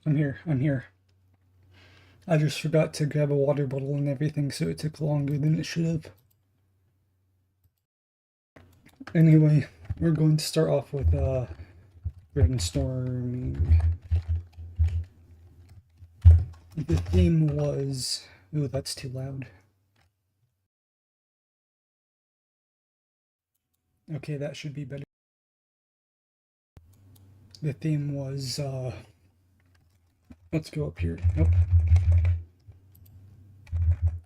I'm here. I'm here. I just forgot to grab a water bottle and everything, so it took longer than it should have. Anyway, we're going to start off with brainstorming. The theme was... Ooh, that's too loud. Okay, that should be better. The theme was, let's go up here. Nope.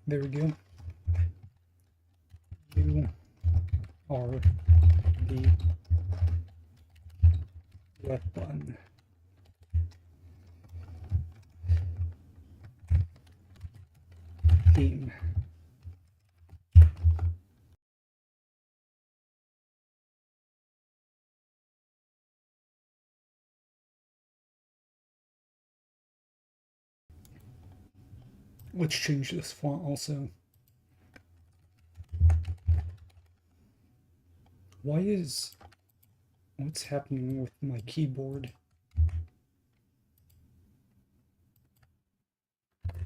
There we go. You are the weapon. Theme. Let's change this font also. What's happening with my keyboard?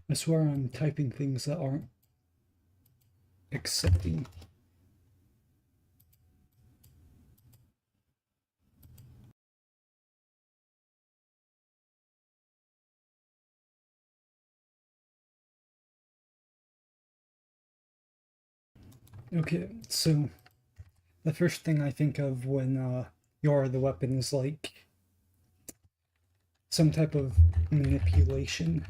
I swear I'm typing things that aren't accepting. Okay, so the first thing I think of when you're the weapon is like some type of manipulation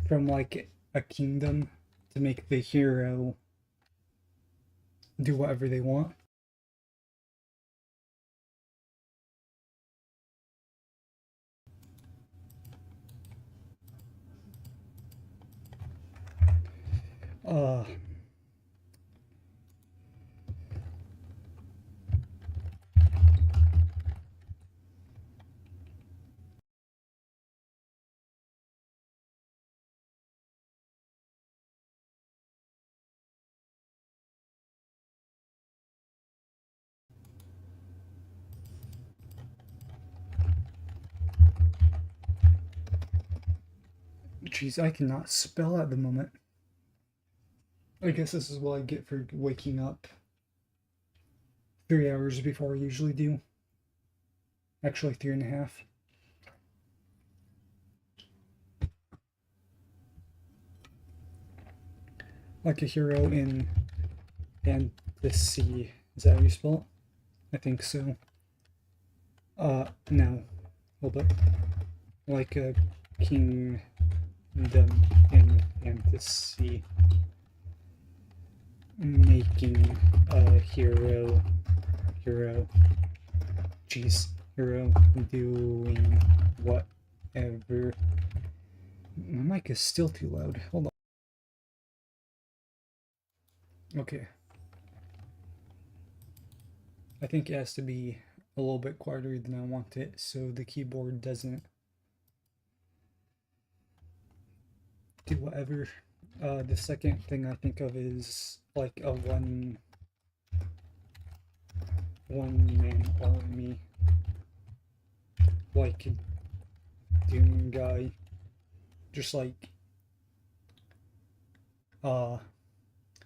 from like a kingdom to make the hero do whatever they want. Uh, Jeez, I cannot spell at the moment. I guess this is what I get for waking up 3 hours before I usually do. Actually, 3.5. Like a hero in fantasy. Is that how you spell it? I think so. No. Hold up. Like a kingdom in fantasy. Making a hero. Jeez. Hero doing whatever. My mic is still too loud. Hold on. Okay. I think it has to be a little bit quieter than I want it so the keyboard doesn't do whatever. The second thing I think of is like a one-man army, like Doom guy, just like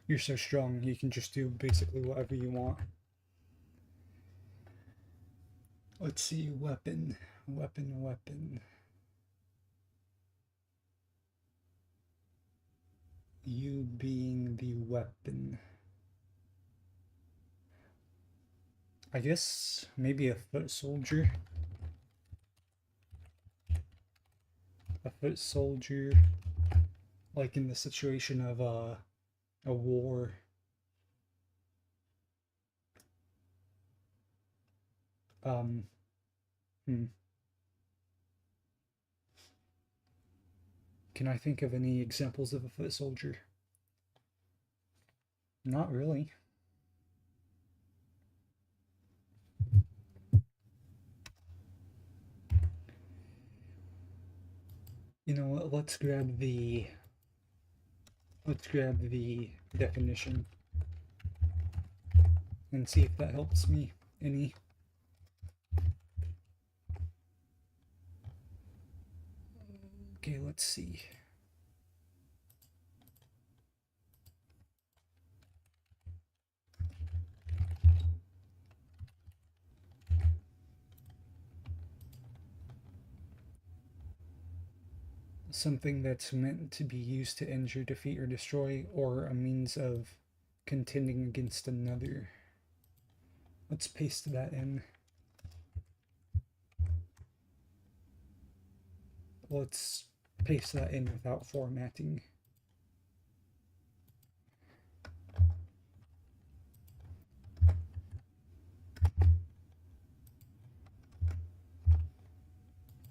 you're so strong you can just do basically whatever you want. Let's see, weapon. You being the weapon. I guess maybe a foot soldier. A foot soldier, like in the situation of a war. Hmm. Can I think of any examples of a foot soldier? Not really. You know what? Let's grab the definition and see if that helps me any. Okay, let's see. Something that's meant to be used to injure, defeat, or destroy, or a means of contending against another. Let's paste that in. Let's paste that in without formatting.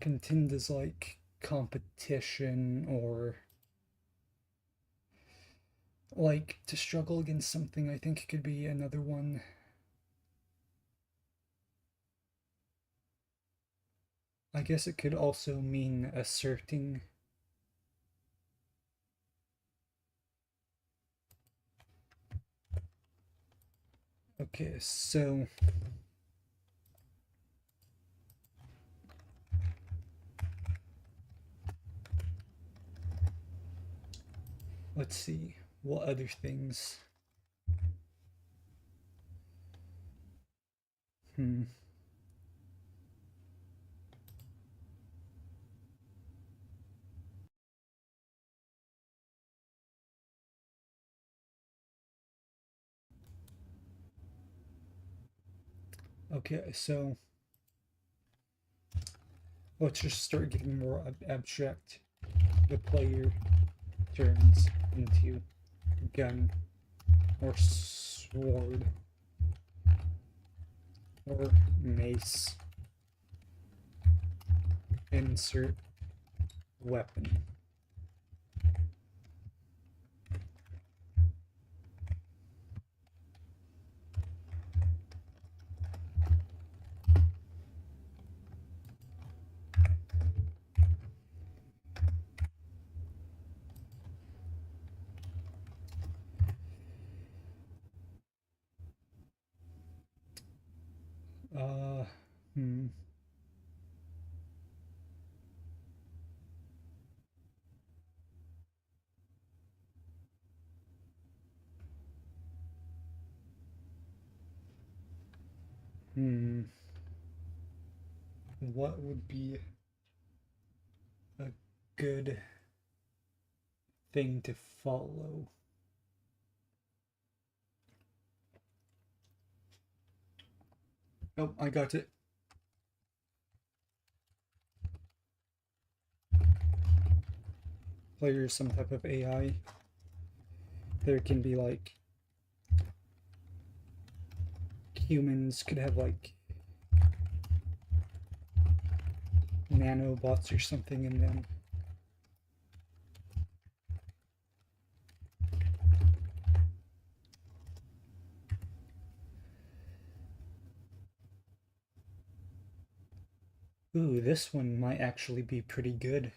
Contend is like competition, or like to struggle against something. I think it could be another one. I guess it could also mean asserting. Okay, so let's see what other things. Okay, so let's just start getting more abstract. The player turns into gun or sword or mace. Insert weapon. Uh, hmm. Hmm. What would be a good thing to follow? Oh, I got it. Player is some type of AI. There can be like humans could have like nanobots or something in them. Ooh, this one might actually be pretty good.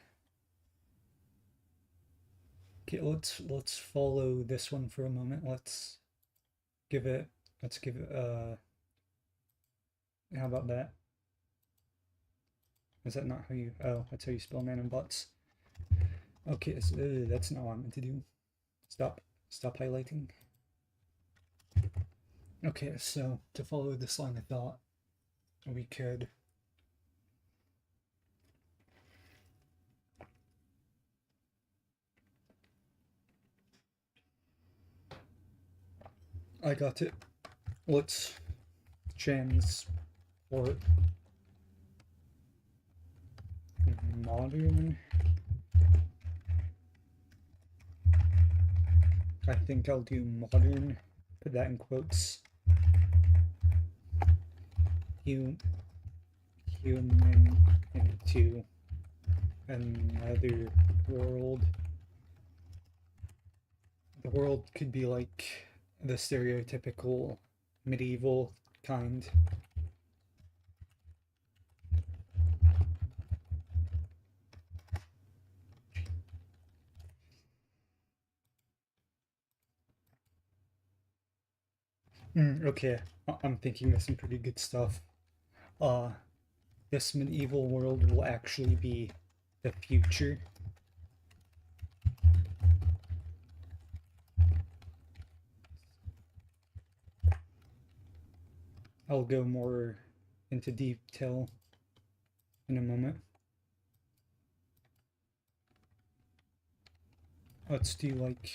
Okay, let's follow this one for a moment. Give it let's give it how about that? Is that not how you that's how you spell nanobots. Okay, so, that's not what I meant to do. Stop highlighting. Okay, so to follow this line of thought, we could I got it. Let's transport modern. I think I'll do modern, put that in quotes. Human into another world. The world could be like the stereotypical medieval kind. Okay, I'm thinking of some pretty good stuff. Uh, this medieval world will actually be the future. I'll go more into detail in a moment. Let's do like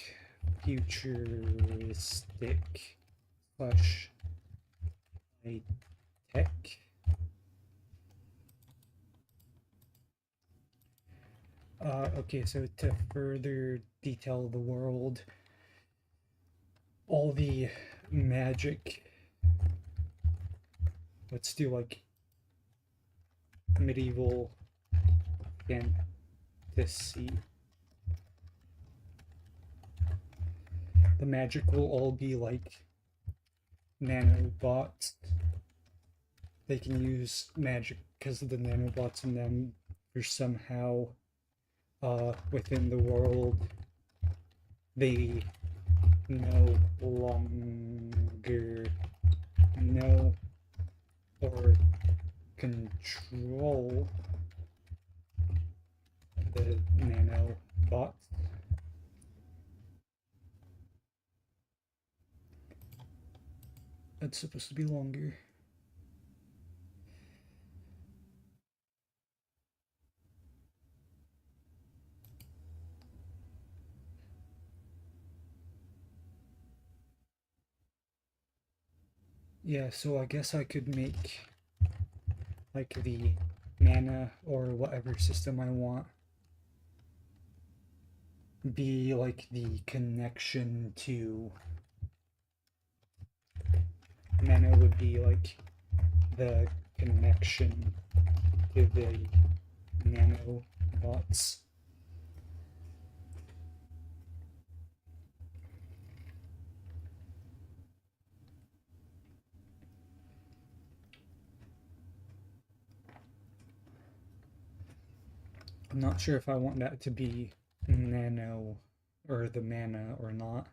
futuristic slash high tech. Okay, so to further detail the world, all the magic. Let's do like medieval fantasy. The magic will all be like nanobots. They can use magic because of the nanobots in them are somehow within the world. They no longer know or control the nanobots. That's supposed to be longer. Yeah, so I guess I could make like the mana or whatever system I want be like the connection to mana would be like the connection to the nanobots. I'm not sure if I want that to be nano or the mana or not.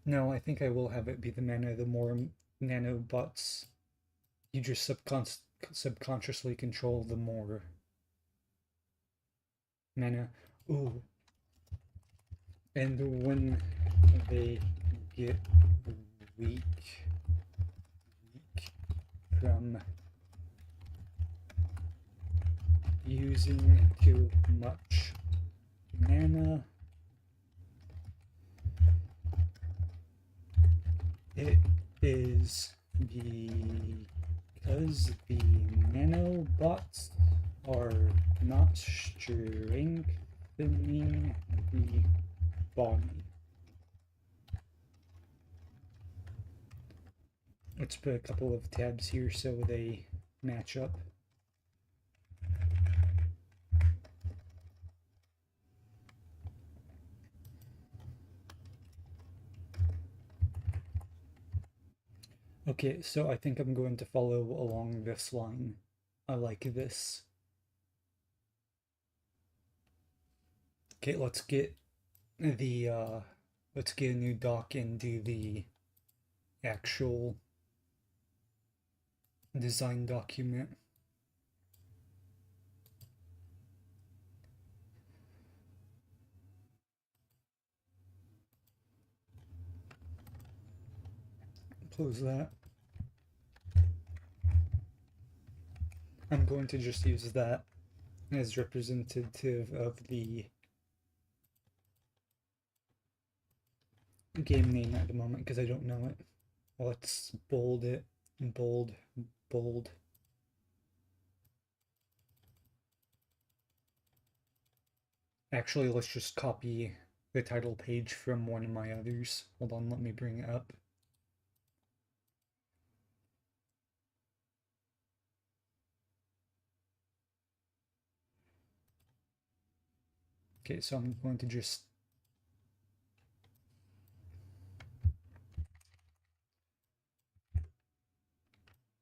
No, I think I will have it be the mana. The more nanobots you just subconsciously control, the more mana. Ooh. And when they get weak from using too much mana, it is because the nanobots are not strengthening the body. Let's put a couple of tabs here so they match up. Okay, so I think I'm going to follow along this line. I like this. Okay, let's get the let's get a new doc and do the actual design document. Close that. I'm going to just use that as representative of the game name at the moment because I don't know it. Let's bold it, bold, bold. Actually, let's just copy the title page from one of my others. Hold on, let me bring it up. Okay, so I'm going to just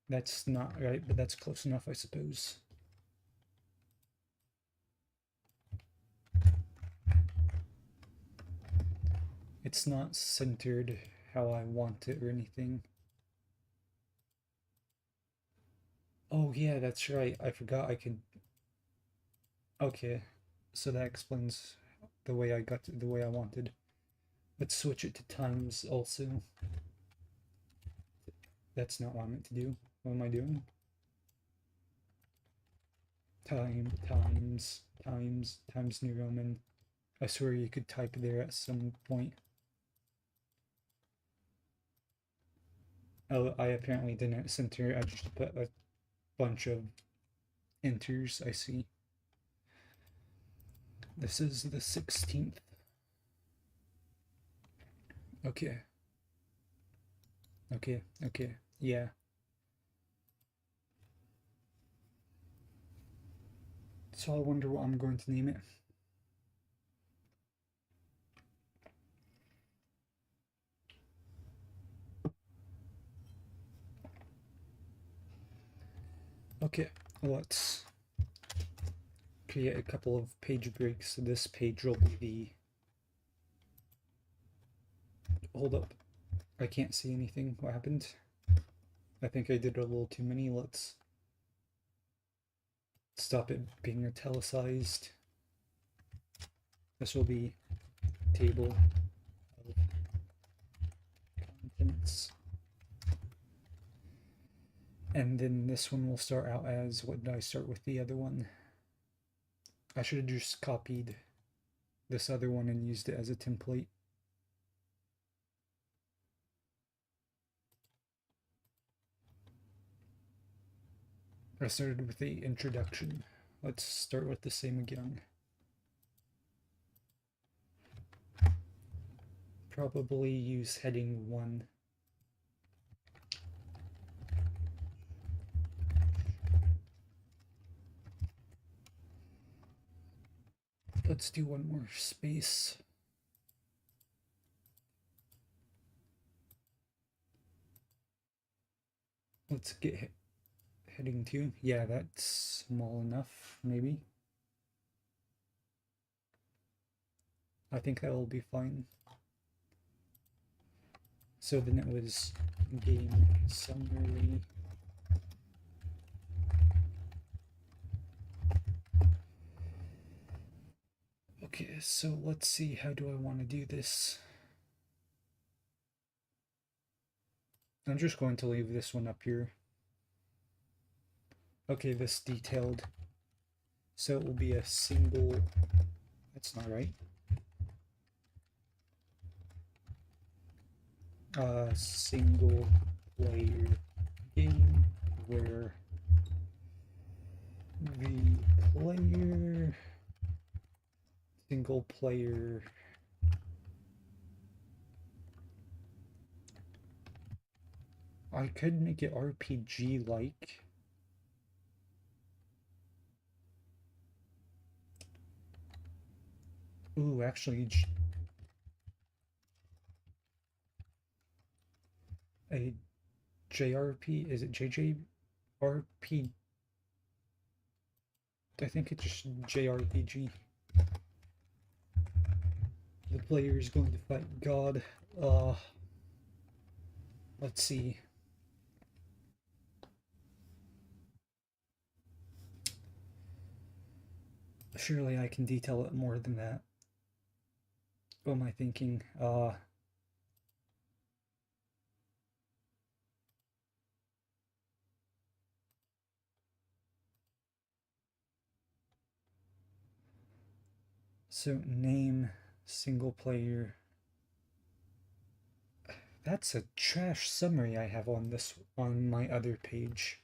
that's not right, but that's close enough, I suppose. It's not centered how I want it or anything. Oh yeah, that's right. I forgot I could. Okay, so that explains the way I got the way I wanted. Let's switch it to times also. That's not what I meant to do. What am I doing? Times New Roman. I swear you could type there at some point. Oh, I apparently didn't center. I just put a bunch of enters. I see. This is the 16th. Okay. Okay, yeah. So I wonder what I'm going to name it. Okay, let's create a couple of page breaks. So this page will be the... Hold up. I can't see anything. What happened? I think I did a little too many. Let's stop it being italicized. This will be table of contents. And then this one will start out as, what did I start with the other one? I should have just copied this other one and used it as a template. I started with the introduction. Let's start with the same again. Probably use heading 1. Let's do one more space. Let's get heading 2. Yeah, that's small enough, maybe. I think that will be fine. So then it was game summary. Okay, so let's see, how do I want to do this? I'm just going to leave this one up here. Okay, this detailed. So it will be a single, that's not right. Single player game where the player, single player I could make it RPG like. Ooh, actually a JRP, is it JJRP? I think it's just JRPG. The player is going to fight God. Let's see. Surely I can detail it more than that. What am I thinking? So name, single player. That's a trash summary I have on my other page.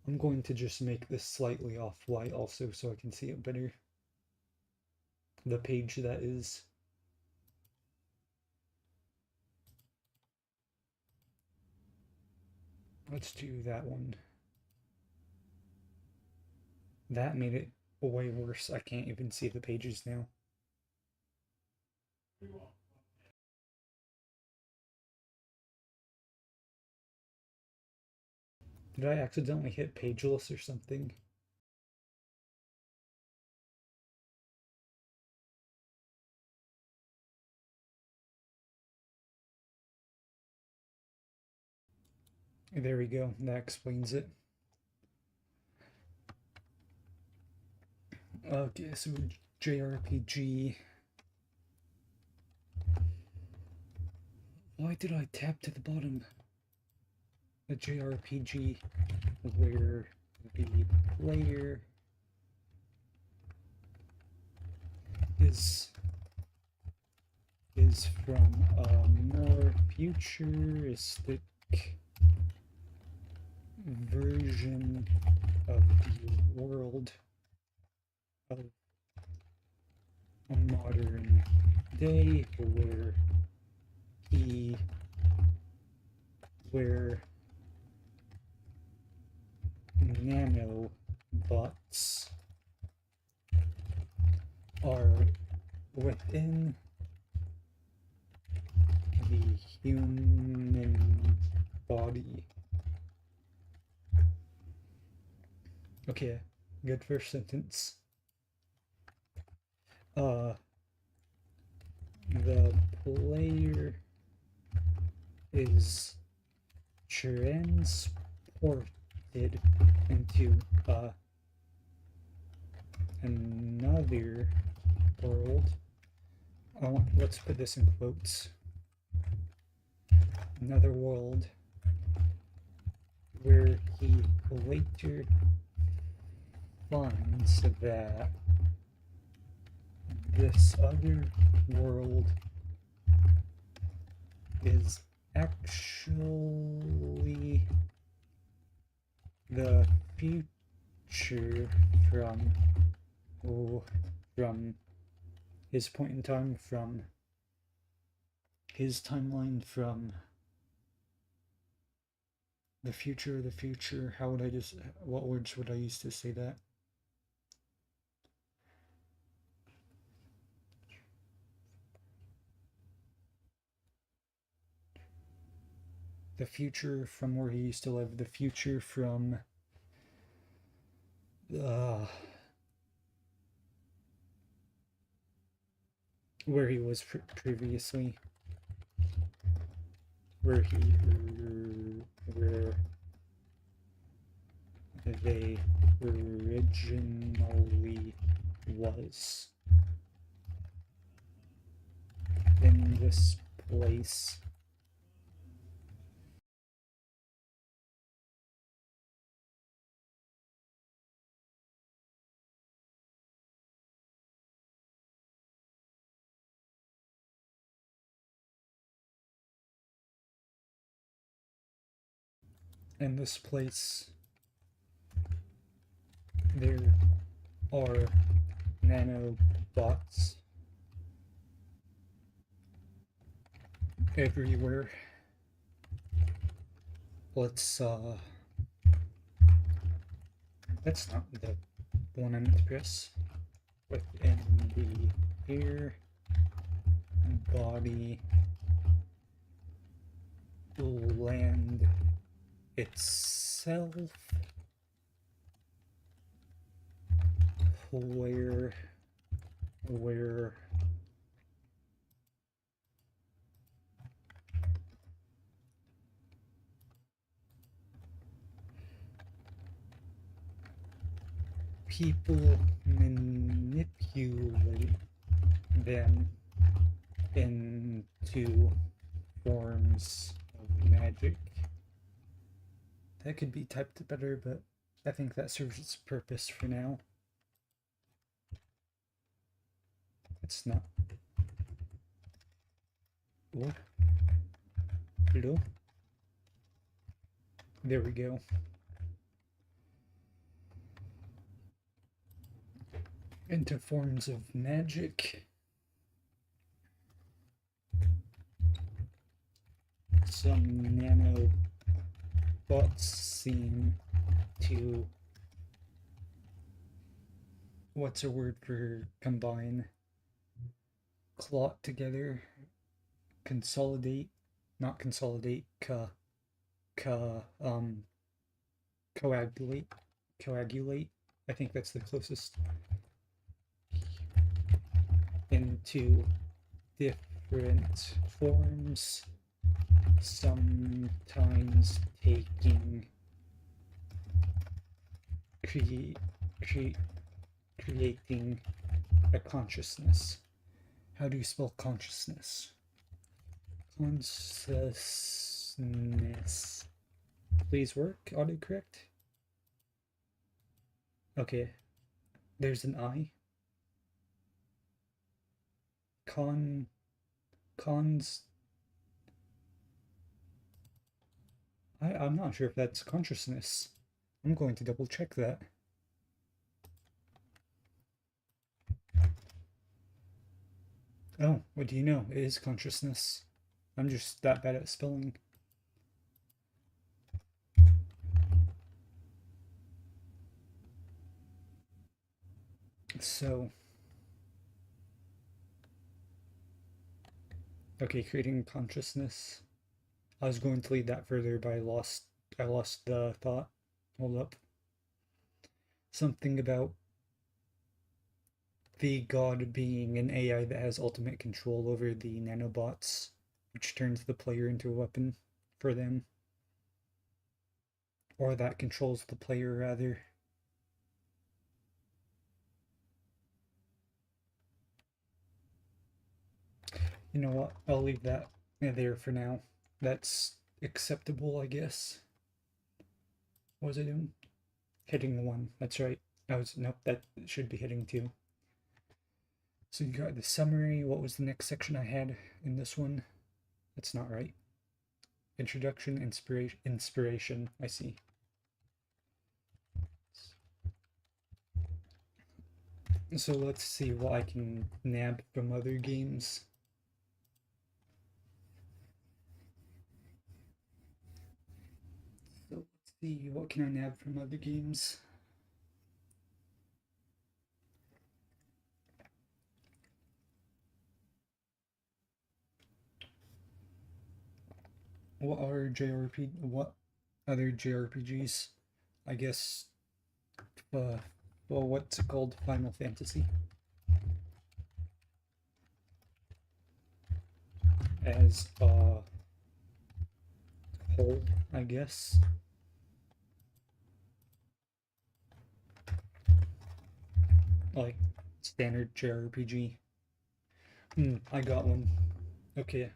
I'm going to just make this slightly off-white also so I can see it better. The page that is. Let's do that one. That made it way worse. I can't even see the pages now. Did I accidentally hit pageless or something? There we go. That explains it. Okay, so JRPG. Why did I tap to the bottom? A JRPG where the player is from a more futuristic version of the world of a modern day where nanobots are within the human body. Okay, good first sentence. The player is transported into another world. Let's put this in quotes. Another world where he later finds that this other world is actually the future from his point in time, from his timeline, from the future. How would I just, what words would I use to say that? The future from where he used to live, the future from where he was previously, where they originally was. In this place, there are nanobots everywhere. That's not the one I meant to press. Within the ear, body, land itself, where people manipulate them into forms of magic. That could be typed better, but I think that serves its purpose for now. It's not. What? Hello? There we go. Into forms of magic. Some nanobots seem to, what's a word for combine? Clot together, consolidate, not consolidate, coagulate. I think that's the closest. Into different forms, sometimes taking creating a consciousness. How do you spell consciousness? Consciousness. Please work. Autocorrect. Okay. There's an I. Cons. I'm not sure if that's consciousness. I'm going to double check that. Oh, what do you know? It is consciousness. I'm just that bad at spelling. So, okay, creating consciousness. I was going to lead that further, but I lost the thought. Hold up. Something about the god being an AI that has ultimate control over the nanobots, which turns the player into a weapon for them. Or that controls the player, rather. You know what? I'll leave that there for now. That's acceptable, I guess. What was I doing? Hitting the one. That's right. Nope, that should be hitting two. So you got the summary. What was the next section I had in this one? That's not right. Introduction, inspiration. I see. So let's see what I can nab from other games. So let's see, what can I nab from other games? What other JRPGs? I guess, well, what's it called? Final Fantasy. As a whole, I guess. Like, standard JRPG. I got one. Okay.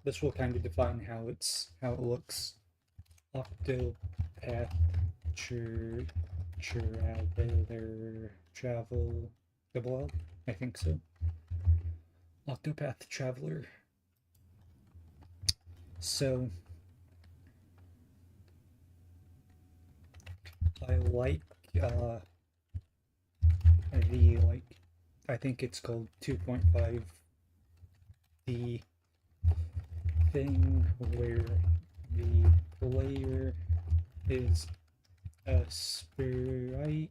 This will kind of define how it looks. Octopath Travel double L? I think so. Octopath Traveler. So I like I think it's called 2.5, the thing where the player is a sprite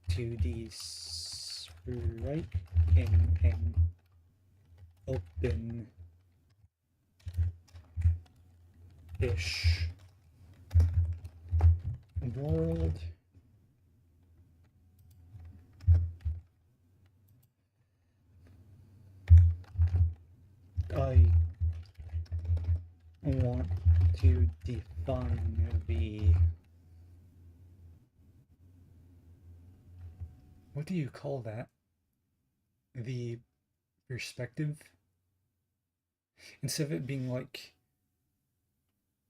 2D sprite in an open-ish world. I want to define the... What do you call that? The perspective? Instead of it being like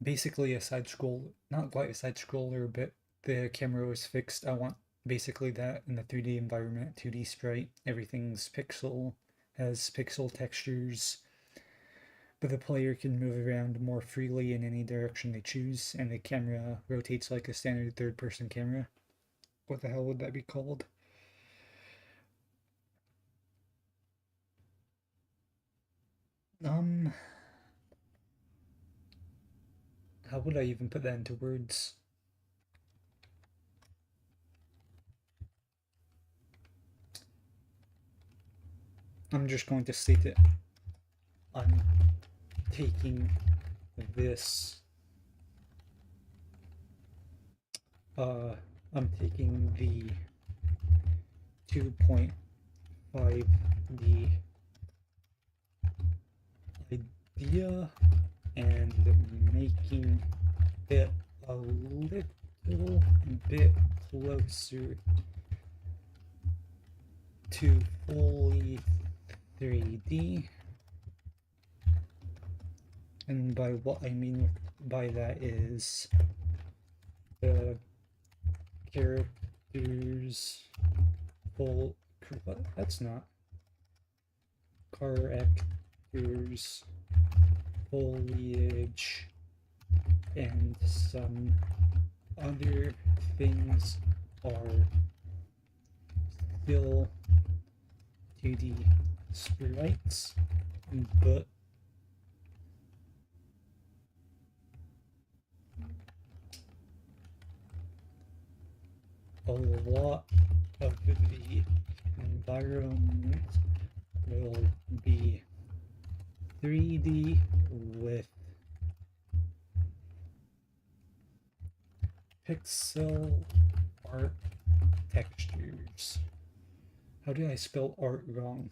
basically a side scroll, not quite a side scroller, but the camera was fixed. I want basically that in the 3D environment, 2D sprite. Everything's pixel, has pixel textures, but the player can move around more freely in any direction they choose, and the camera rotates like a standard third-person camera. What the hell would that be called? How would I even put that into words? I'm just going to state it. I'm taking this. I'm taking the 2.5D idea and making it a little bit closer to fully 3D. And by what I mean by that is the characters full. What? That's not. Characters, foliage, and some other things are still 2D sprites, but a lot of the environment will be 3D with pixel art textures. How did I spell art wrong?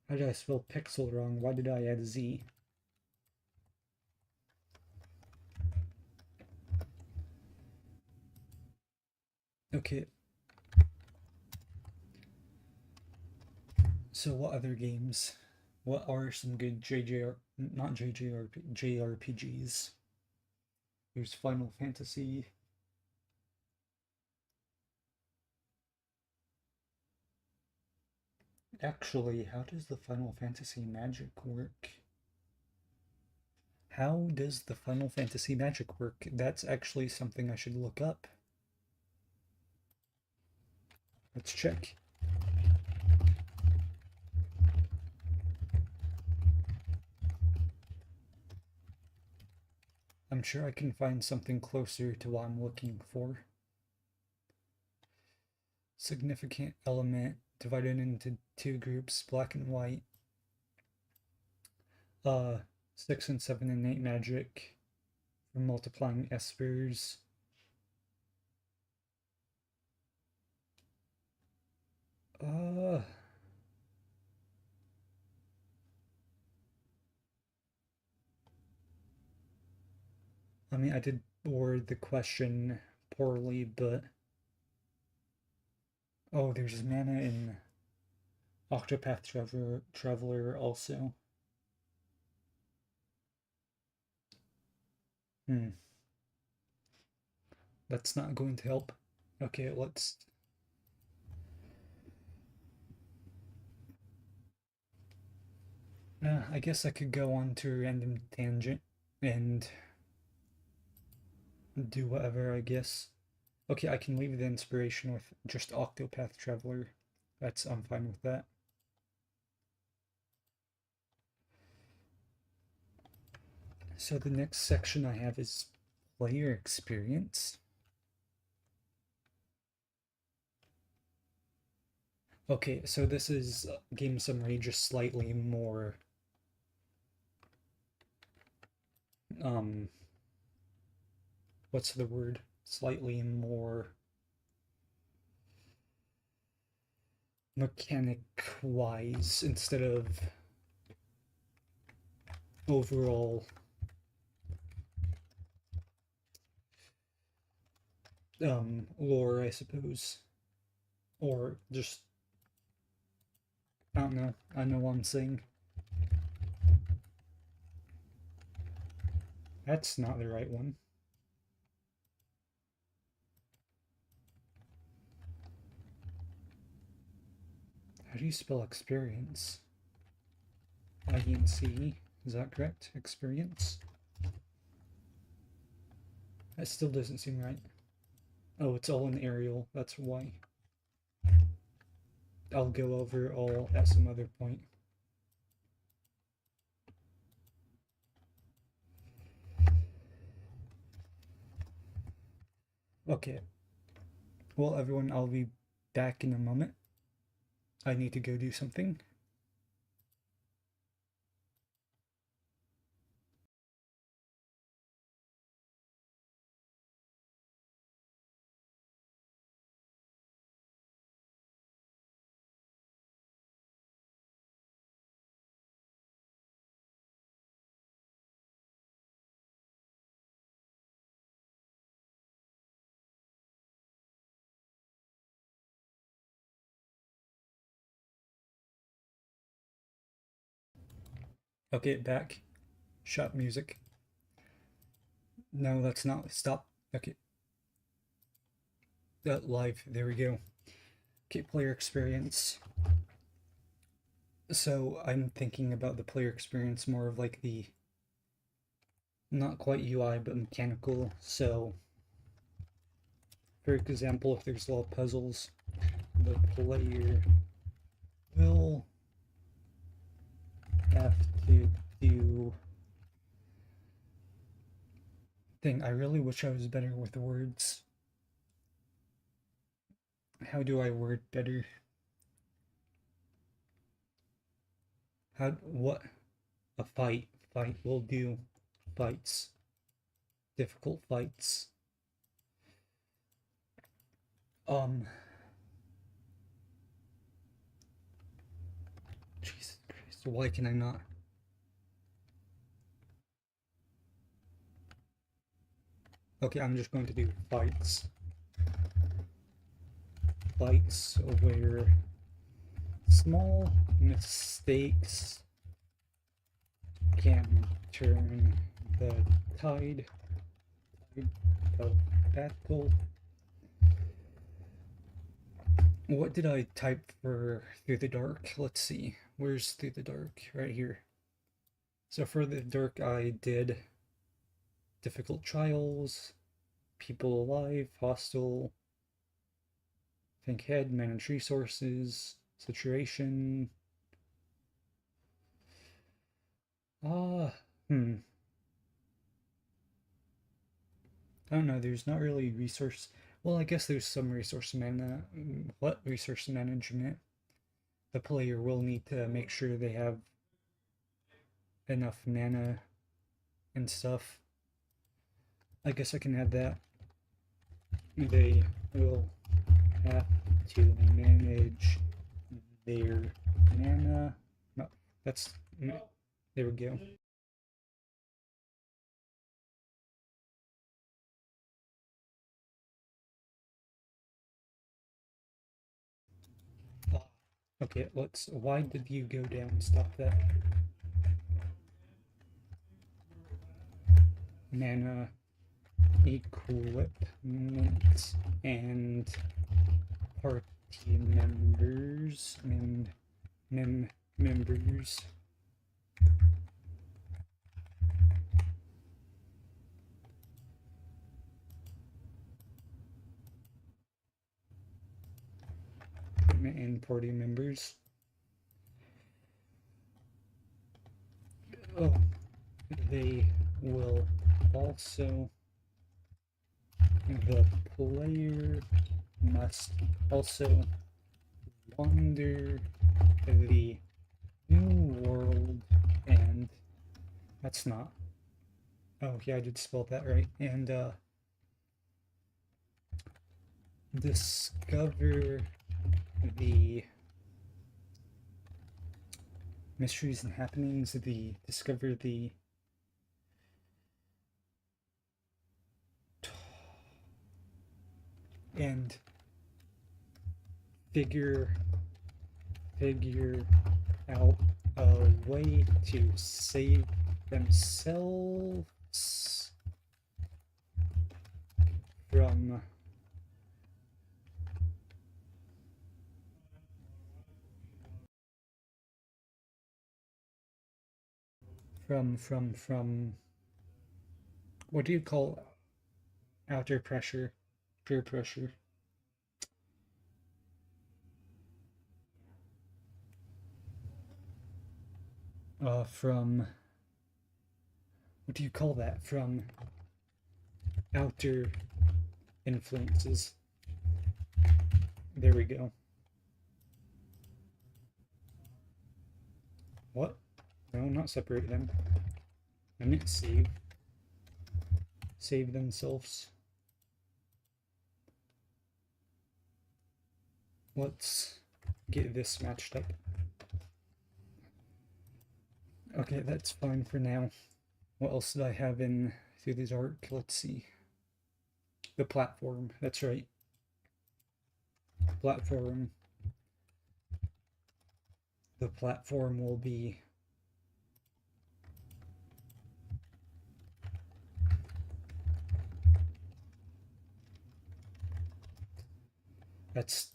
How did I spell pixel wrong? Why did I add Z? Okay. So what other games? What are some good not JRPGs? There's Final Fantasy. Actually, how does the Final Fantasy magic work? How does the Final Fantasy magic work? That's actually something I should look up. Let's check. I'm sure I can find something closer to what I'm looking for. Significant element divided into two groups, black and white. 6 and 7 and 8 magic for multiplying espers. Uh, I mean, I did word the question poorly, but oh, there's mana in Octopath Traveler also. That's not going to help. Okay, let's. I guess I could go on to a random tangent and do whatever, I guess. Okay, I can leave the inspiration with just Octopath Traveler. I'm fine with that. So the next section I have is player experience. Okay, so this is game summary, just slightly more what's the word? Slightly more mechanic wise instead of overall lore, I suppose. Or just I don't know. I know what I'm saying. That's not the right one. How do you spell experience? INC, is that correct? Experience? That still doesn't seem right. Oh, it's all in Arial, that's why. I'll go over all at some other point. Okay. Well, everyone, I'll be back in a moment. I need to go do something. Okay, back. Shop music. No, that's not. Stop. Okay. Live. There we go. Okay, player experience. So I'm thinking about the player experience more of like the not quite UI but mechanical. So for example, if there's a lot of puzzles, the player will have to do thing. I really wish I was better with words. How do I word better? What a fight will do. Fights. Difficult fights. Um Jesus Christ, why can I not? Okay, I'm just going to do fights. Fights where small mistakes can turn the tide of battle. What did I type for Through the Dark? Let's see. Where's Through the Dark? Right here. So for the dark, I did difficult trials, people alive, hostile, think head, manage resources, situation. Ah, hmm. I don't know. There's not really resource. Well, I guess there's some resource what resource management? The player will need to make sure they have enough mana and stuff. I guess I can add that. They will have to manage their mana. No, that's there we go. Okay, let's. Why did you go down? Stop that. Mana equipment and party members members. Equipment and party members. Oh, they will also. The player must also wander the new world and that's not. Oh yeah, I did spell that right. And discover the mysteries and happenings. Discover the and figure out a way to save themselves from what do you call outer pressure, peer pressure? From what do you call that? From outer influences. There we go. What? No, not separate them. I meant save. Save themselves. Let's get this matched up. Okay, that's fine for now. What else did I have in Through the Dark? Let's see. The platform. That's right. Platform. The platform will be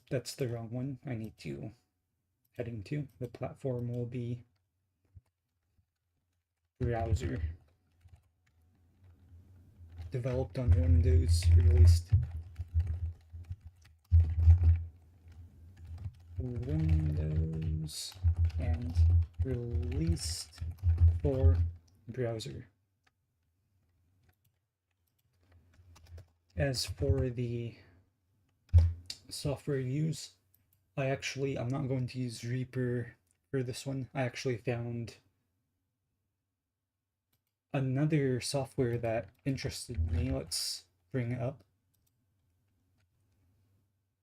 that's the wrong one. I need to heading to. The platform will be browser. Developed on Windows, released Windows, and released for browser. As for the software use, I'm not going to use Reaper for this one. I actually found another software that interested me. Let's bring it up.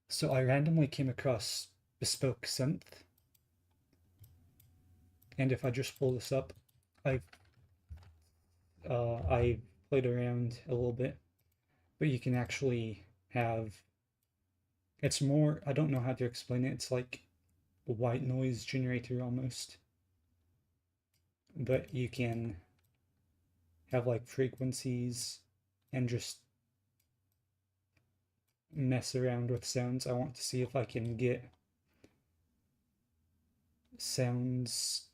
So I randomly came across Bespoke Synth, and if I just pull this up, I've I played around a little bit, but you can actually have, it's more, I don't know how to explain it. It's like a white noise generator almost, but you can have like frequencies and just mess around with sounds. I want to see if I can get sounds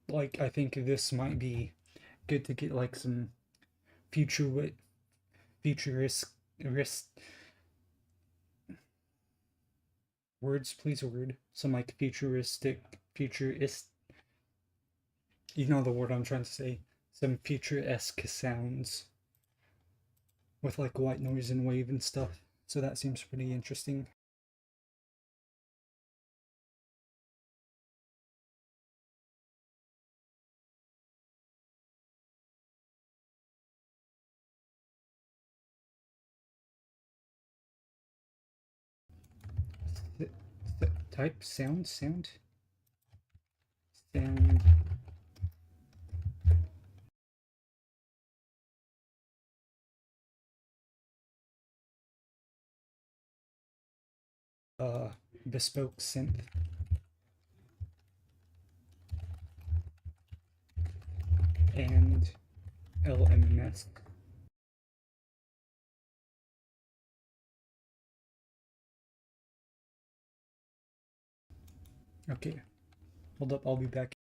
like, I think this might be good to get like some futurist words, please, word, some like futurist, you know the word I'm trying to say, some future-esque sounds with like white noise and wave and stuff. So that seems pretty interesting. Type sound. Bespoke synth. And LMMS. Okay, hold up, I'll be back.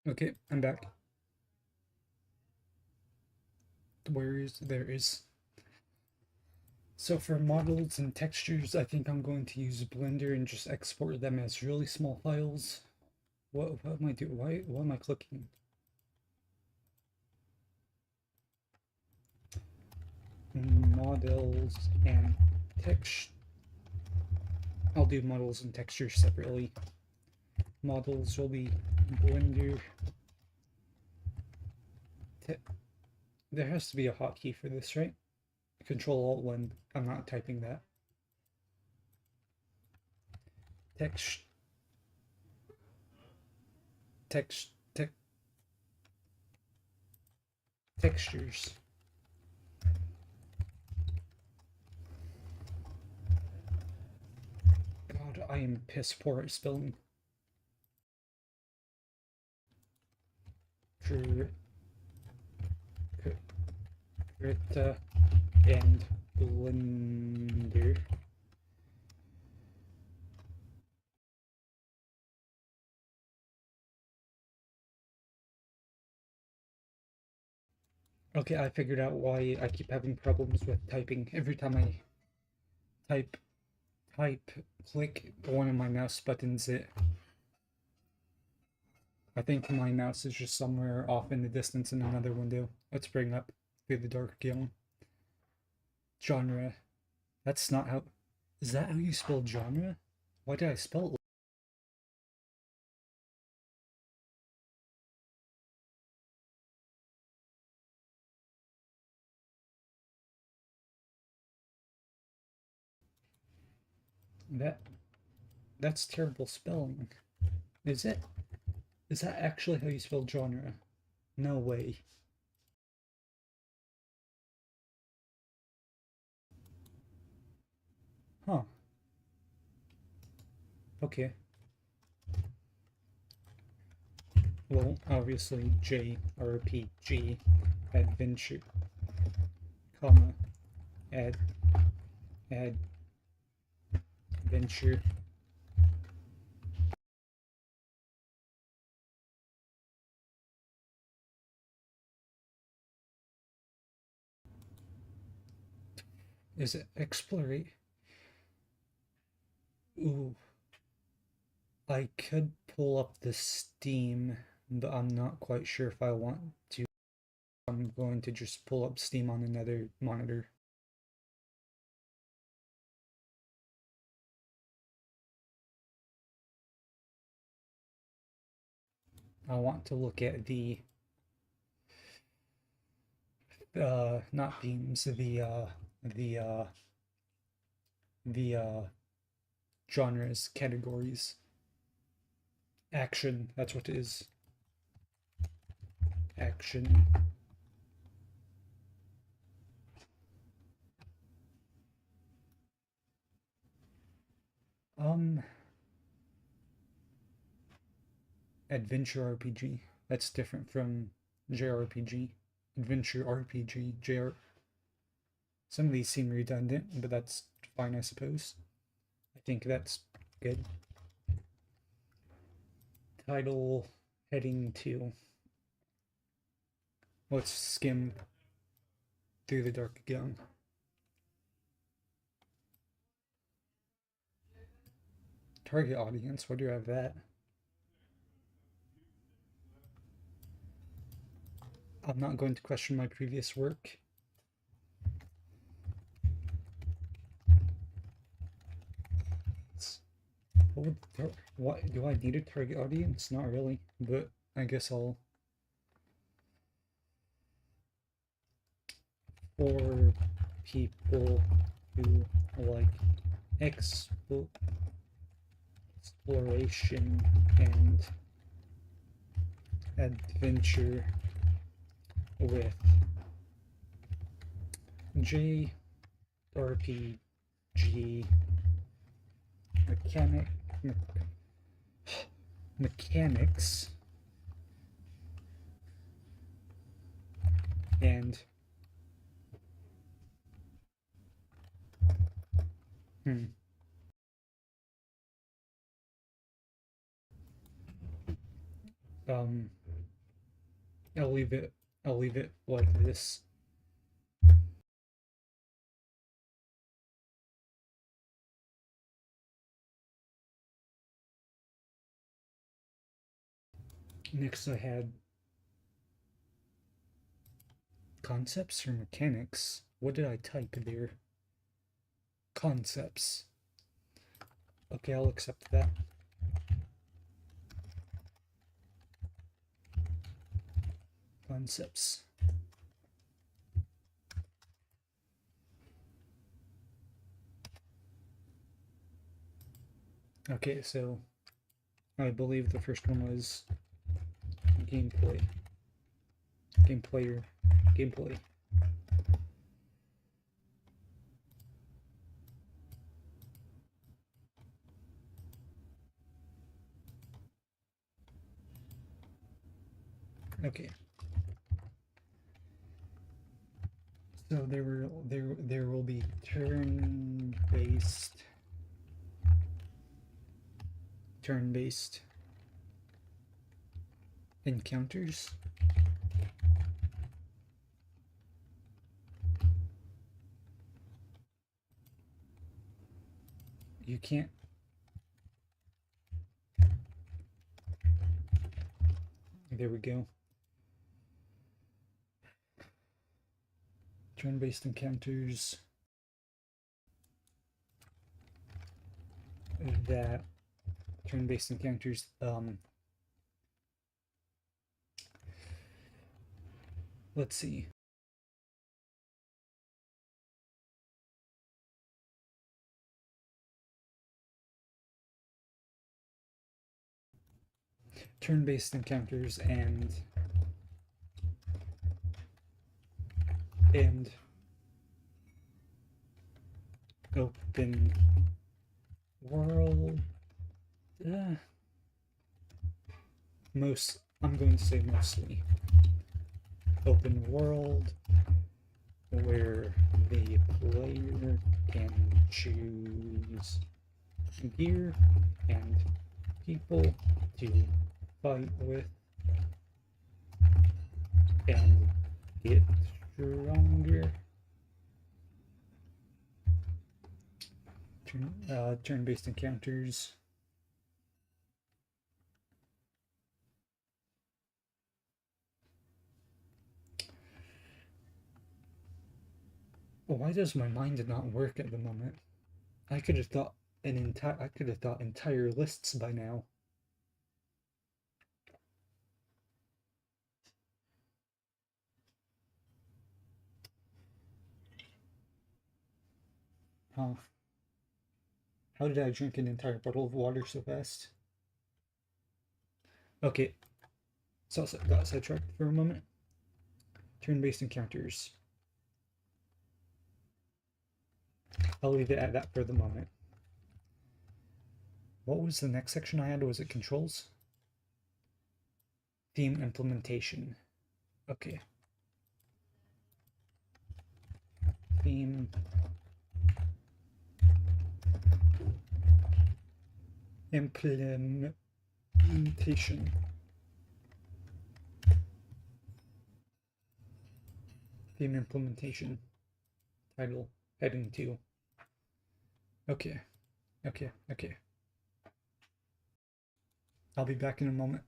Okay, I'm back. Where is there is. So for models and textures, I think I'm going to use Blender and just export them as really small files. What am I doing? Why am I clicking? Models and text. I'll do models and textures separately. Models will be Blender. There has to be a hotkey for this, right? Control Alt when I'm not typing that. Text. Text. Textures. God, I am piss poor at spelling. Krita and Blender. Okay, I figured out why I keep having problems with typing. Every time I type, click one of my mouse buttons, I think my mouse is just somewhere off in the distance in another window. Let's bring up Through the Dark Gale. Genre. That's not how. Is that how you spell genre? Why did I spell it? That that's terrible spelling. Is it? Is that actually how you spell genre? No way. Huh. Okay. Well, obviously JRPG adventure, comma, ad, adventure. Is it explorate? Ooh, I could pull up the Steam, but I'm not quite sure if I want to. I'm going to just pull up Steam on another monitor. I want to look at the not themes, the uh the genres, categories. Action, that's what it is. Action. Um, Adventure RPG. That's different from JRPG. Adventure RPG, JR. Some of these seem redundant, but that's fine, I suppose. I think that's good. Title heading 2. Let's skim Through the Dark again. Target audience, where do you have that? I'm not going to question my previous work. What do I need a target audience? Not really, but I guess I'll. For people who like exploration and adventure with JRPG mechanics and I'll leave it. I'll leave it like this. Next, I had concepts or mechanics. What did I type there? Concepts. Okay, I'll accept that. Concepts. Okay, so I believe the first one was gameplay. Gameplay. Okay. So there will be turn-based encounters. You can't. There we go. Turn-based encounters that turn-based encounters let's see. Turn-based encounters and open world. I'm going to say mostly open world, where the player can choose gear and people to fight with and get stronger. Turn-based encounters. Why does my mind not work at the moment? I could have thought entire lists by now. Huh. How did I drink an entire bottle of water so fast? Okay, so got sidetracked for a moment. Turn-based encounters. I'll leave it at that for the moment. What was the next section I had? Was it controls? Theme implementation. Okay. Theme implementation. Theme implementation. Title. Heading 2. Okay. I'll be back in a moment.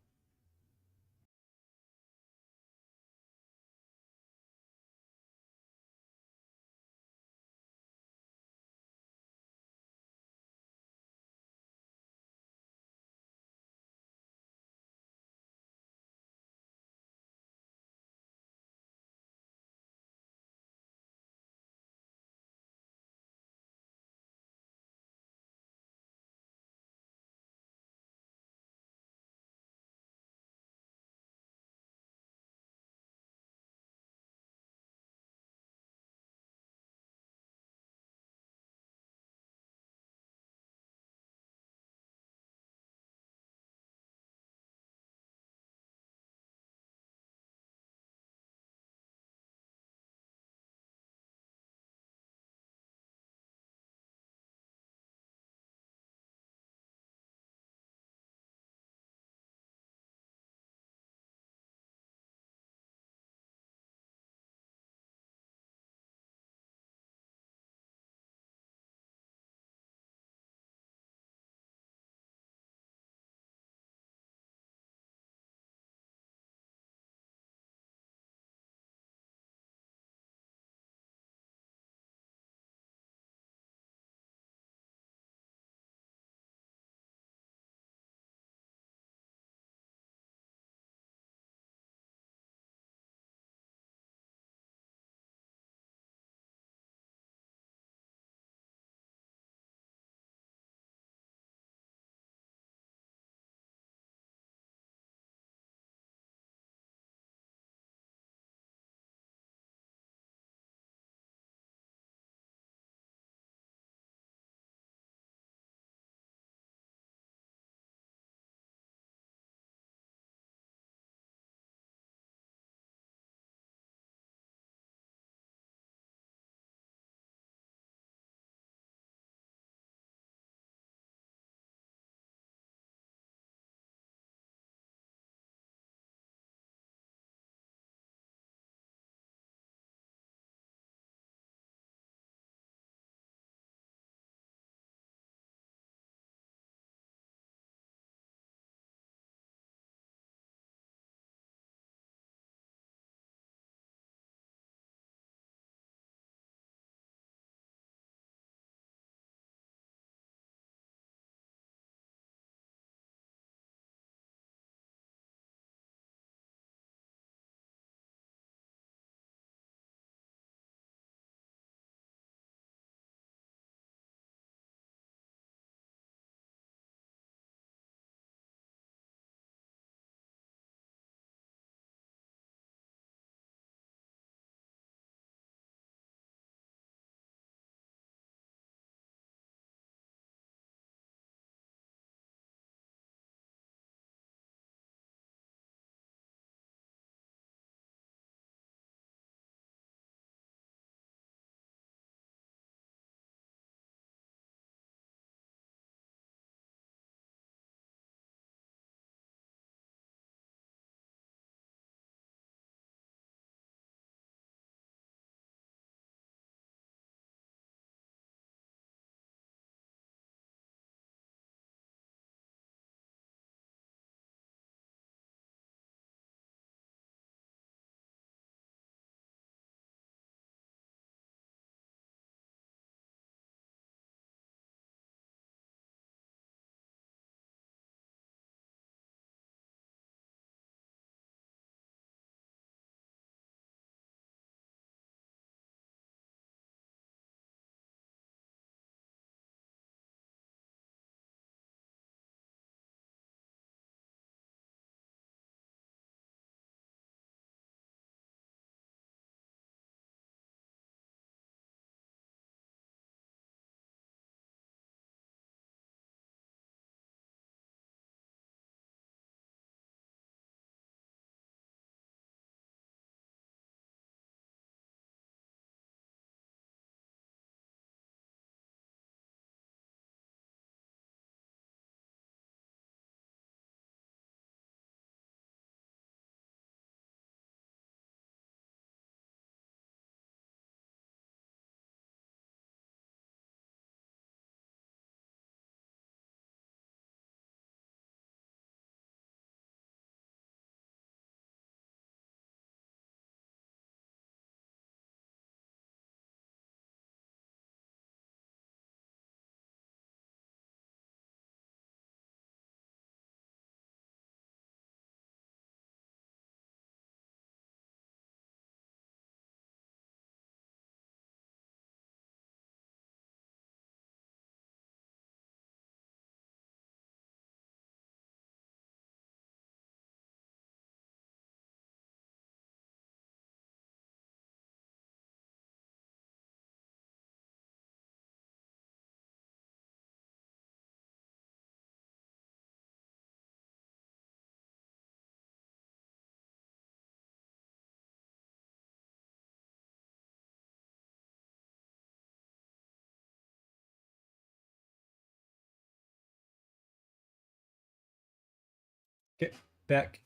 Get back.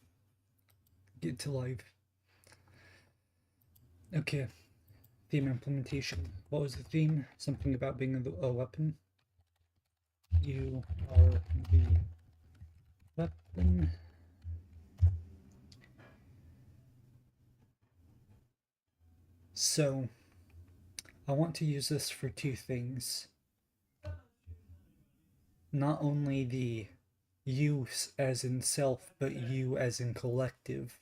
Get to life. Okay. Theme implementation. What was the theme? Something about being a weapon. You are the weapon. So, I want to use this for two things. Not only the you as in self, but you as in collective.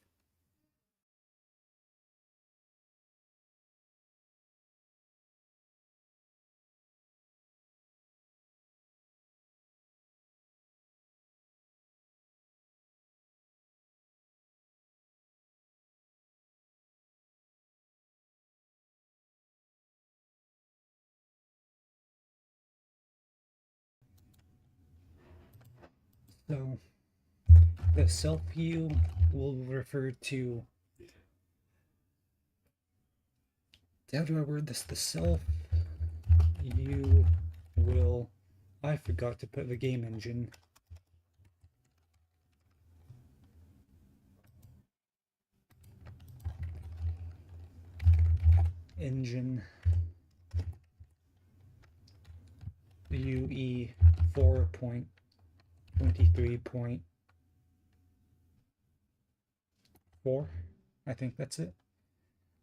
So, the self you will refer to. How do I word this? The self you will. I forgot to put the game engine. Engine UE 4.23.4. I think that's it.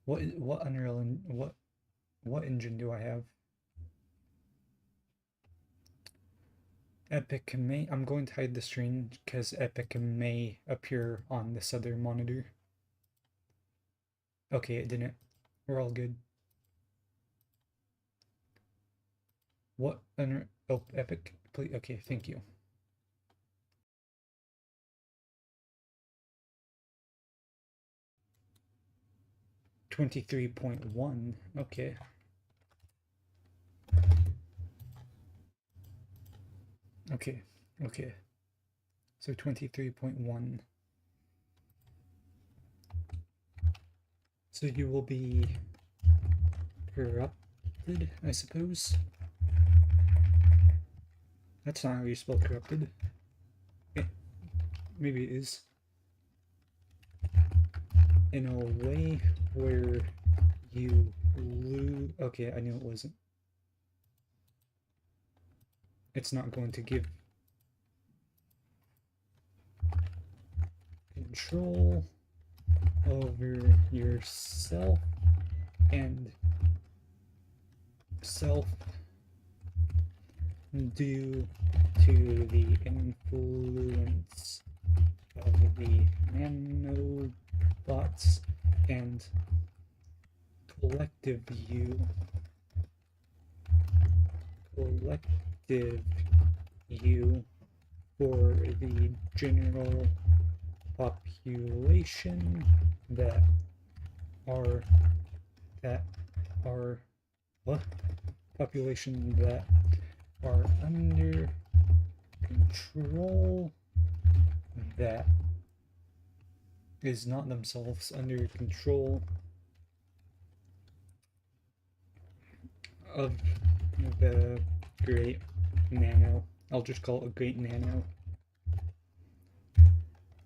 What Unreal what engine do I have? Epic may. I'm going to hide the screen because Epic may appear on this other monitor. Okay, it didn't. We're all good. What? Oh, Epic. Please. Okay, thank you. .23.1. Okay. Okay. Okay. So 23.1. So you will be corrupted, I suppose. That's not how you spell corrupted. Maybe it is. In a way where you lose. Okay, I knew it wasn't. It's not going to give control over yourself and self due to the influence of the nanobots and collective you for the general population that are what? Population that are under control that is not themselves under control of the Great Nano. I'll just call it a Great Nano.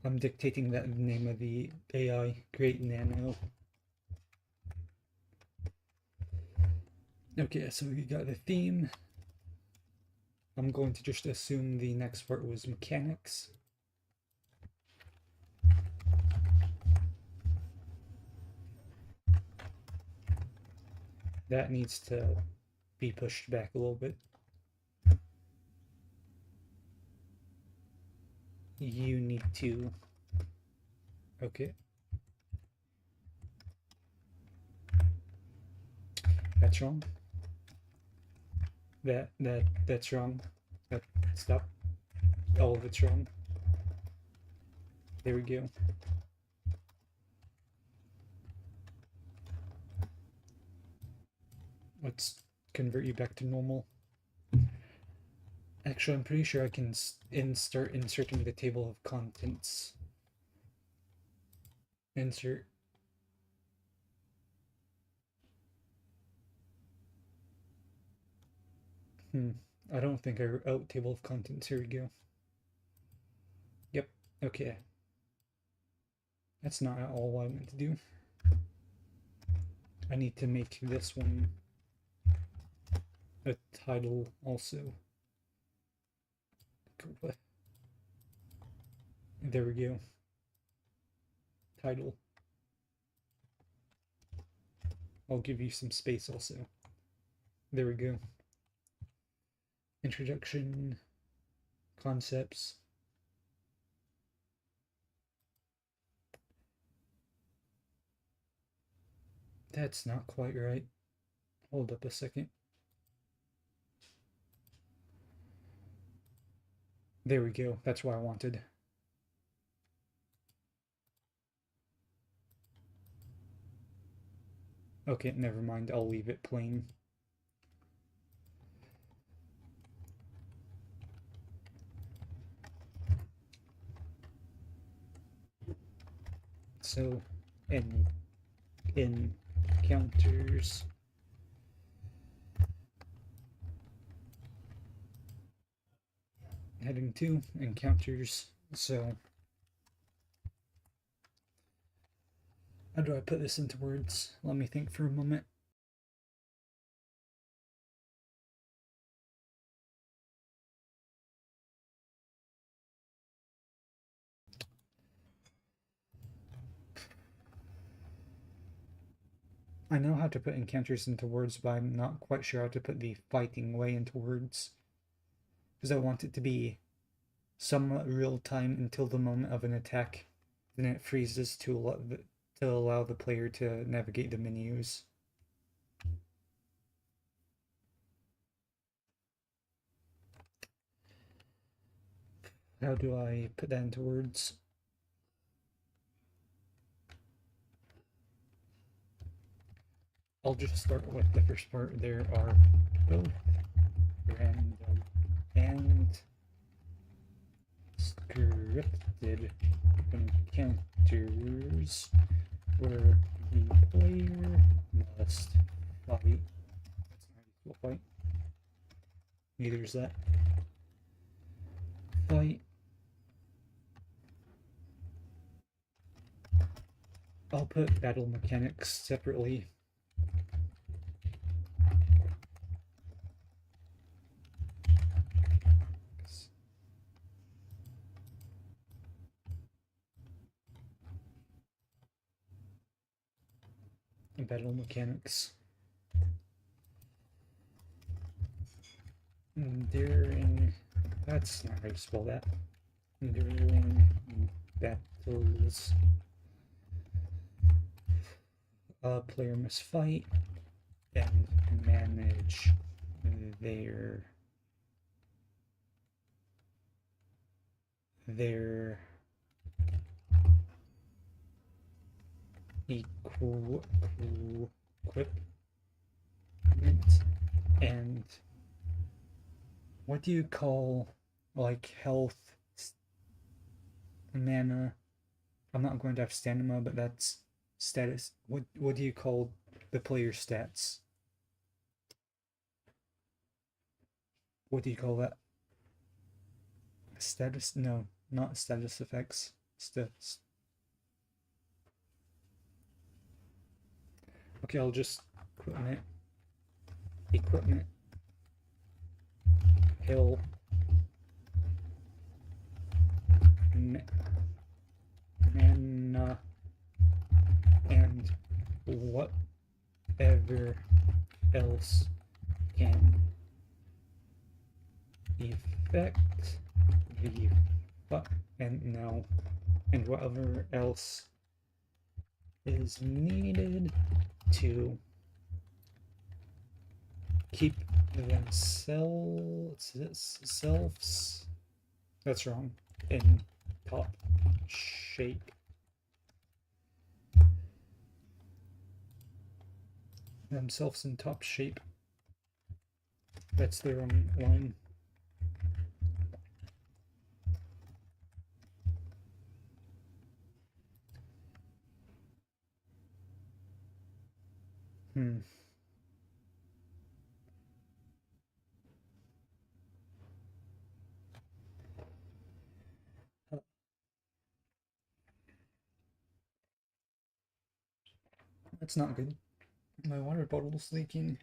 I'm dictating that name of the AI, Great Nano. Okay, so we got the theme. I'm going to just assume the next part was mechanics. That needs to be pushed back a little bit. You need to. Okay. That's wrong. That's wrong. Stop. All of it's wrong. There we go. Let's convert you back to normal. Actually, I'm pretty sure I can start inserting the table of contents. Insert. I don't think I wrote out table of contents. Here we go. Yep. Okay. That's not at all what I meant to do. I need to make this one a title also. There we go. Title. I'll give you some space also. There we go. Introduction, concepts. That's not quite right. Hold up a second. There we go. That's what I wanted. Okay, never mind. I'll leave it plain. So, in counters, heading 2 encounters. So how do I put this into words? Let me think for a moment. I know how to put encounters into words, but I'm not quite sure how to put the fighting way into words. Because I want it to be somewhat real time until the moment of an attack. Then it freezes to allow the player to navigate the menus. How do I put that into words? I'll just start with the first part. There are both random and scripted encounters where the player must fight. That's not how you fight. Neither is that. Fight. I'll put battle mechanics separately. Battle mechanics. During, that's not how you spell that. During battles, a player must fight and manage their equipment and what do you call like health, mana? I'm not going to have stamina, but that's status. What do you call the player's stats? What do you call that? Status? No, not status effects. Stats. Okay, I'll just equipment, hill, mana, and whatever else can affect the and whatever else is needed to keep themselves, that's wrong, in top shape. Themselves in top shape. That's the wrong line. That's not good. My water bottle's leaking.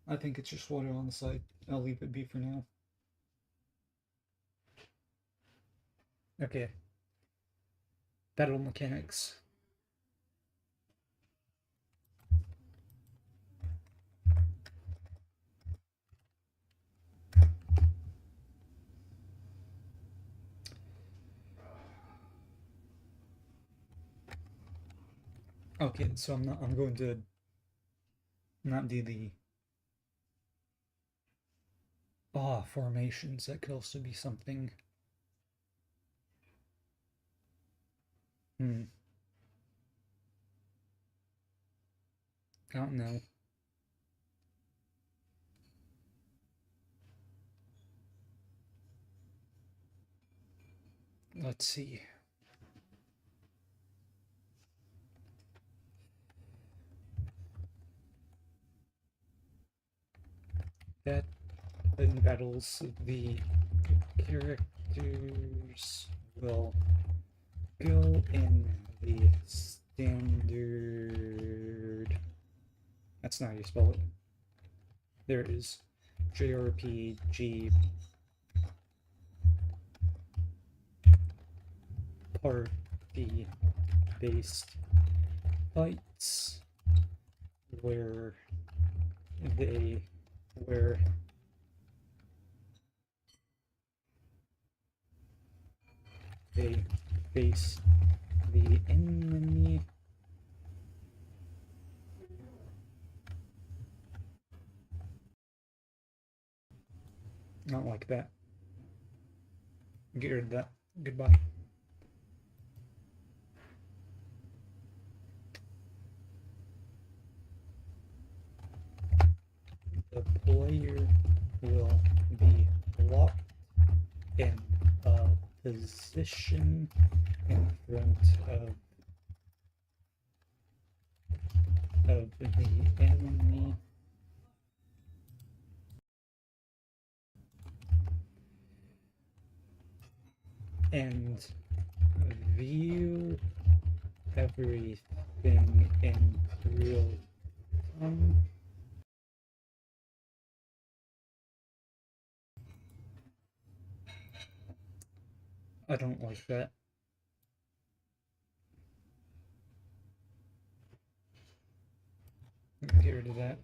I think it's just water on the side. I'll leave it be for now. Okay. Battle mechanics. Okay, so I'm going to not do the formations. That could also be something. I don't know. Let's see. That in battles, the characters will go in the standard. That's not how you spell it. There it is. JRPG party-based fights where they face the enemy not like that. Get rid of that. Goodbye. The player will be locked in a position in front of the enemy and view everything in real time. I don't like that. Get rid of that.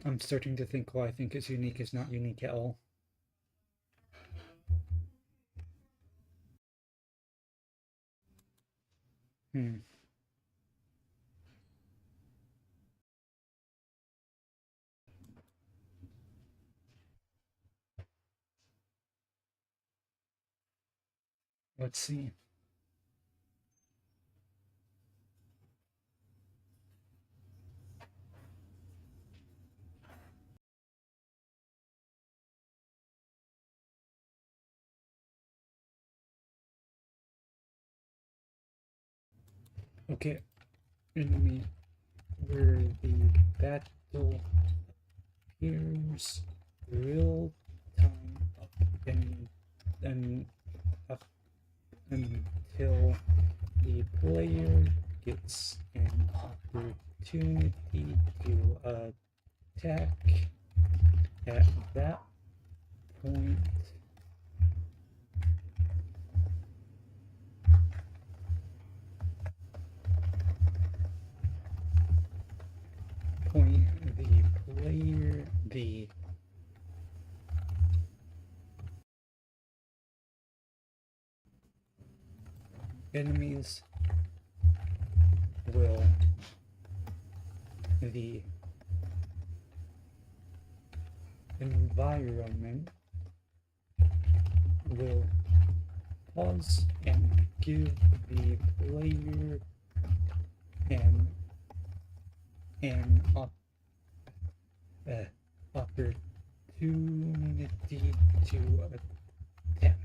I'm starting to think what I think is unique is not unique at all. Let's see. Okay, enemy where the battle appears real time up until the player gets an opportunity to attack. At that point, the enemies will the environment will pause and give the player an opportunity to attack.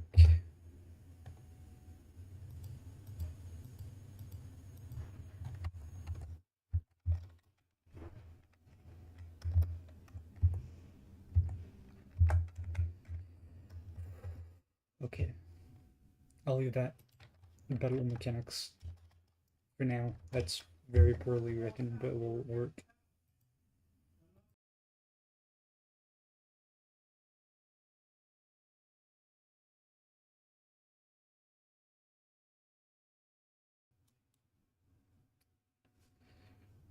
Okay, I'll leave that. battle mechanics for now. That's very poorly written, but it will work.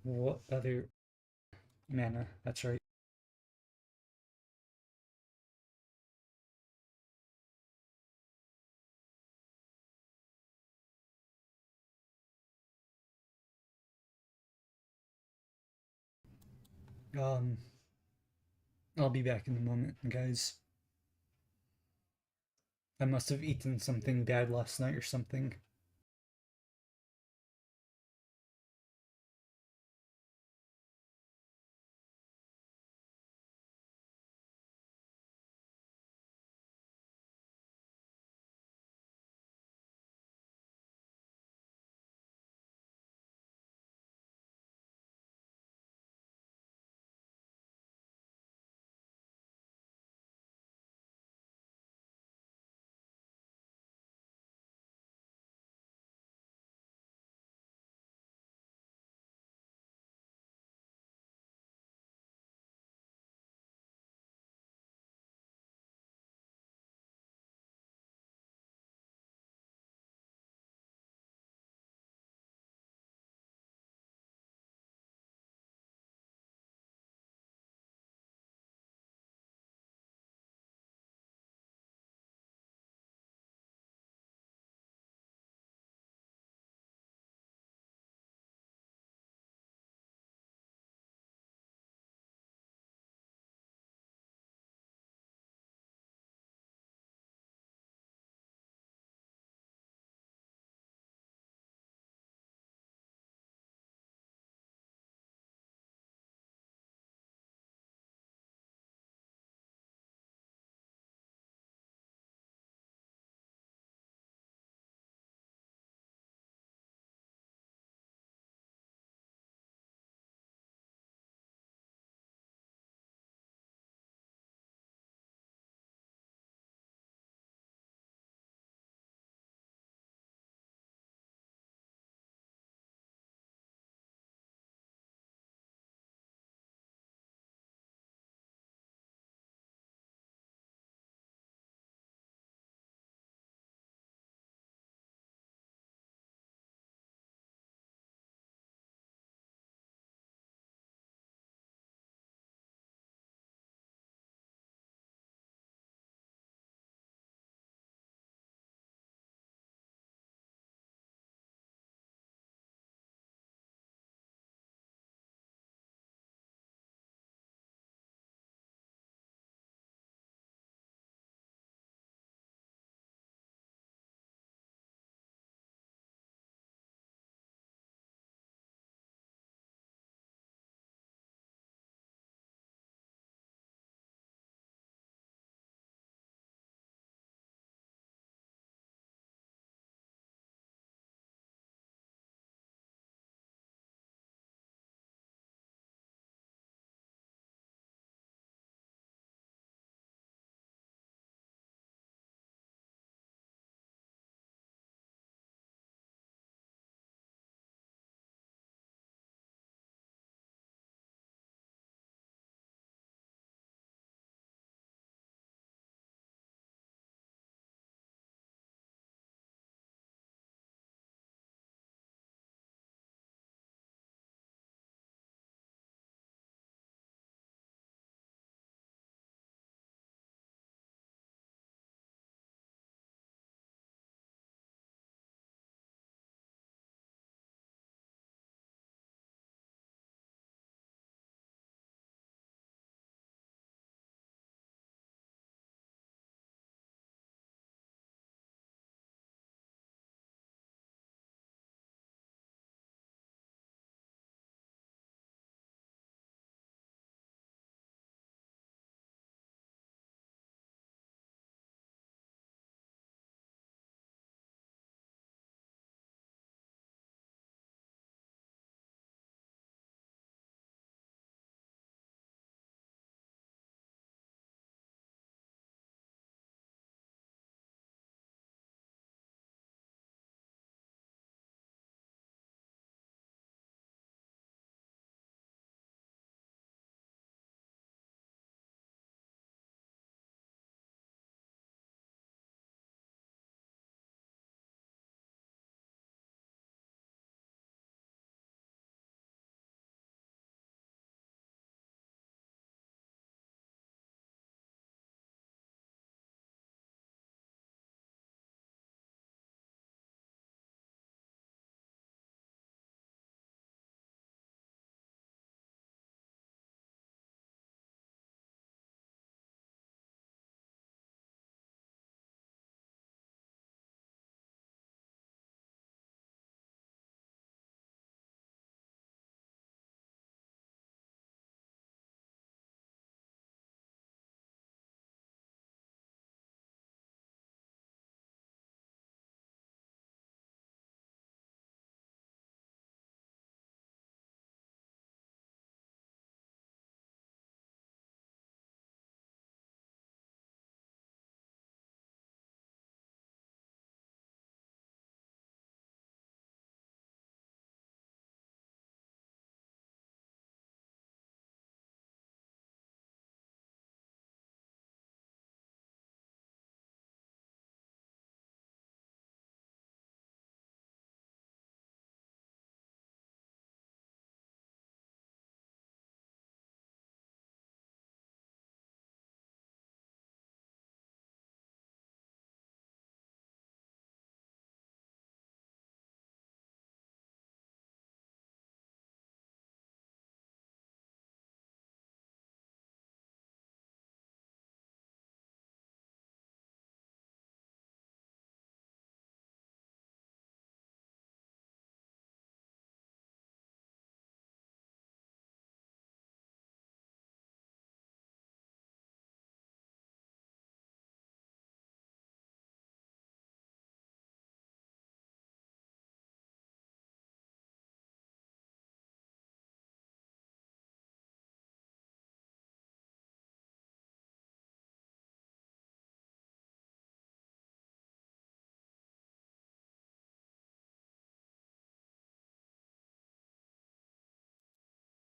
What other mana? That's right. Um, I'll be back in a moment, guys. I must have eaten something bad last night or something.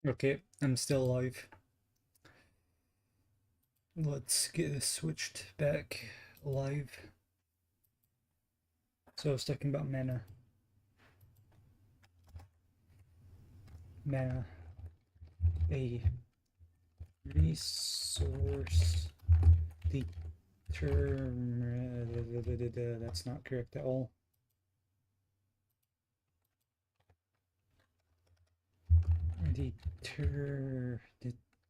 Okay, I'm still alive. Let's get this switched back alive. So I was talking about mana. Mana. A resource that's not correct at all.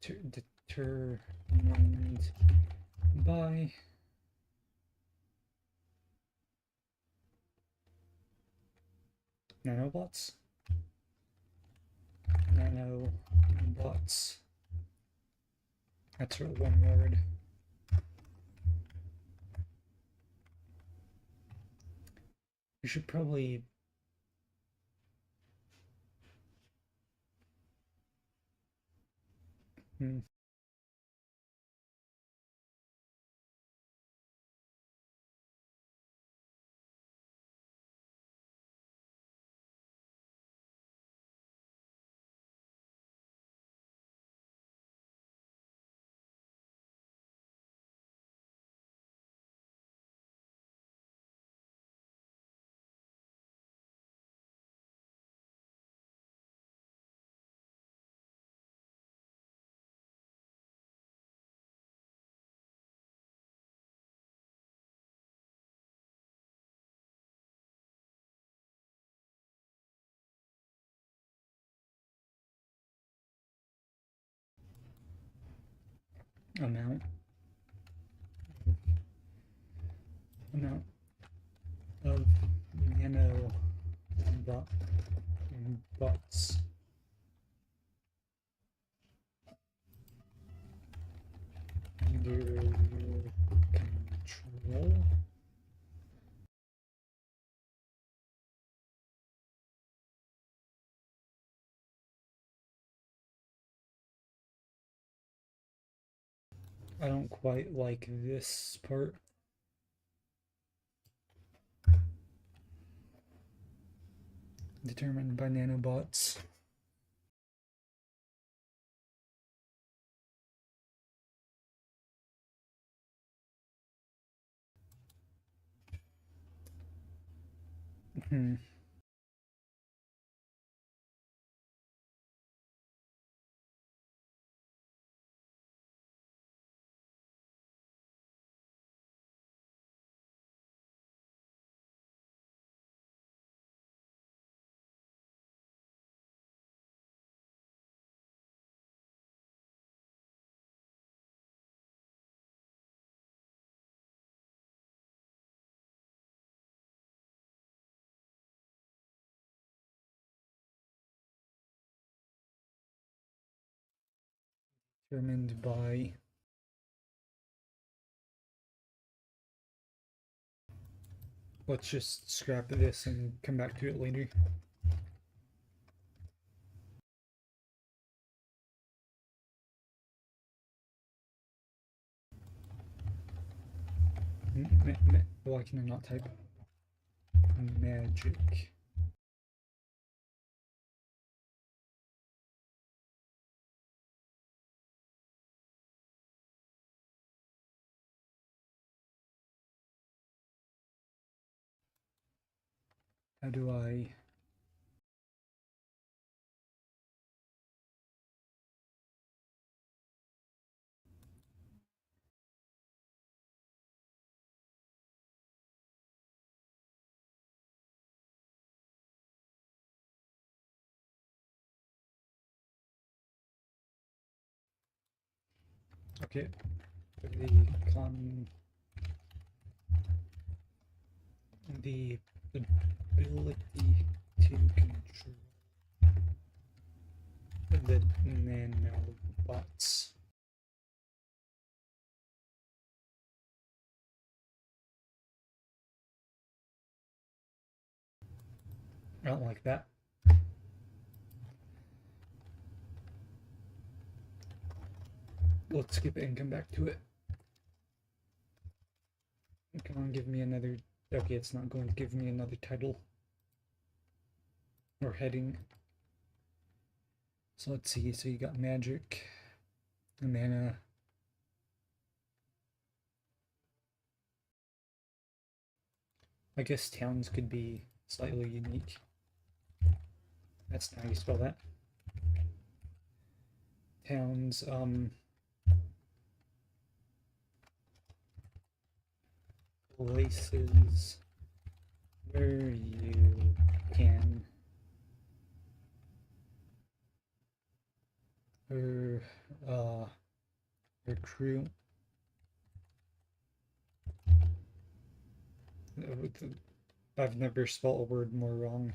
Determined by nanobots. Nanobots. That's one word. You should probably amount of nanobots under control. I don't quite like this part. Determined by nanobots. Determined by let's just scrap this and come back to it later. Why can I not type magic? How do I okay, the ability to control the nanobots. I don't like that. Let's skip it and come back to it. Come on, give me another. Okay, it's not going to give me another title or heading. So let's see. So you got magic, mana. I guess towns could be slightly unique. That's not how you spell that. Towns, places where you can recruit I've never spelled a word more wrong.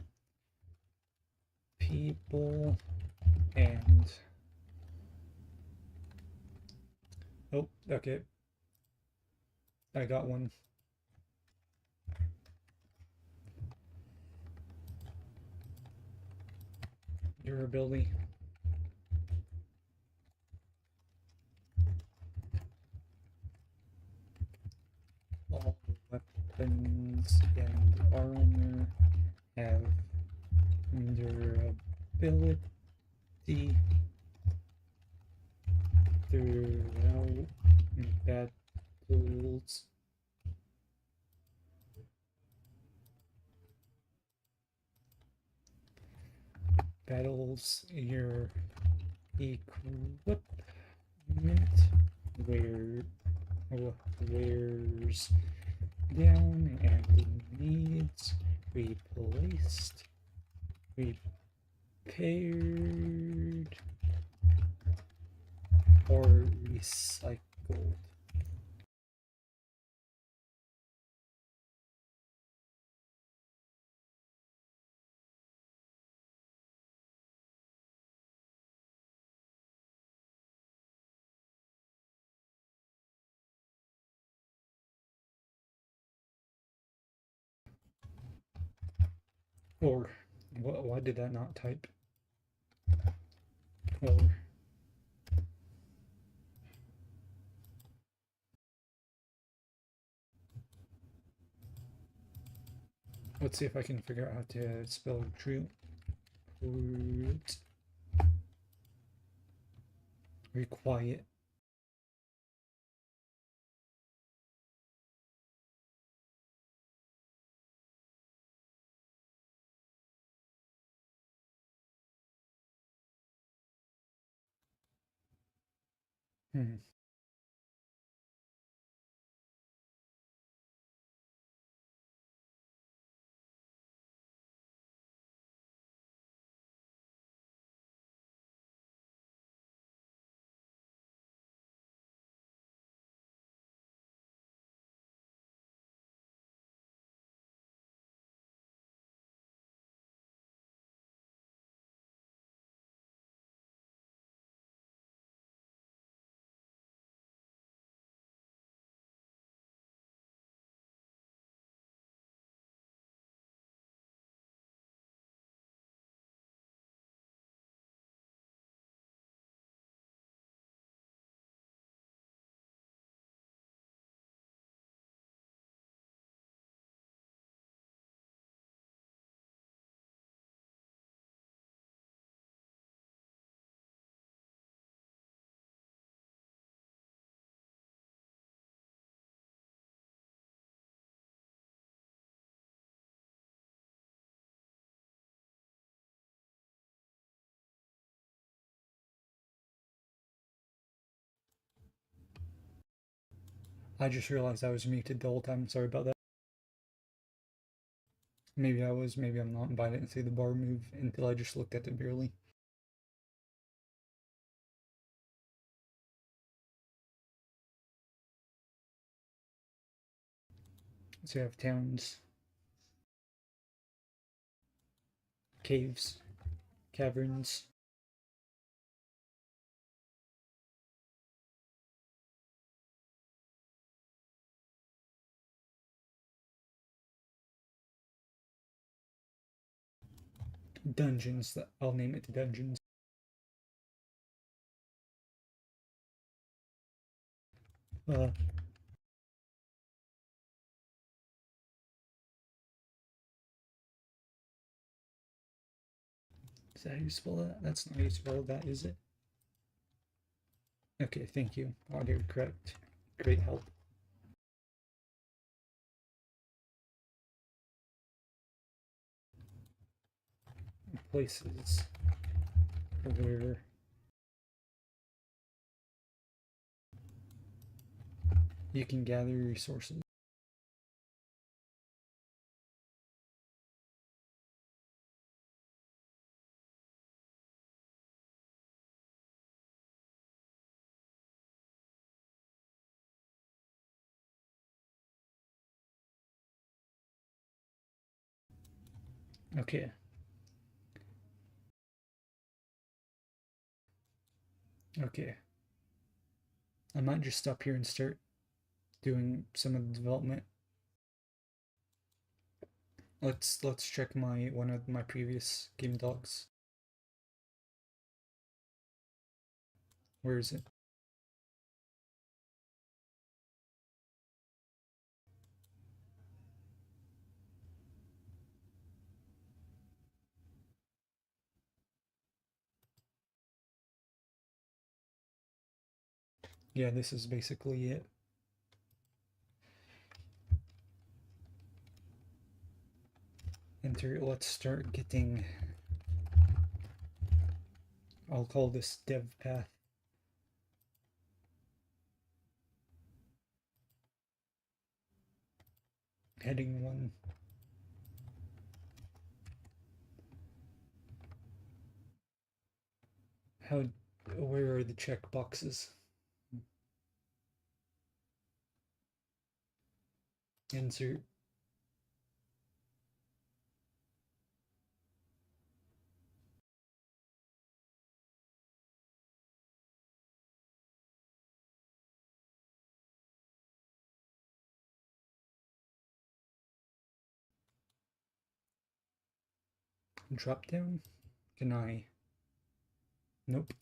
People and oh, okay. I got one. Durability. All weapons and armor have durability throughout battles. Your equipment wears down and needs replaced, repaired, or recycled. Or why did that not type? Or let's see if I can figure out how to spell true. Requiet. Hmm. I just realized I was muted the whole time. Sorry about that. Maybe I was, maybe I'm not, but I didn't see the bar move until I just looked at it barely. So you have towns, caves, caverns, dungeons. I'll name it dungeons. Uh, Is that how you spell that? That's not how you spell that, is it? Okay, thank you. Audio correct. Great help. Places where you can gather resources. Okay. Okay. I might just stop here and start doing some of the development. Let's check one of my previous game docs. Where is it? Yeah, this is basically it. Enter. Let's start getting. I'll call this dev path. Heading 1. Where are the check boxes? Insert. Drop down? Can I? Nope.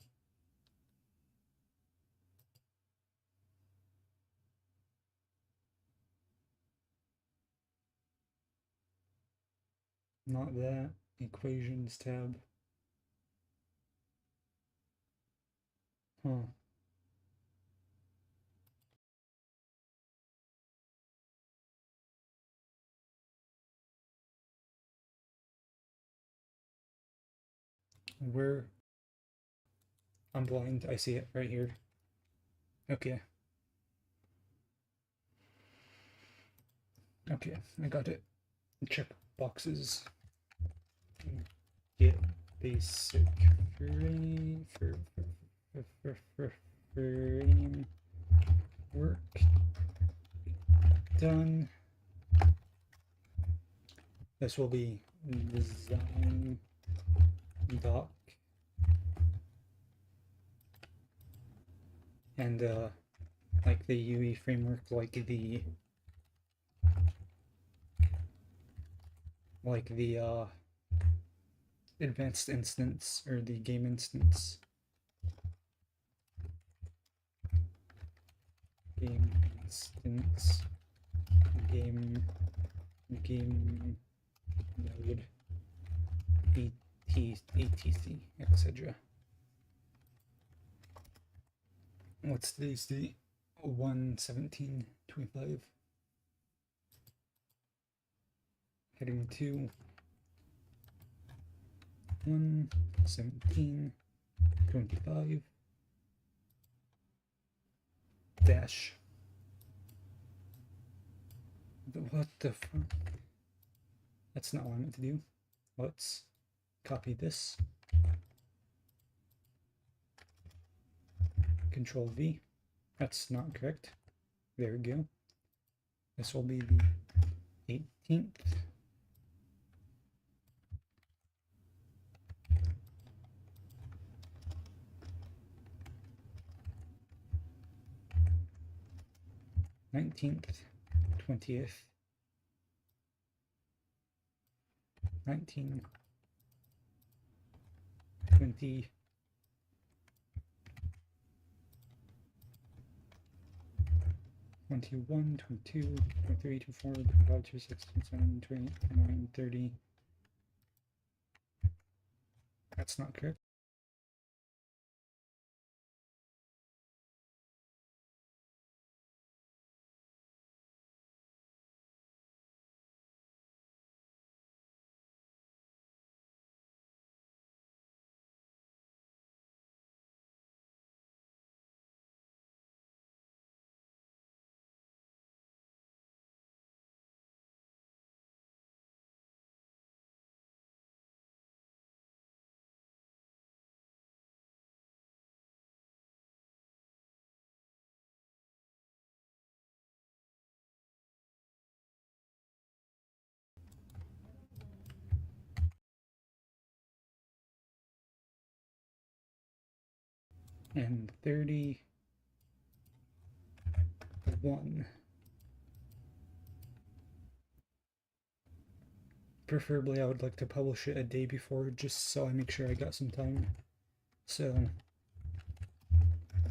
Not that. Equations tab. Huh. Where? I'm blind. I see it right here. Okay. Okay, I got it. Check boxes. Get basic frame work done. This will be design doc and like the UE framework, like the advanced instance or the game instance. Game instance. Game node. ATC, etc. What's today's date? 1/17/25. Heading 2. 1/17/25 dash. What the fuck? That's not what I meant to do. Let's copy this. Control V. That's not correct. There we go. This will be the 18th. '19th, 20th, 19, 20, 21, 22, 23, 24, 25, 26, 27, 28, 29, 30, That's not correct. And 31. Preferably I would like to publish it a day before just so I make sure I got some time. So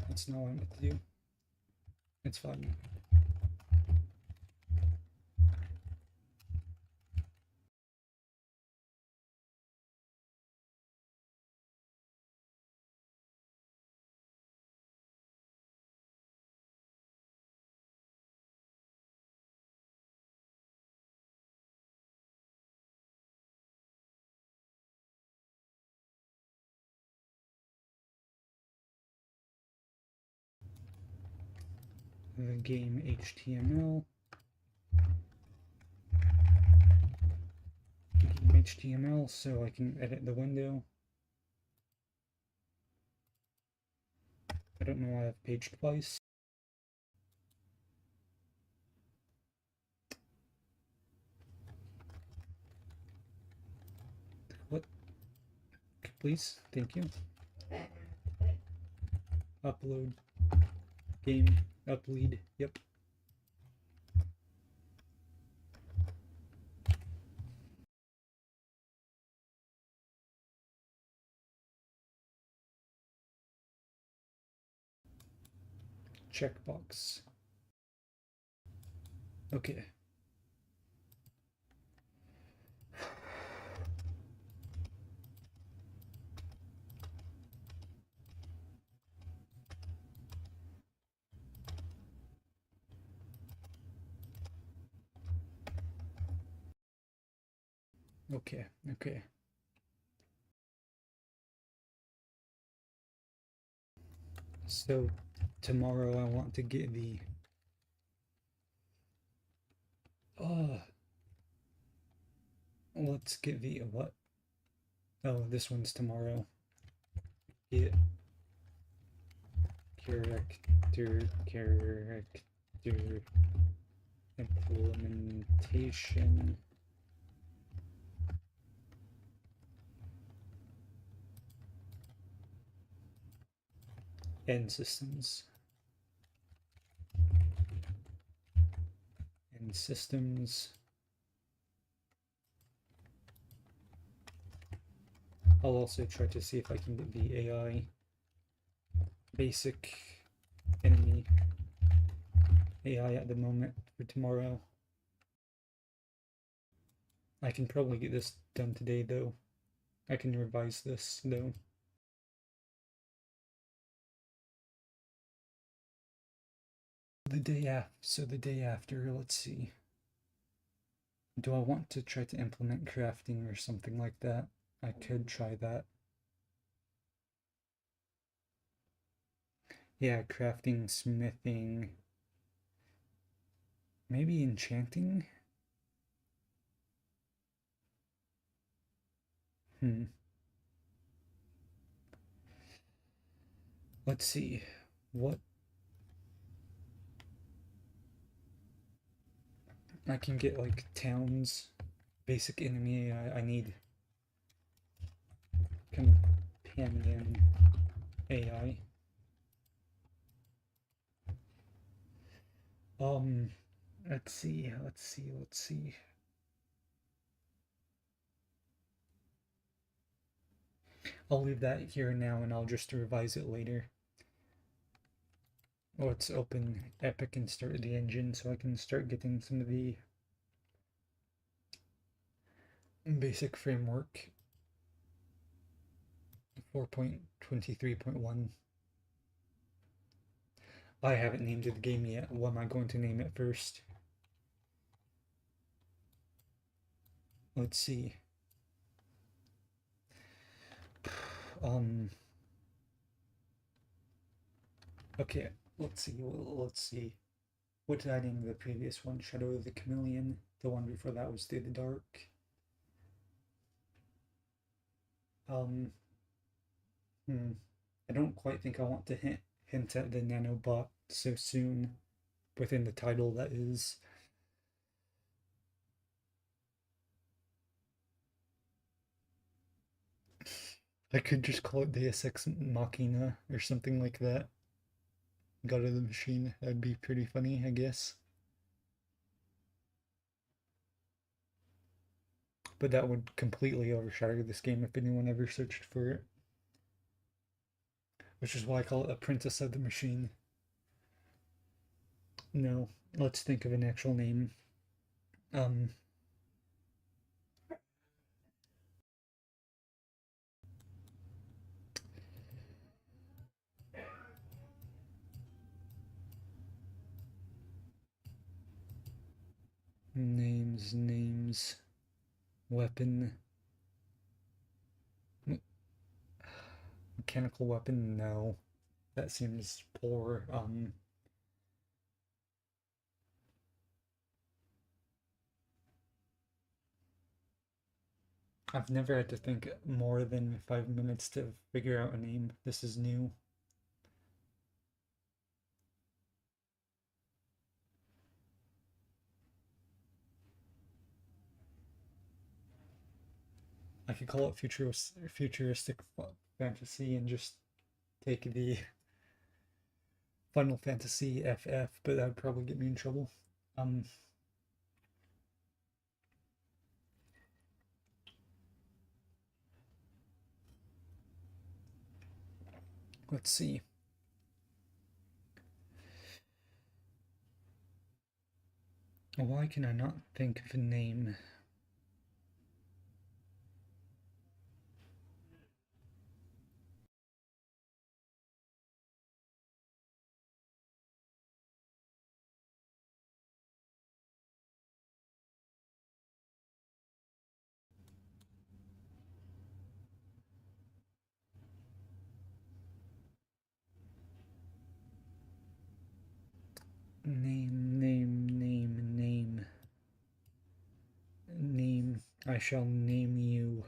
that's not what I meant to do. It's fine. The game HTML. Game HTML so I can edit the window. I don't know why I've paged twice. What? Please, thank you. Upload. Game. Uplead. Yep. Checkbox. Okay. Okay, okay. So tomorrow I want to get the let's get the what? Oh, this one's tomorrow. Get character implementation and systems. And systems. I'll also try to see if I can get the AI basic enemy AI at the moment for tomorrow. I can probably get this done today though. I can revise this though. The day after, let's see. Do I want to try to implement crafting or something like that? I could try that. Yeah, crafting, smithing, maybe enchanting? Let's see. What I can get like towns, basic enemy I need companion AI. Let's see. I'll leave that here now and I'll just revise it later. Let's open Epic and start the engine so I can start getting some of the basic framework. 4.23.1. I haven't named the game yet. What am I going to name it first? Let's see. Okay, let's see. Let's see. What did I name the previous one? Shadow of the Chameleon. The one before that was Through the Dark. I don't quite think I want to hint at the nanobot so soon within the title, that is. I could just call it Deus Ex Machina or something like that. God of the Machine. That'd be pretty funny, I guess. But that would completely overshadow this game if anyone ever searched for it. Which is why I call it a Princess of the Machine. No, let's think of an actual name. Um, names, weapon, mechanical weapon. No, that seems poor. I've never had to think more than 5 minutes to figure out a name. This is new. I could call it futuristic fantasy and just take the Final Fantasy FF, but that would probably get me in trouble. Um, let's see. Why can I not think of a name? Name. I shall name you.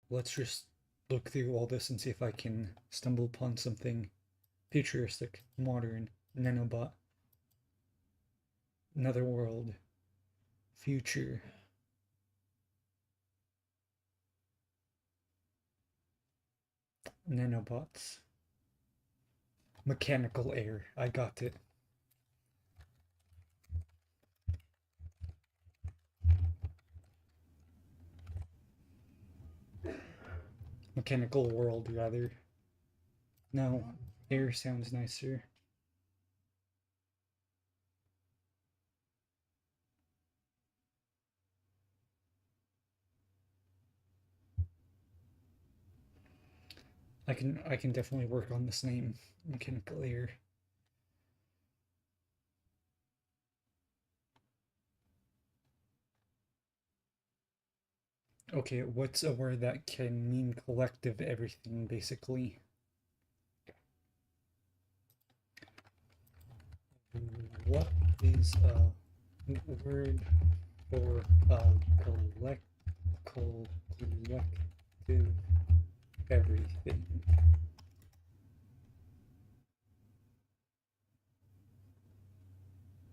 Let's just look through all this and see if I can stumble upon something futuristic, modern, nanobot, another world, future. Nanobots. Mechanical air. I got it. Mechanical world, rather. No, air sounds nicer. I can definitely work on this name. Mechanical air. Okay, what's a word that can mean collective everything, basically? What is a word for collective everything?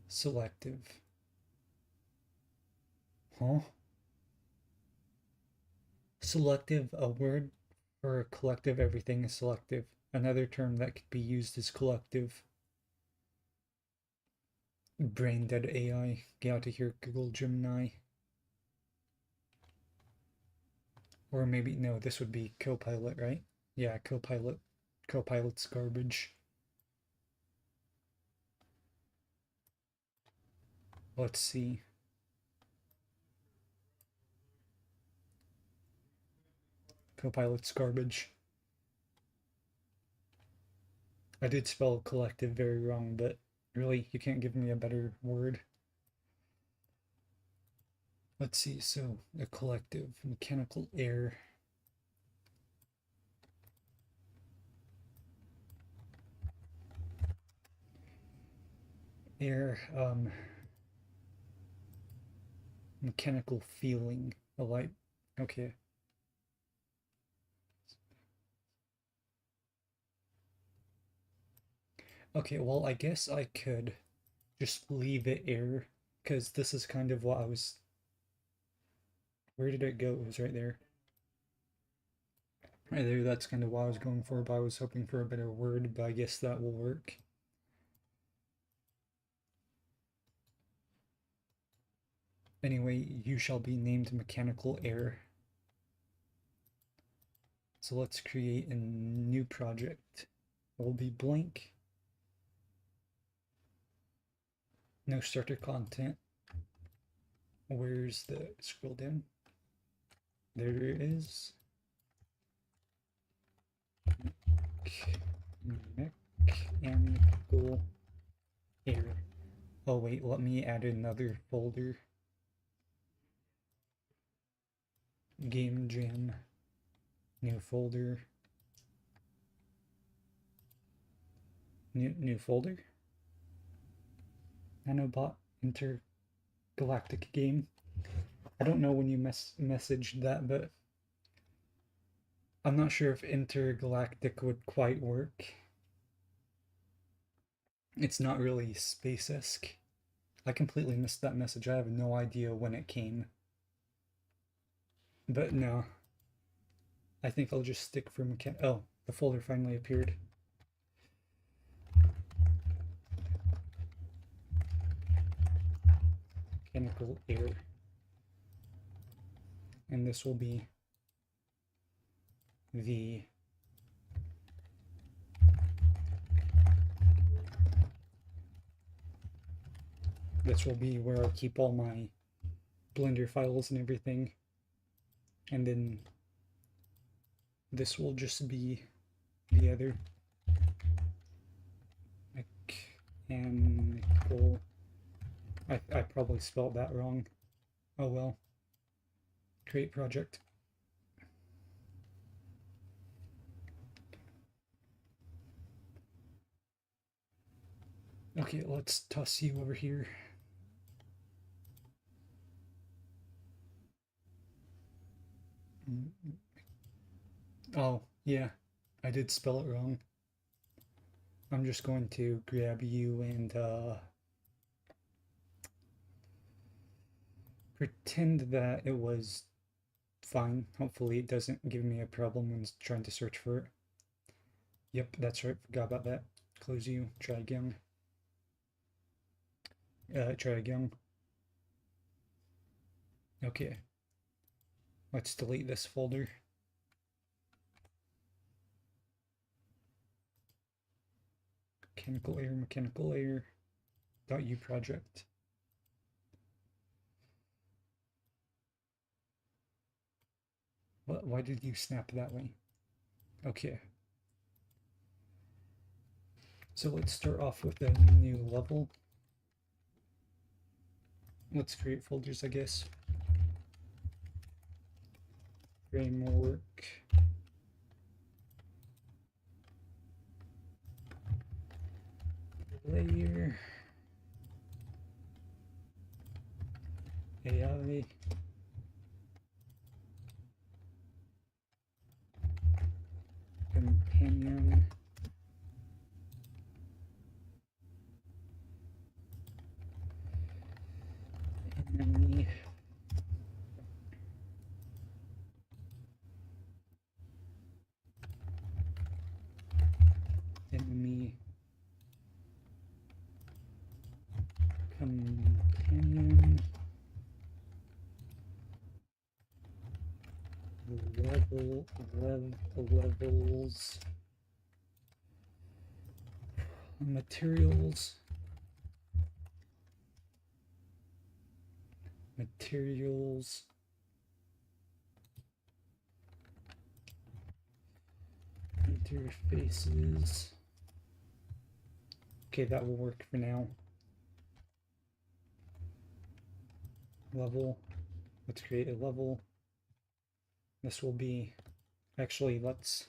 Selective. Huh? Selective, a word for collective everything is selective. Another term that could be used is collective. Brain dead AI. Get out of here, Google Gemini. Or maybe, no, this would be Copilot, right? Yeah, Copilot. Copilot's garbage. Let's see. Copilot's garbage. I did spell collective very wrong, but really, you can't give me a better word. Let's see, so a collective, mechanical air. Air, mechanical feeling, a light, okay. Okay, well, I guess I could just leave it air, because this is kind of what I was... Where did it go? It was right there. Right there, that's kind of what I was going for, but I was hoping for a better word, but I guess that will work. Anyway, you shall be named mechanical air. So let's create a new project. It will be blank. No starter content. Where's the scroll down? There it is. Mechanical air. Oh wait, let me add another folder. Game Jam. New folder. New folder. Nanobot Intergalactic Game. I don't know when you messaged that, but I'm not sure if intergalactic would quite work. It's not really space-esque. I completely missed that message. I have no idea when it came. But no. I think I'll just stick for oh, the folder finally appeared. Mechanical air. And this will be the this will be where I'll keep all my Blender files and everything. And then this will just be the other mechanical. I probably spelled that wrong. Oh well. Create project. Okay, let's toss you over here. Oh, yeah, I did spell it wrong. I'm just going to grab you and pretend that it was fine. Hopefully it doesn't give me a problem when trying to search for it. Yep, that's right, forgot about that. Close you, try again. Try again. Okay. Let's delete this folder. Mechanical air, .u project. What, why did you snap that way? Okay. So let's start off with a new level. Let's create folders, I guess. Framework. Layer. AI. Companion. Enemy. Enemy. Companion. Levels. Materials. interfaces. Okay, that will work for now. Level. Let's create a level. This will be, actually, let's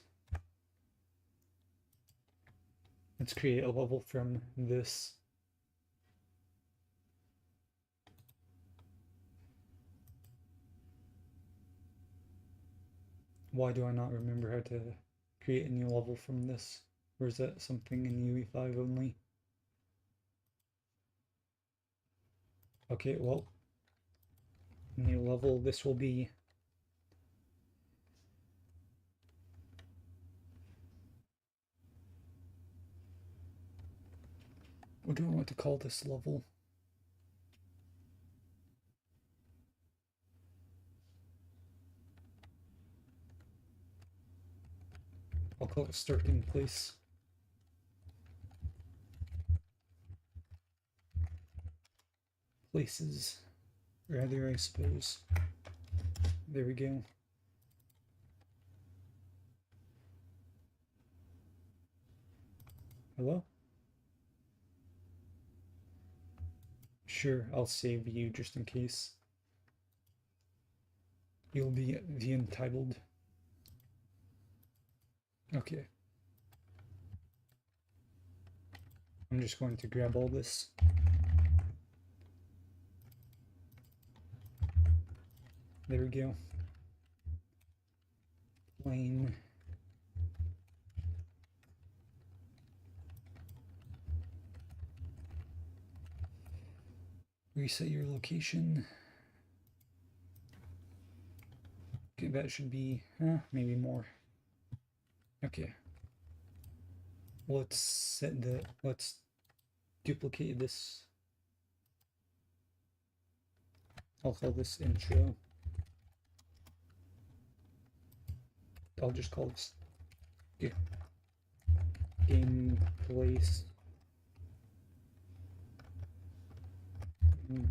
create a level from this. Why do I not remember how to create a new level from this? Or is that something in UE5 only? Okay, well, new level, this will be what do I want to call this level? I'll call it starting place. Places, rather, I suppose. There we go. Hello? Sure, I'll save you just in case. You'll be the entitled. Okay. I'm just going to grab all this. There we go. Plane. Reset your location. Okay, that should be, maybe more. Okay. Let's duplicate this. I'll call this intro. I'll just call this game place.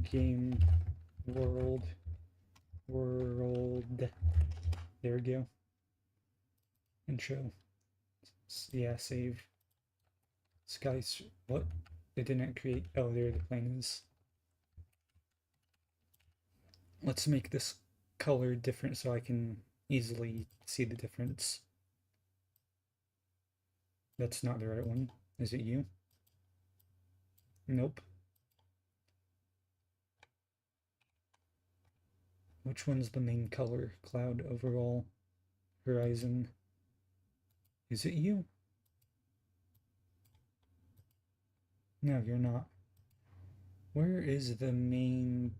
Game world. There we go. Intro. Yeah, save. Skies. What? It didn't create. Oh, there the plane is. Let's make this color different so I can easily see the difference. That's not the right one. Is it you? Nope. Which one's the main color? Cloud, overall, horizon. Is it you? No, you're not. Where is the main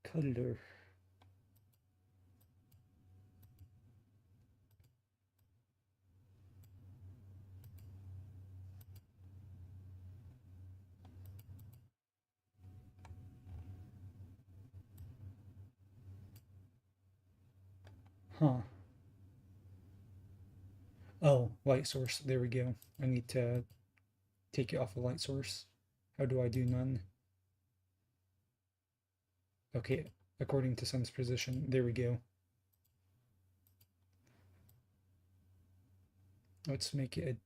color? Huh. Oh, light source. There we go. I need to take it off a light source. How do I do none? Okay, according to sun's position. There we go. Let's make it a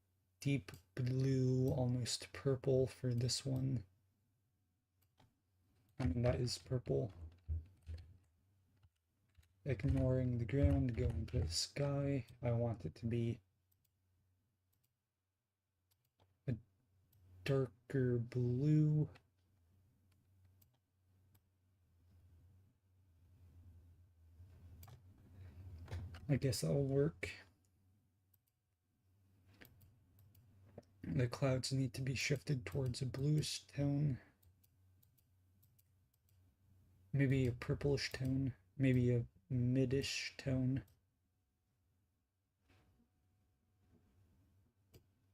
deep blue, almost purple for this one. I mean, that is purple. Ignoring the ground, going to the sky. I want it to be a darker blue. I guess that'll work. The clouds need to be shifted towards a bluish tone. Maybe a purplish tone. Maybe a midish tone.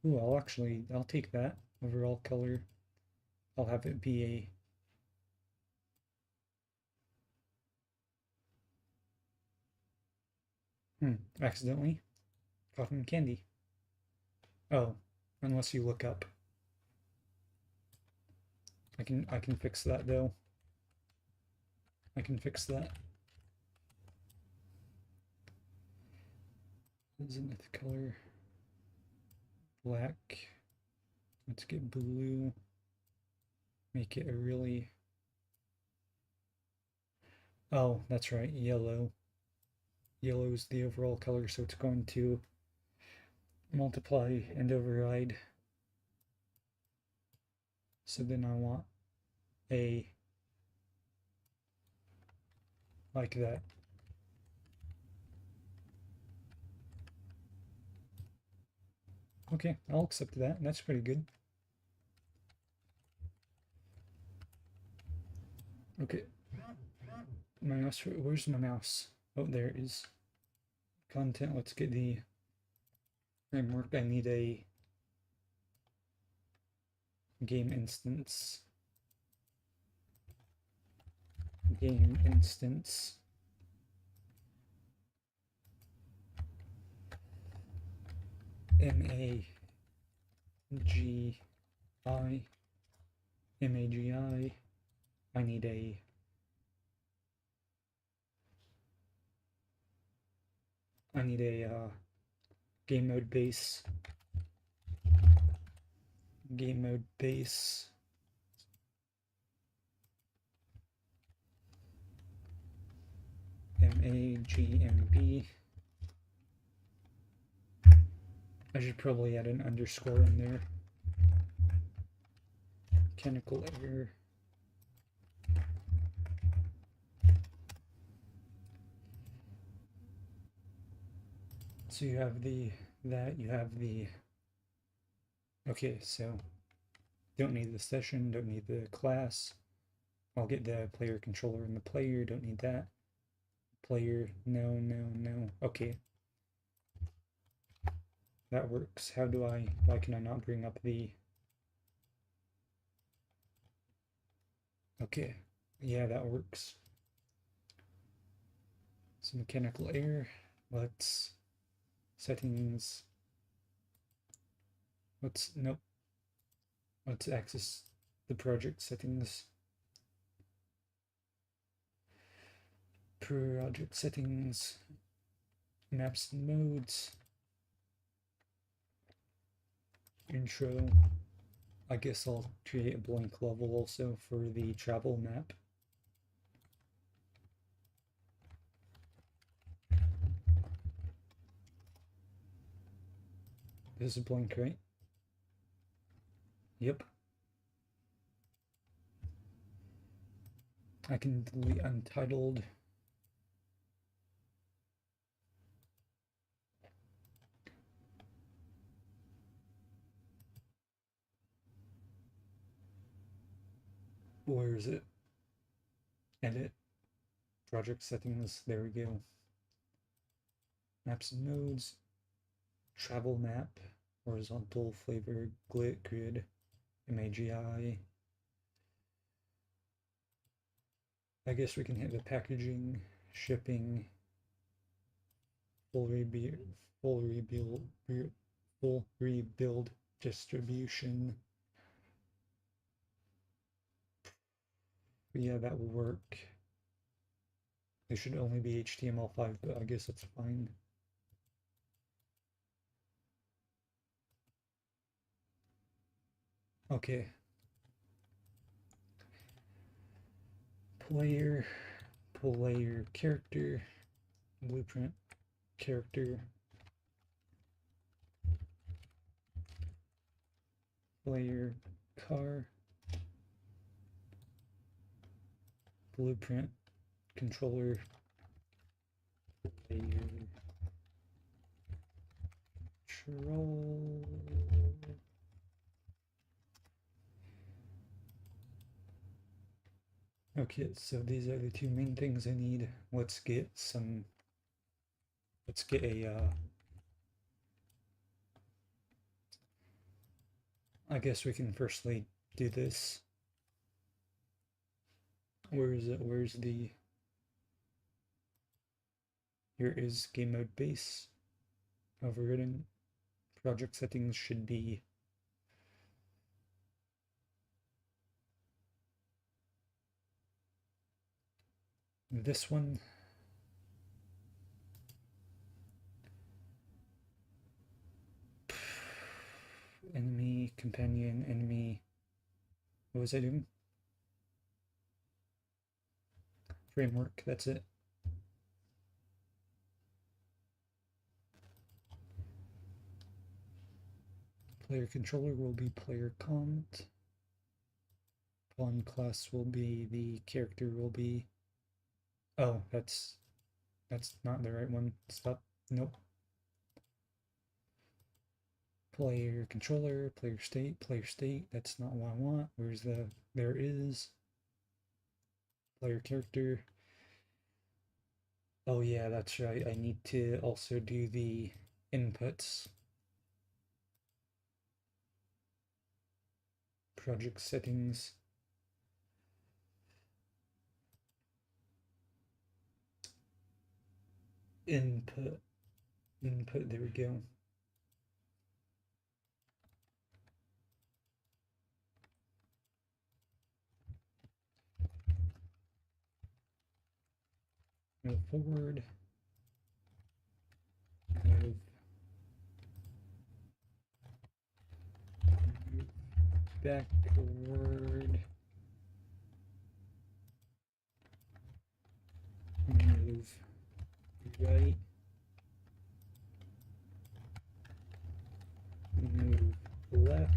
Ooh, I'll take that overall color. I'll have it be a accidentally cotton candy. Oh, unless you look up. I can fix that though. I can fix that. Zenith color. Black. Let's get blue. Make it a really... Oh, that's right, yellow. Yellow is the overall color, so it's going to multiply and override. So then I want a like that. Okay, I'll accept that. That's pretty good. Okay. My mouse, where's my mouse? Oh, there it is. Content, let's get the framework. I need a game instance. Game instance. M-A-G-I. M-A-G-I. I need a game mode base. Game mode base. M-A-G-M-B. I should probably add an underscore in there. Mechanical error. So you have the, you have the, okay, so don't need the session, don't need the class. I'll get the player controller and the player, don't need that. Player, no, no, no. Okay. That works. How do I, why can I not bring up the, okay. Yeah, that works. So mechanical error, let's, settings, nope. Let's access the project settings. Project settings, maps and modes, intro. I guess I'll create a blank level also for the travel map. This is blank, right? Yep. I can delete untitled. Where is it? Edit. Project settings. There we go. Maps and nodes. Travel map. Horizontal flavor grid. MAGI. I guess we can hit the packaging, shipping, full rebuild distribution. Yeah, that will work. It should only be HTML5, but I guess that's fine. Okay. Player character, blueprint character, player car, blueprint controller, player control. Okay, so these are the two main things I need. Let's get a, I guess we can firstly do this. Where is it? Where's the, here is game mode base, overridden. Project settings should be this one. enemy, companion, enemy. What was I doing? Framework, that's it. Player controller will be player cont. Pawn class will be the character will be. Oh, that's not the right one. Stop. Nope. Player controller, player state. That's not what I want. Where's the, there is. Player character. Oh yeah, that's right. I need to also do the inputs. Project settings. Input. There we go. Move forward. Move backward. Move right. Move left.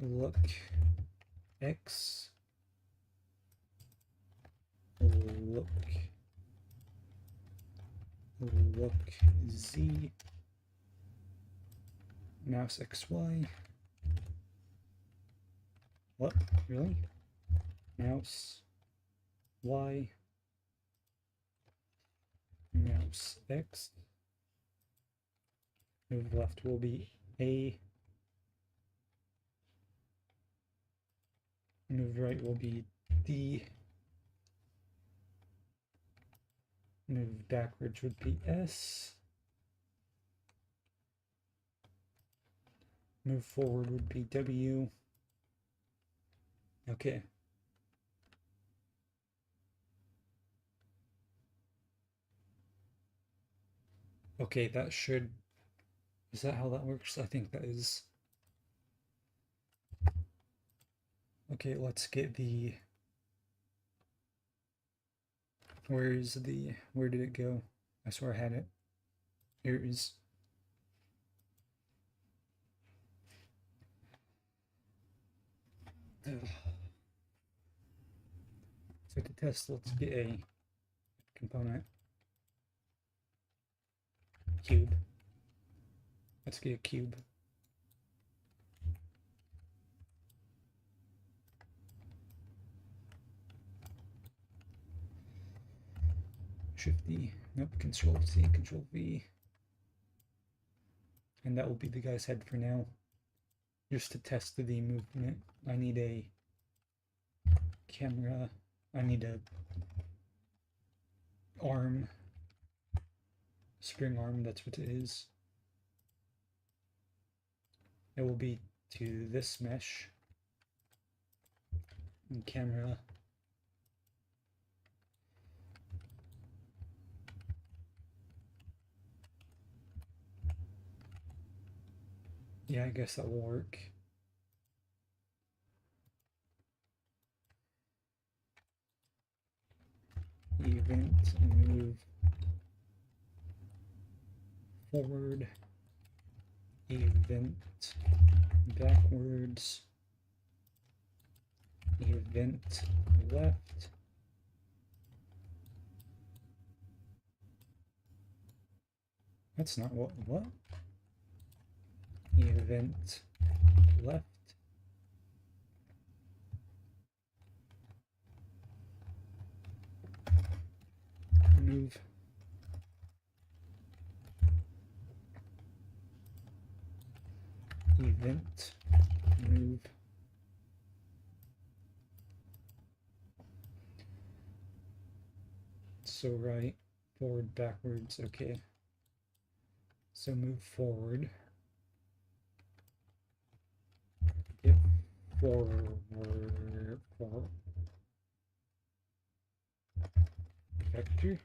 Look, X, look Z, mouse XY. What? Really? Mouse Y, mouse X. Move left will be A. Move right will be D. Move backwards would be S. Move forward would be W. Okay. Okay, that should... Is that how that works? I think that is. Okay, let's get the... Where did it go? I swear I had it. Here it is. Ugh. So to test, let's get a component. Cube. Let's get a cube. Shift D. Nope, Control C, Control V. And that will be the guy's head for now. Just to test the movement, I need a camera. I need a arm. Spring arm, that's what it is. It will be to this mesh. And camera. Yeah, I guess that will work. Event, move forward, event backwards, event left, that's not what, event left, move event move so right, forward, backwards. Okay, so move forward, forward for vector.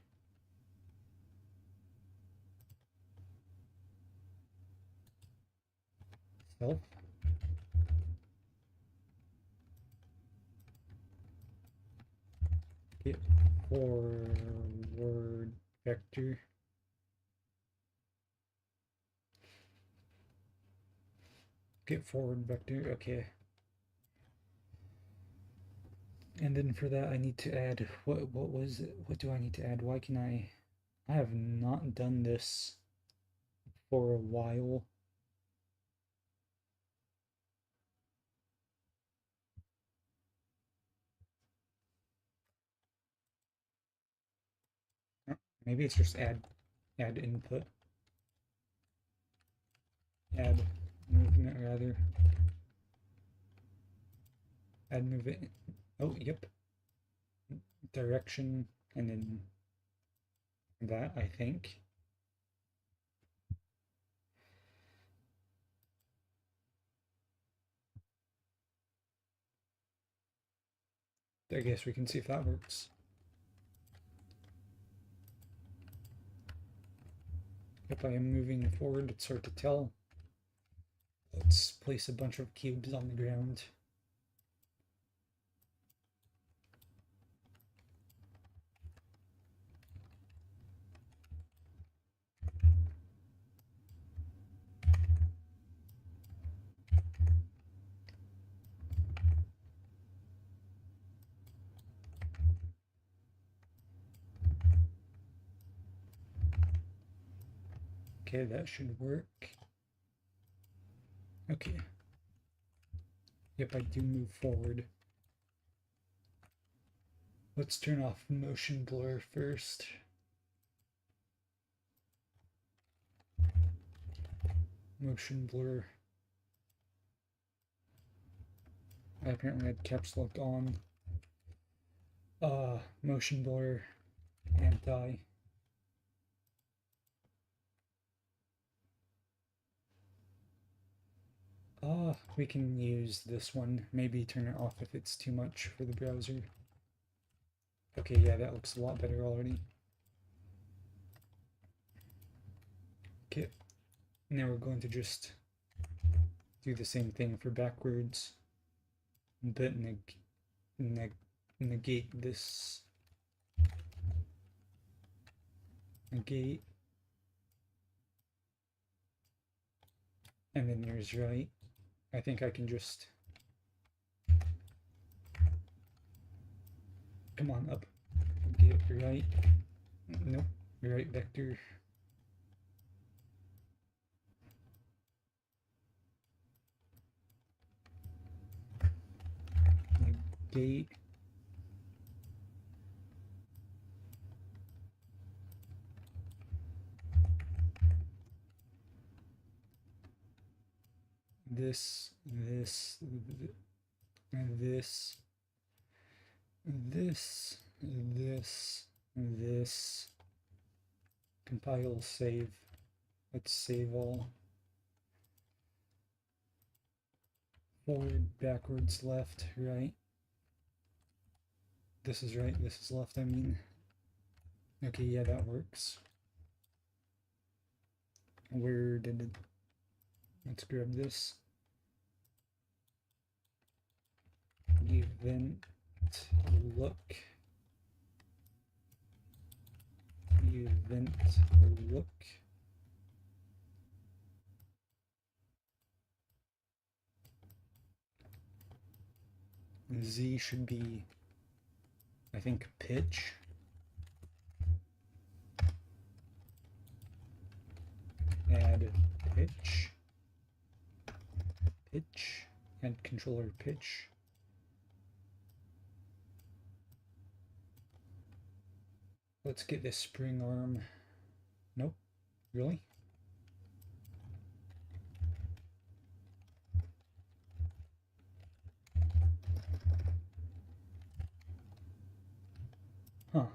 Self. Get forward vector. Get forward vector, okay. And then for that I need to add, what was it? What do I need to add? Why can I have not done this for a while. Maybe it's just add input. Add movement rather. Add movement. Oh, yep. Direction and then that, I think. I guess we can see if that works. Yep, I am moving forward, it's hard to tell. Let's place a bunch of cubes on the ground. Okay, that should work. Okay. Yep, I do move forward. Let's turn off motion blur first. Motion blur. I apparently had caps lock on. Motion blur, anti. We can use this one. Maybe turn it off if it's too much for the browser. Okay, yeah, that looks a lot better already. Okay, now we're going to just do the same thing for backwards, but negate this. Negate. And then there's right. I think I can just... Come on, up. Get right. Nope. Right vector. Negate. This, this, this, this. Compile, save. Let's save all. Forward, backwards, left, right. This is right, this is left, I mean. Okay, yeah, that works. Where did it... Let's grab this. Event look. Event look. Z should be, I think, pitch. Add pitch. Pitch. Add controller pitch. Let's get this spring arm. Nope. Really? Huh.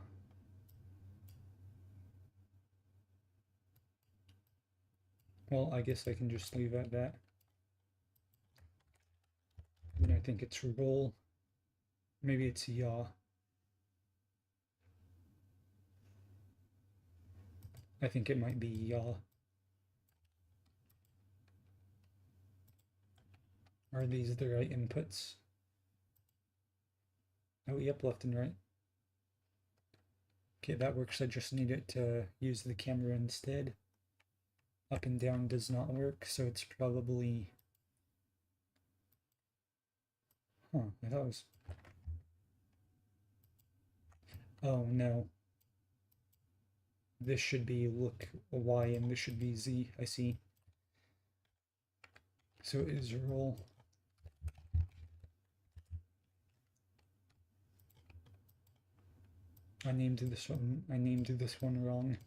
Well, I guess I can just leave it at that. Then I think it's roll. Maybe it's yaw. I think it might be yaw. Are these the right inputs? Oh, yep, left and right. Okay, that works. I just need it to use the camera instead. Up and down does not work, so it's probably... Huh, I thought it was... Oh, no. This should be look Y and this should be Z. I see. So it is roll. I named this one wrong.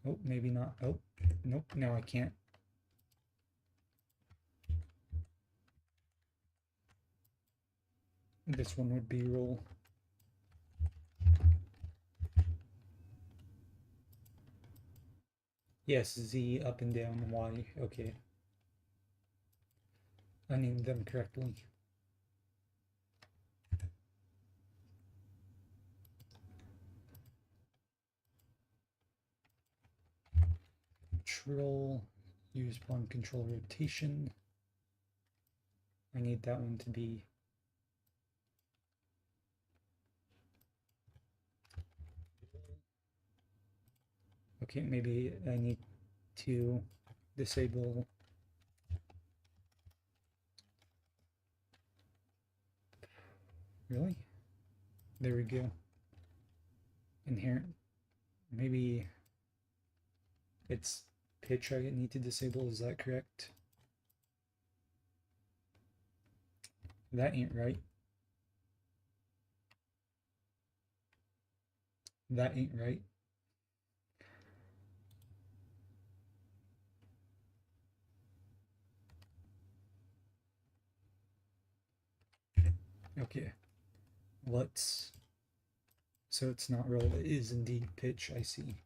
Oh, maybe not. Oh, nope, now I can't. This one would be roll. Yes, Z up and down, Y. Okay. I named them correctly. Control, use pawn control rotation. I need that one to be okay. Maybe I need to disable really. There we go. Inherent. Maybe it's pitch I need to disable. Is that correct? That ain't right. That ain't right. Okay. Let's... So it's not roll, it is indeed pitch, I see.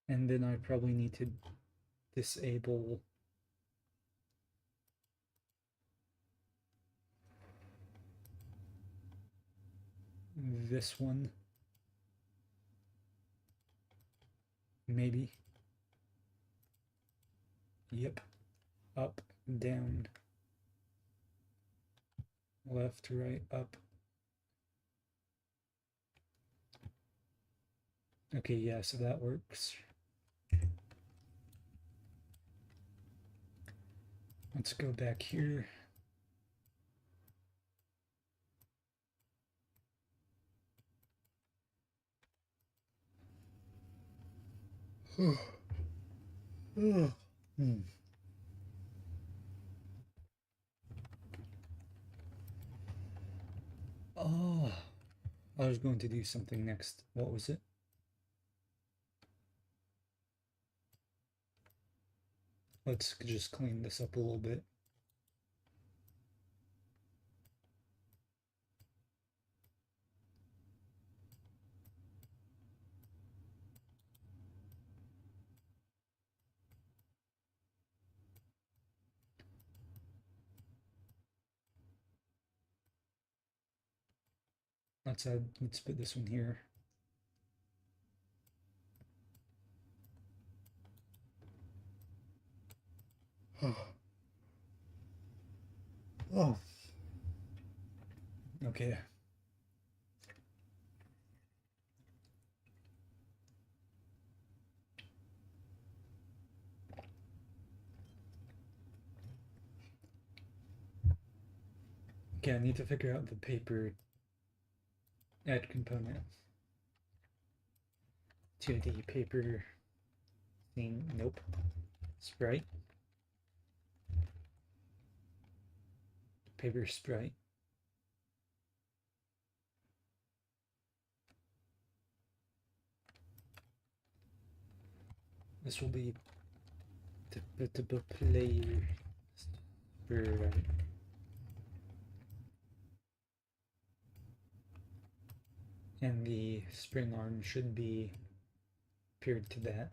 And then I probably need to disable this one. Maybe. Yep. Up, down, left, right, up. Okay, yeah, so that works. Let's go back here. Oh, I was going to do something next. What was it? Let's just clean this up a little bit. Let's put this one here. Oh. Okay. Okay, I need to figure out the paper add component to the paper thing. Nope. Sprite. Paper sprite. This will be The player sprite. And the spring arm should be paired to that.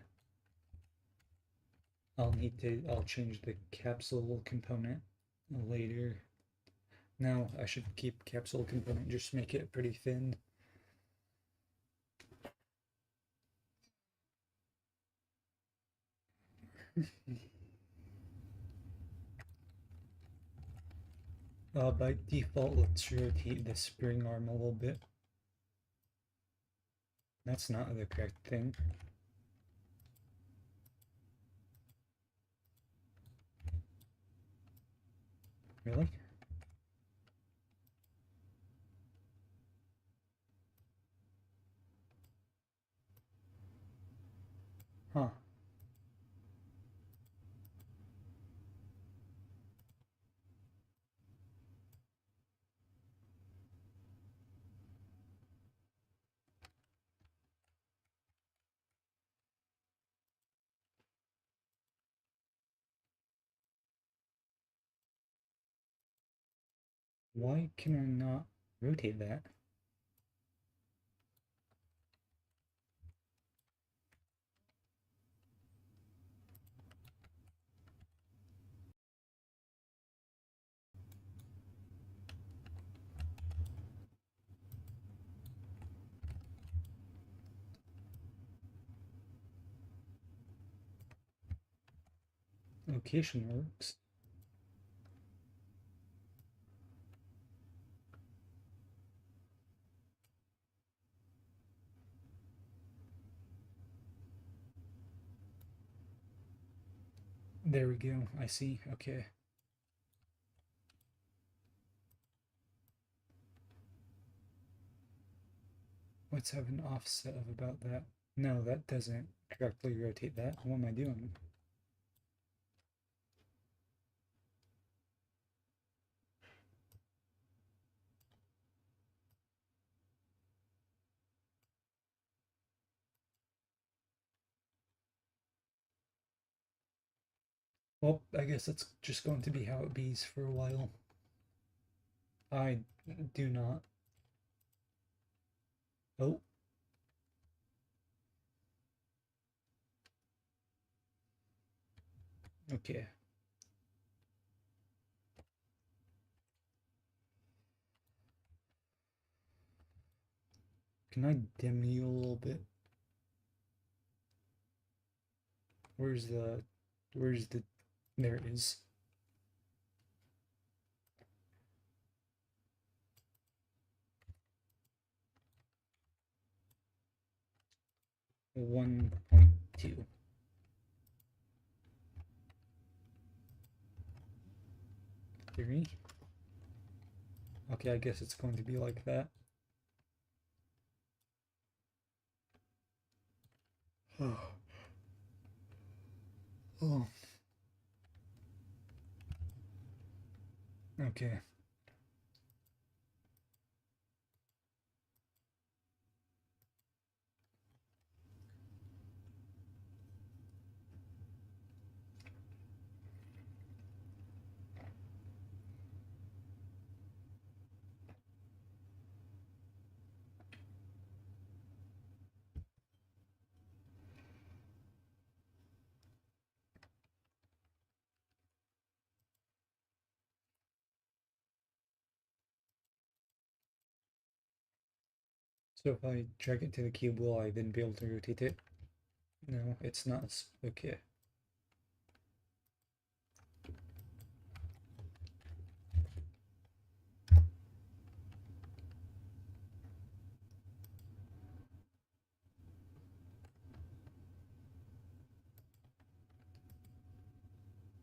I'll change the capsule component later. Now I should keep capsule component, just make it pretty thin. By default, let's rotate the spring arm a little bit. That's not the correct thing. Really? Huh. Why can I not rotate that? Location works. There we go. I see. Okay. Let's have an offset of about that. No, that doesn't correctly rotate that. What am I doing? Well, I guess that's just going to be how it bees for a while. I do not. Oh. Okay. Can I dim you a little bit? Where's the, there it is. One 1.2. Three. Okay, I guess it's going to be like that. Oh. Oh. Okay. So if I drag it to the cube, will I then be able to rotate it? No, it's not. Okay.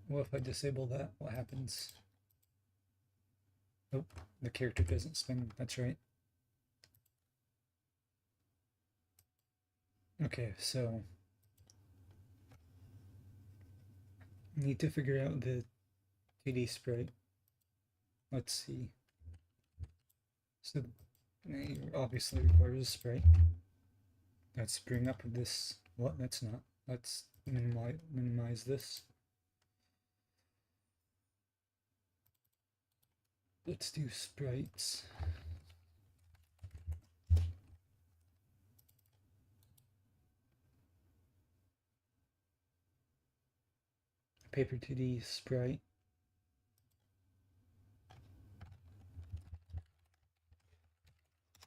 What if I disable that? What happens? Nope, the character doesn't spin. That's right. Okay, so need to figure out the 2D sprite. Let's see. So it obviously requires a sprite. Let's bring up this. What? That's not. Let's minimize this. Let's do sprites. Paper 2D sprite.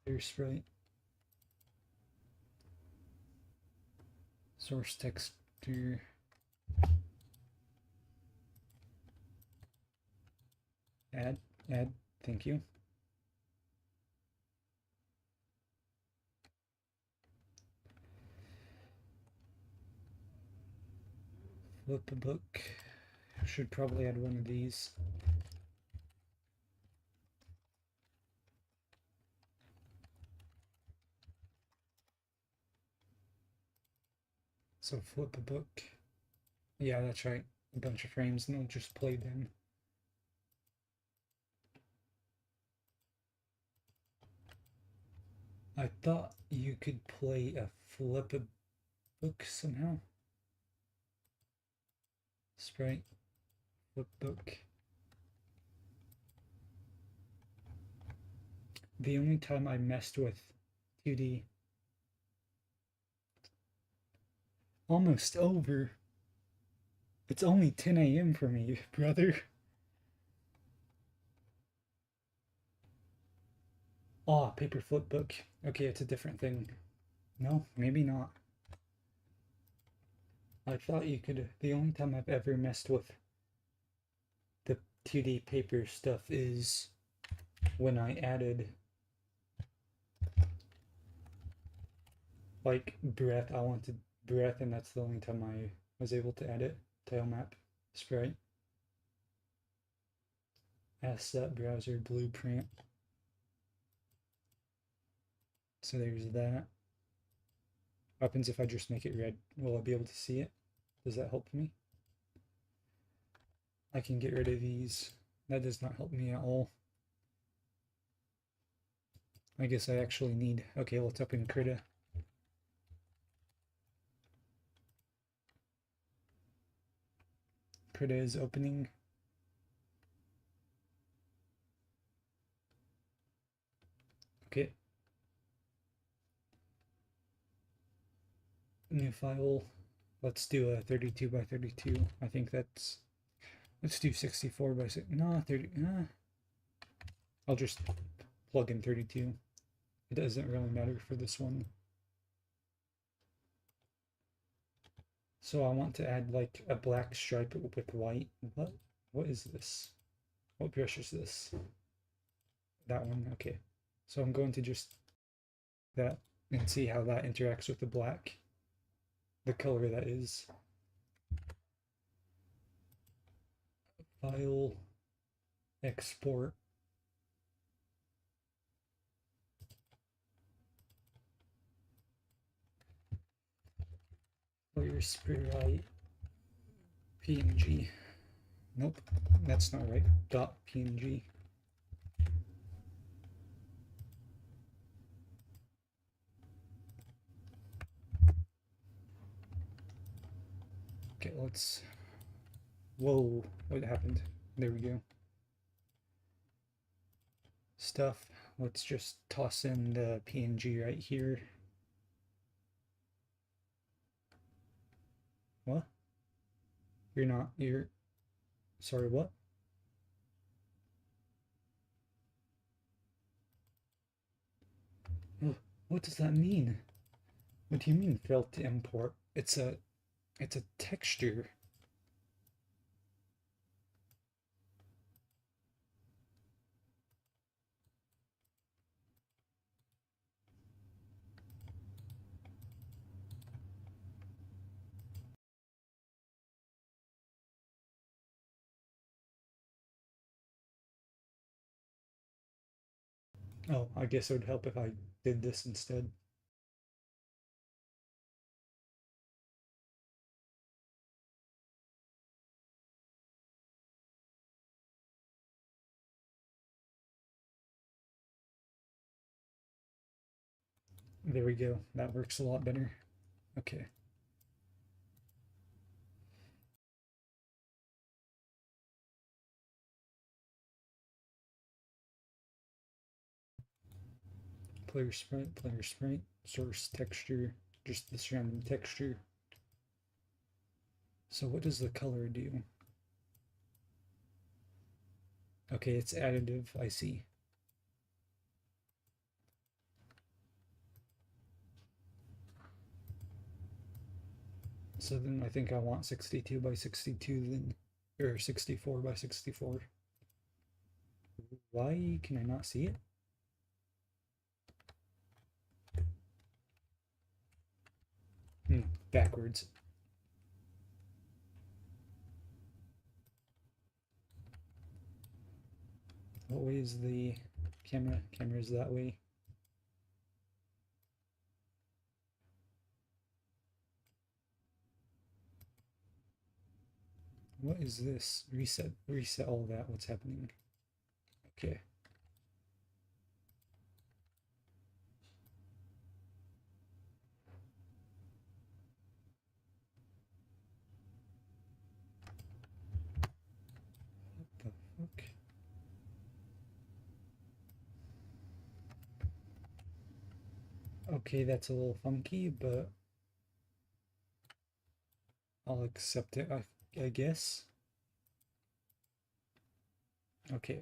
Clear sprite. Source texture. Add, thank you. Flip a book. Should probably add one of these. So flip a book. Yeah, that's right. A bunch of frames and I'll just play them. I thought you could play a flip a book somehow. Sprite, flip book. The only time I messed with 2D. Almost over. It's only 10 a.m. for me, brother. Ah, paper flip book. Okay, it's a different thing. No, maybe not. I thought you could. The only time I've ever messed with the 2D paper stuff is when I added like breath. I wanted breath, and that's the only time I was able to edit tile map sprite. Asset browser blueprint. So there's that. What happens if I just make it red? Will I be able to see it? Does that help me? I can get rid of these. That does not help me at all. I guess I actually need. Okay, let's open Krita. Krita is opening. Okay. New file. Let's do a 32 by 32. I think that's. Let's do 64 by 6. No, 30. I'll just plug in 32. It doesn't really matter for this one. So I want to add like a black stripe with white. What is this? What brush is this? That one, okay. So I'm going to just that and see how that interacts with the black. The color that is. File, export. Clear sprite, PNG. Nope, that's not right. .png. Okay, let's. Whoa, what happened? There we go. Stuff. Let's just toss in the PNG right here. What? You're. Sorry, what? Oh, what does that mean? What do you mean failed to import? It's a texture. Oh, I guess it would help if I did this instead. There we go. That works a lot better. Okay. player sprite, source texture, just this random texture. So what does the color do? Okay, it's additive, I see. So then I think I want 62 by 62 then, or 64 by 64. Why can I not see it? Backwards. What way is the camera? Camera's that way. What is this? Reset all that. What's happening? Okay. What the fuck? Okay, that's a little funky, but I'll accept it, I guess. Okay.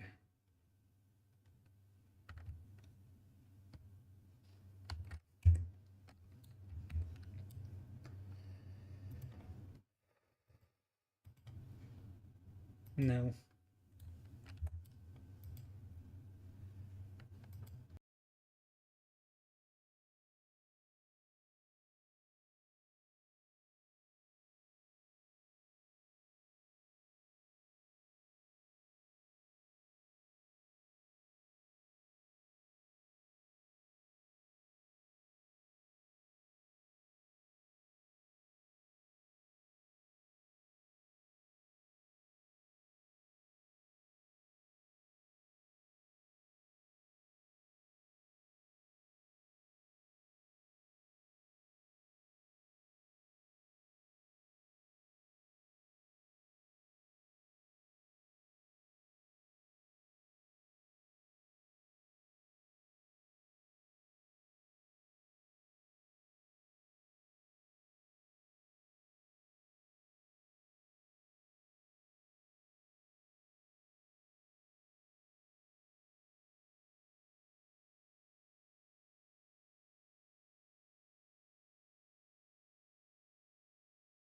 No.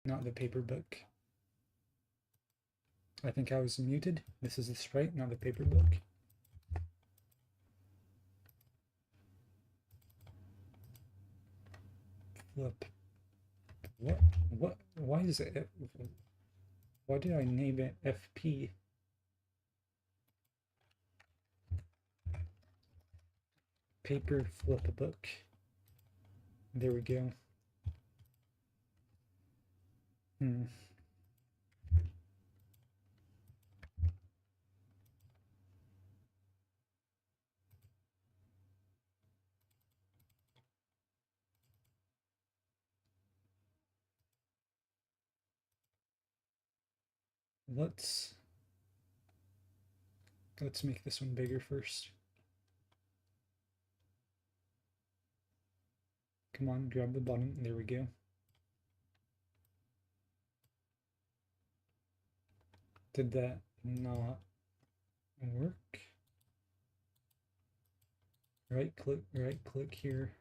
Not the paper book. I think I was muted. This is the sprite, not the paper book. Flip. What? Why is it? Why did I name it FP? Paper flip book. There we go. Let's make this one bigger first. Come on, grab the bottom. There we go. Did that not work? Right click here.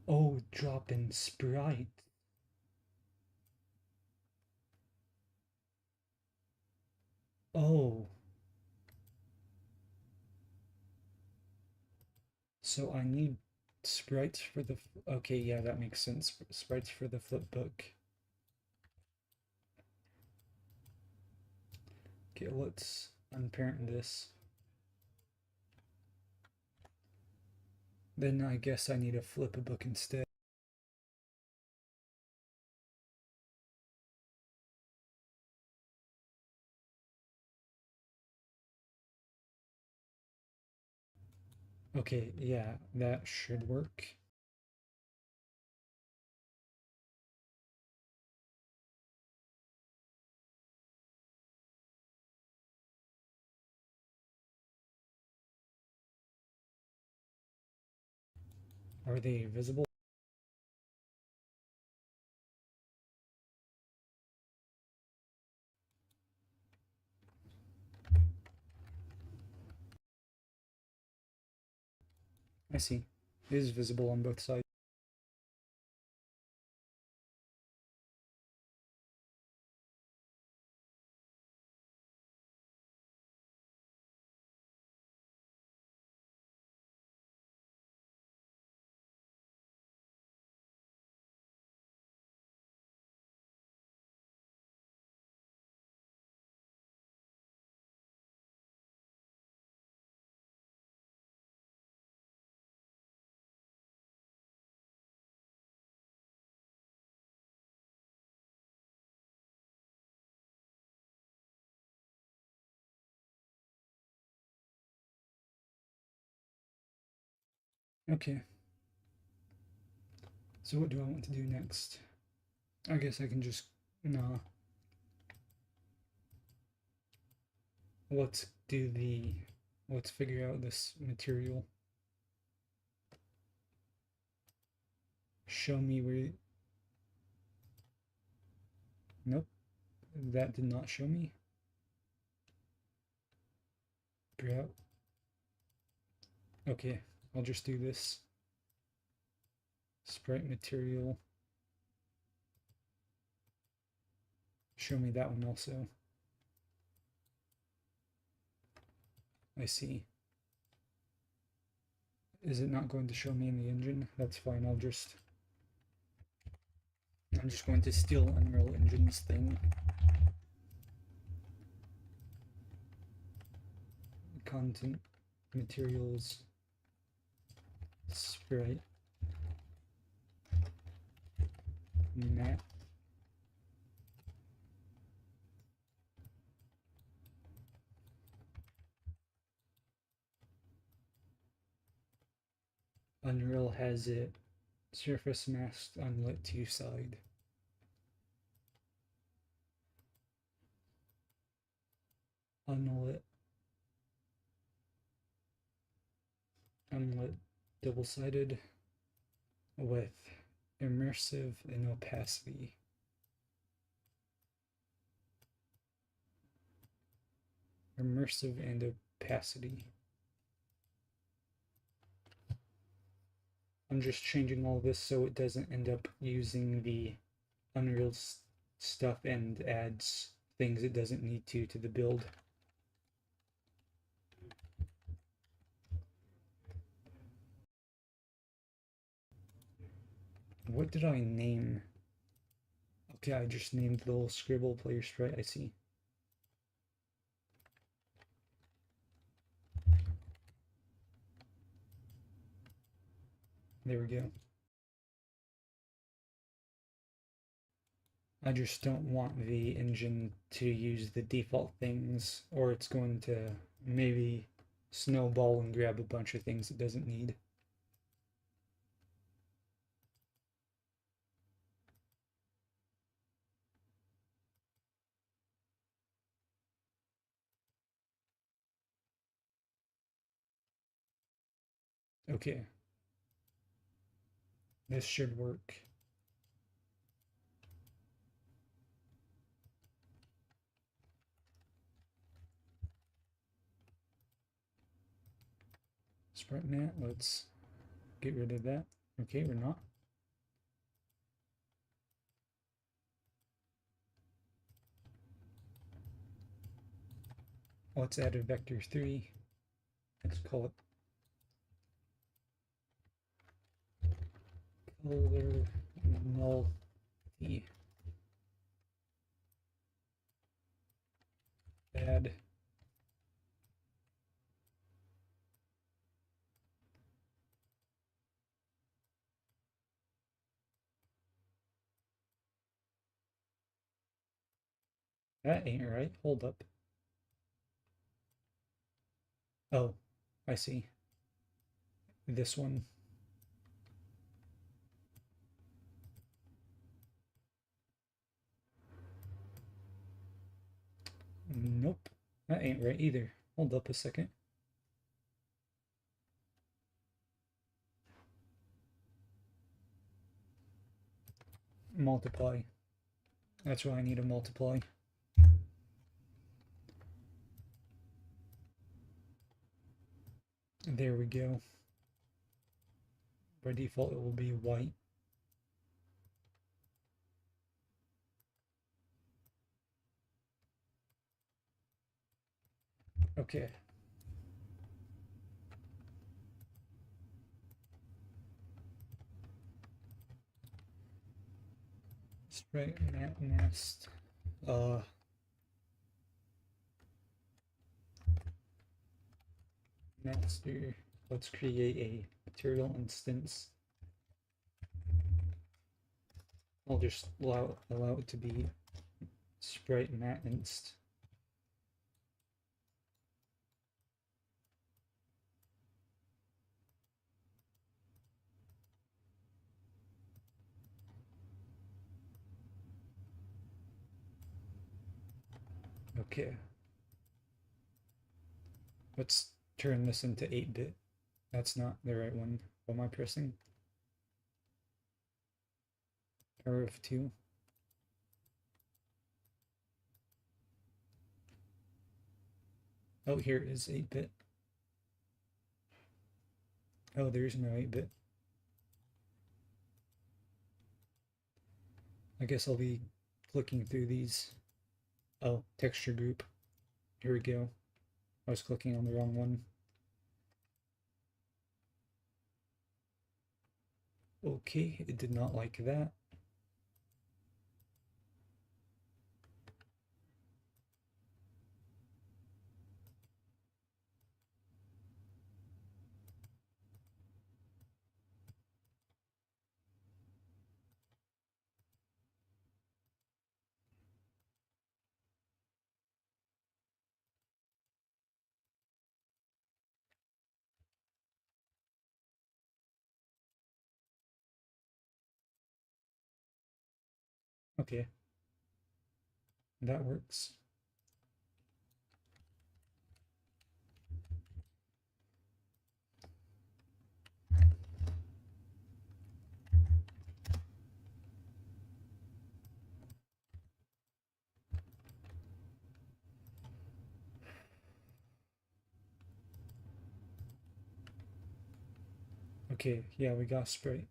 Oh, drop in sprite. Oh. So I need sprites for the, okay, yeah, that makes sense. Sprites for the flip book. Okay, let's unparent this. Then I guess I need a flip a book instead. Okay, yeah, that should work. Are they visible? I see. It is visible on both sides. Okay. So what do I want to do next? I guess I can just, nah. Let's do the, let's figure out this material. Show me where, nope, that did not show me. Grout. Okay, I'll just do this. Sprite material. Show me that one also. I see. Is it not going to show me in the engine? That's fine, I'm just going to steal Unreal Engine's thing. Content, materials, sprite, map. Unreal has it surface masked unlit to side. Unlit, unlit, double-sided with immersive and opacity. Immersive and opacity. I'm just changing all this so it doesn't end up using the Unreal stuff and adds things it doesn't need to the build. What did I name? Okay, I just named the little scribble player sprite, I see. There we go. I just don't want the engine to use the default things, or it's going to maybe snowball and grab a bunch of things it doesn't need. Okay, this should work. Sprite mat, let's get rid of that. Okay, we're not. Let's add a vector 3. Let's call it color multi. Add that ain't right. Hold up. Oh, I see. this one. Nope, that ain't right either. Hold up a second. Multiply. That's why I need to multiply. There we go. By default, it will be white. Okay. Sprite matte nest. Master. Let's create a material instance. I'll just allow it to be sprite matte inst. Okay. Let's turn this into 8-bit. That's not the right one. What am I pressing? Power of 2. Oh, here is 8-bit. Oh, there's no 8-bit. I guess I'll be clicking through these. Oh, texture group. Here we go. I was clicking on the wrong one. Okay, it did not like that. Okay, that works. Okay, yeah, we got sprite.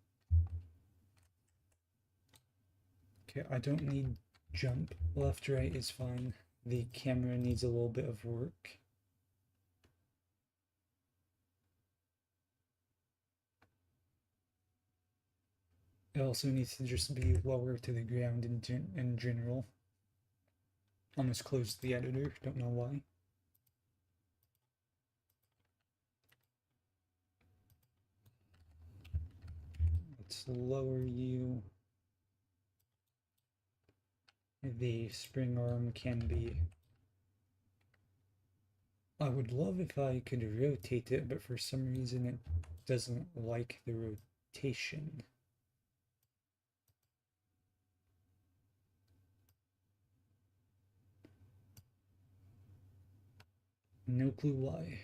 Okay, I don't need jump. Left, right is fine. The camera needs a little bit of work. It also needs to just be lower to the ground in general. Almost closed the editor, don't know why. Let's lower you. The spring arm can be... I would love if I could rotate it, but for some reason it doesn't like the rotation. No clue why.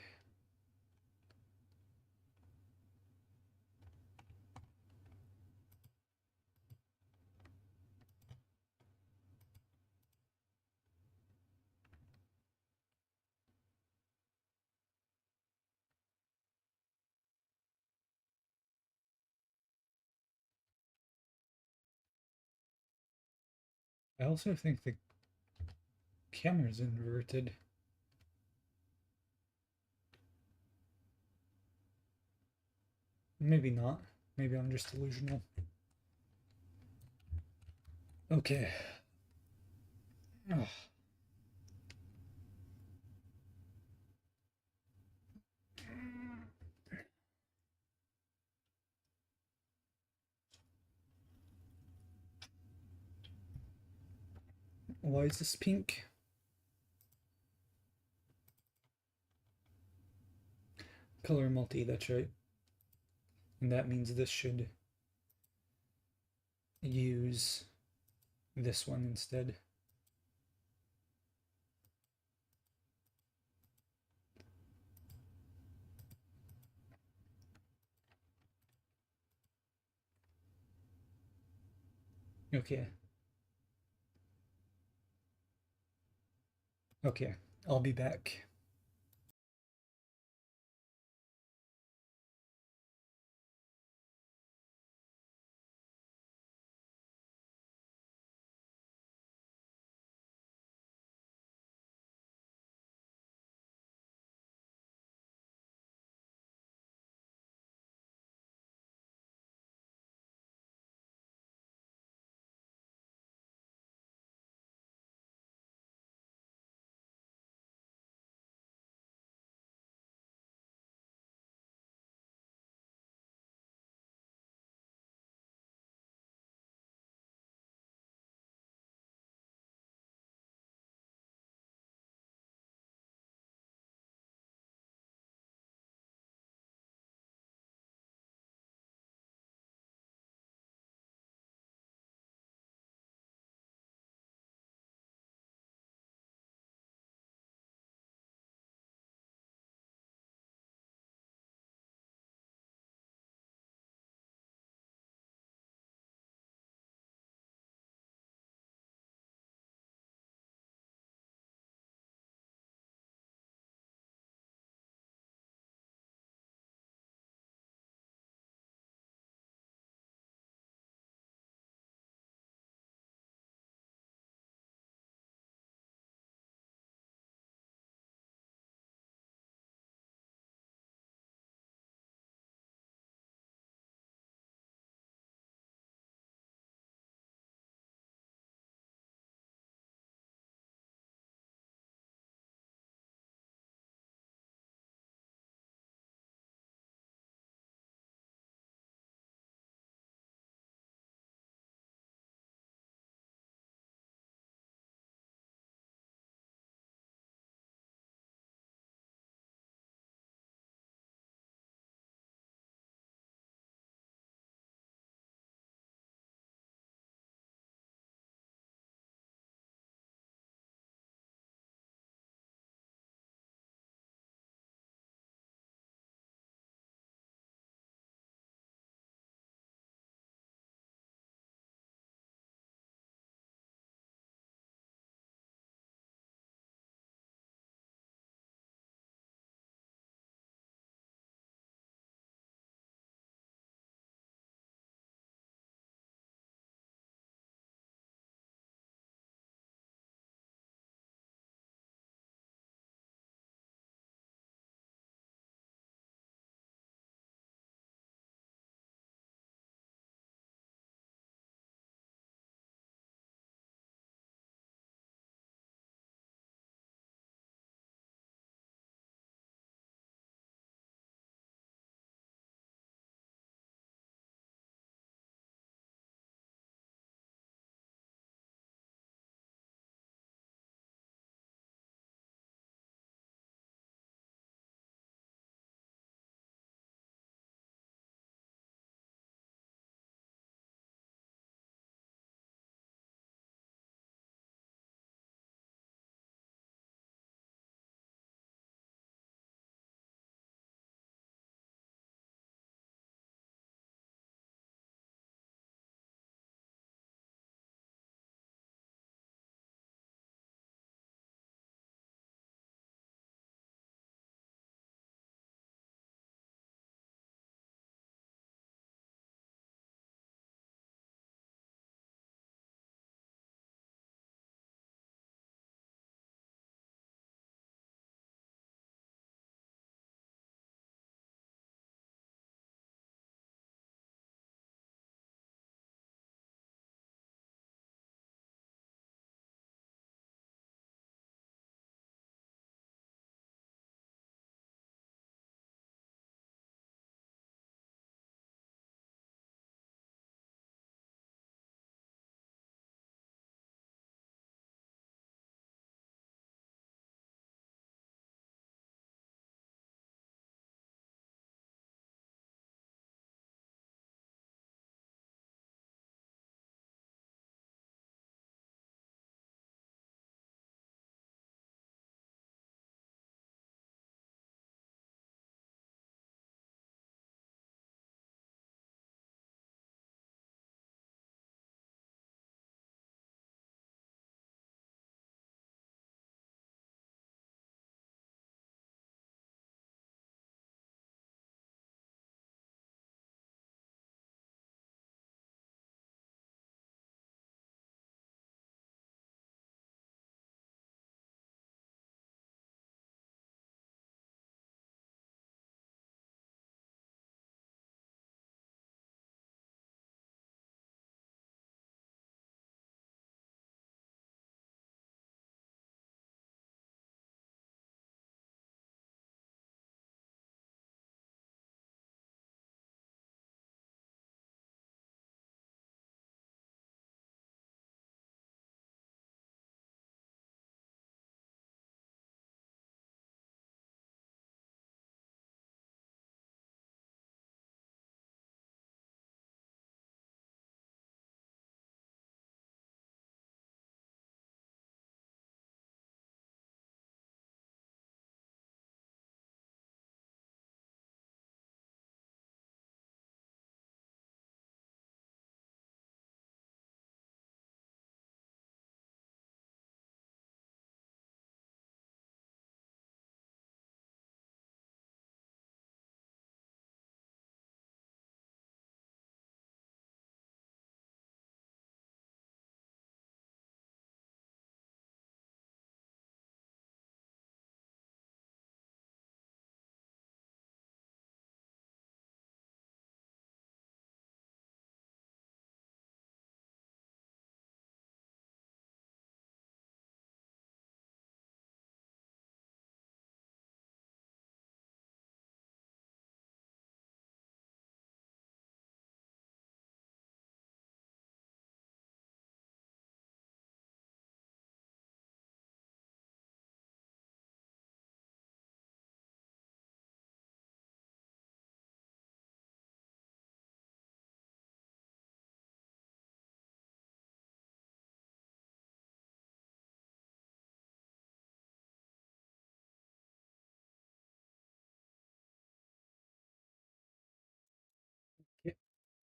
I also think the camera's inverted. Maybe not. Maybe I'm just delusional. Okay. Ugh. Why is this pink? Color multi, that's right. And that means this should use this one instead. Okay. Okay, I'll be back.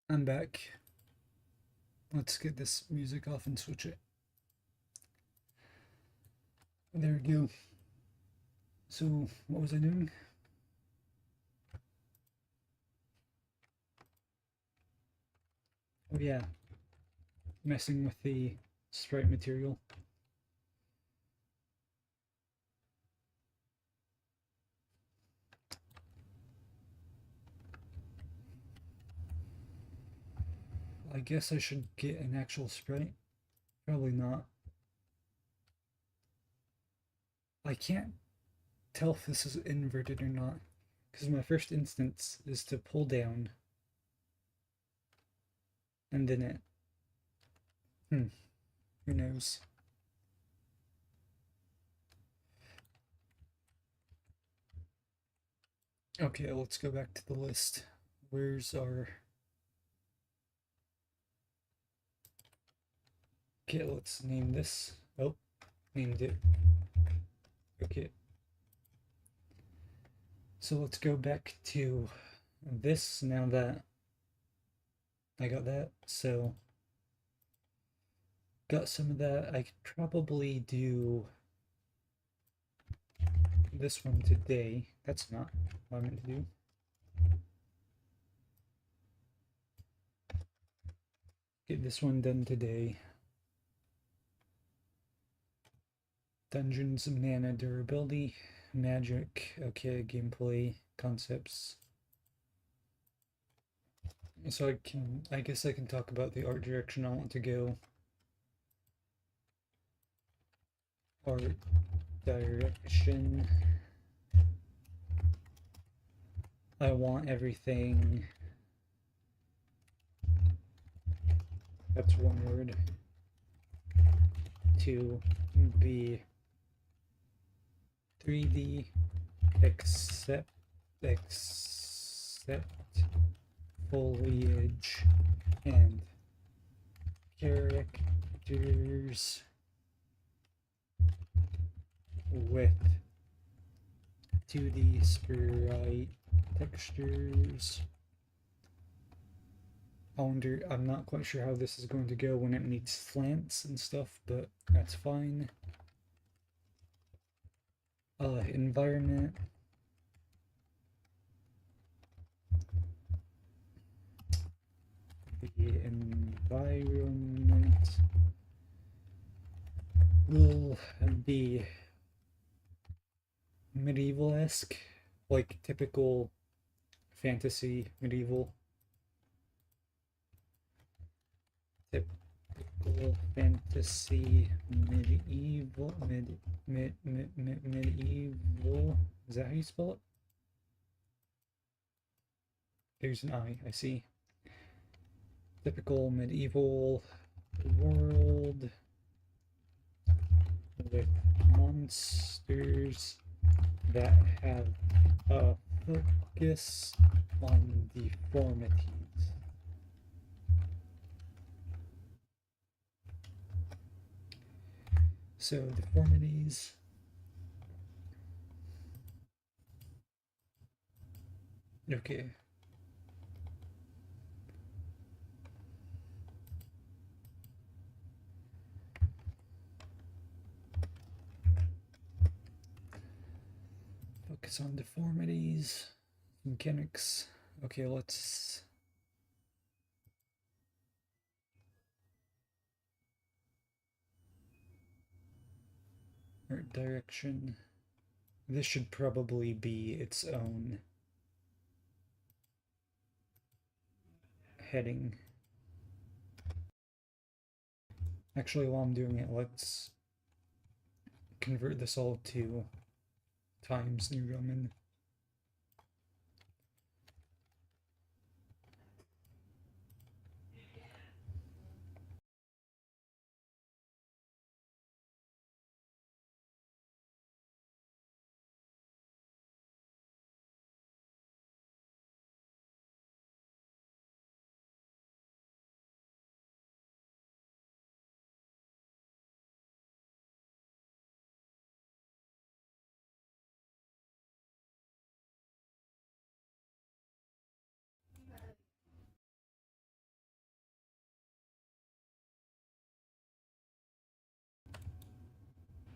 I'm back. Let's get this music off and switch it. There we go. So, what was I doing? Oh yeah, messing with the sprite material. I guess I should get an actual sprite. Probably not. I can't tell if this is inverted or not, because my first instance is to pull down, and then it... who knows? Okay, let's go back to the list. Where's our... Okay, let's name this. Oh, named it. Okay. So let's go back to this now that I got that. So got some of that. I could probably do this one today. That's not what I meant to do. Get this one done today. Dungeons, mana, durability, magic, okay, gameplay, concepts. So I guess I can talk about the art direction I want to go. Art direction. I want everything. That's one word. To be 3D except foliage and characters with 2D sprite textures. I'm not quite sure how this is going to go when it needs slants and stuff, but that's fine. Environment. The environment will be medieval-esque, like typical fantasy medieval. Typical fantasy medieval. Medieval. Is that how you spell it? There's an I see. Typical medieval world with monsters that have a focus on deformities. So deformities. Okay. Focus on deformities. Mechanics. Okay, let's... Art direction. This should probably be its own heading. Actually, while I'm doing it, let's convert this all to Times New Roman.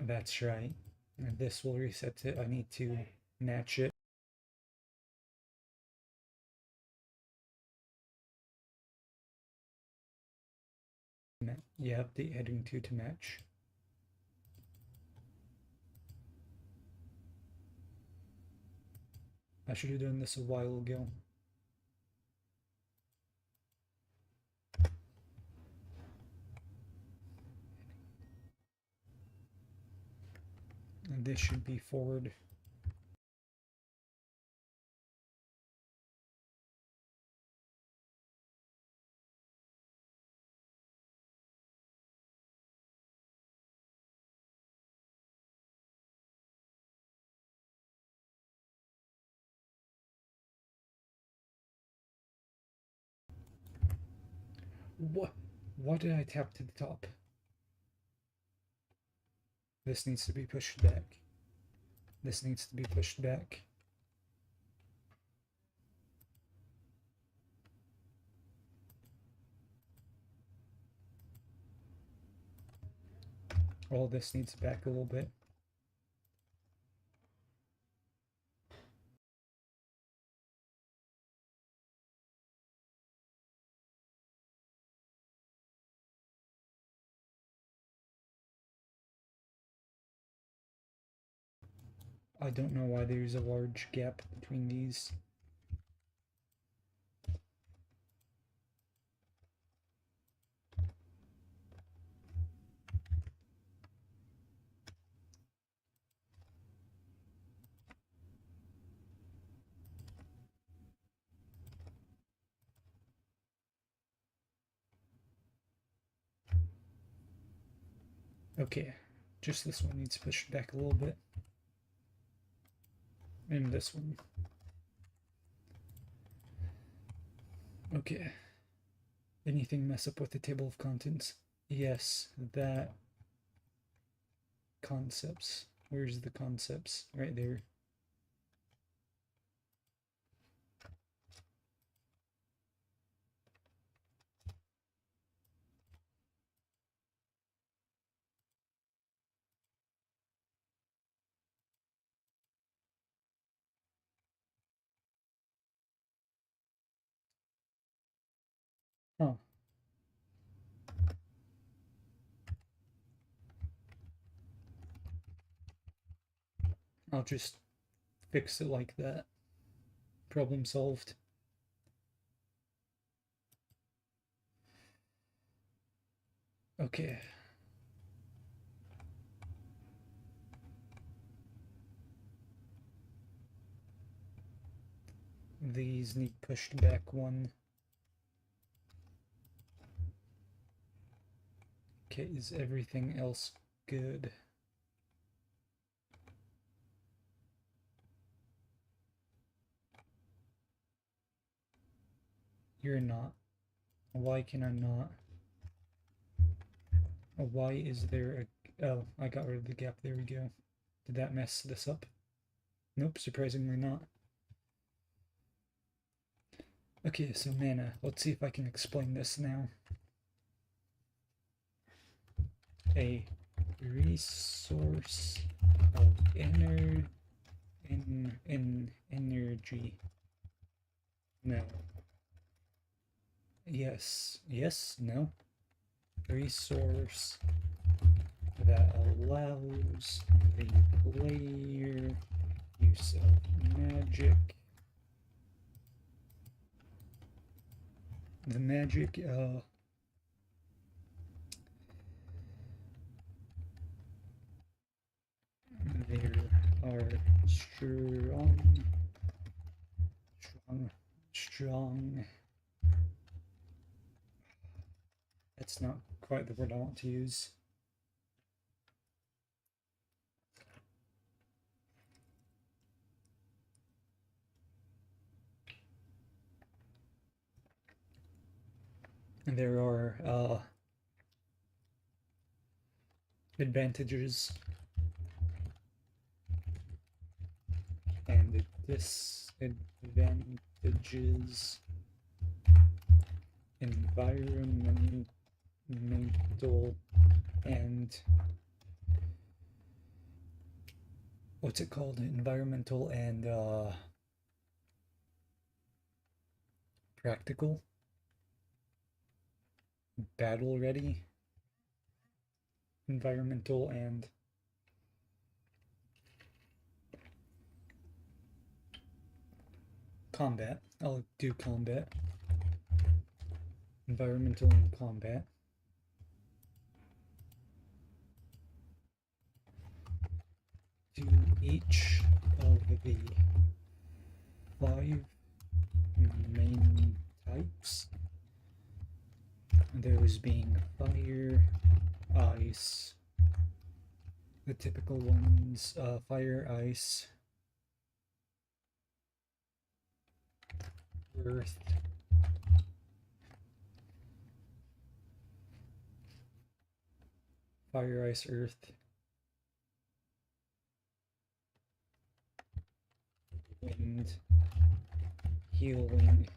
That's right. And this will reset it. I need to match it. Yeah, update heading 2 to match. I should have done this a while ago. And this should be forward. What did I tap to the top? This needs to be pushed back. This needs to be pushed back. All this needs back a little bit. I don't know why there's a large gap between these. Okay, just this one needs pushed back a little bit. And this one. Okay. Anything mess up with the table of contents? Yes, that. Concepts. Where's the concepts? Right there. Huh. I'll just fix it like that. Problem solved. Okay. These need pushed back one. Okay, is everything else good? You're not. Why can I not? Why is there a... Oh, I got rid of the gap. There we go. Did that mess this up? Nope, surprisingly not. Okay, so mana. Let's see if I can explain this now. A resource of energy. No. Yes. Yes. No. Resource that allows the player use of magic. The magic, there are strong. That's not quite the word I want to use. And there are advantages and disadvantages, environmental and what's it called? Environmental and practical. Battle ready. Environmental and combat. I'll do combat. Environmental and combat. To each of the 5 main types, those being fire, ice, the typical ones, fire, ice, earth, fire, ice, earth, wind, healing.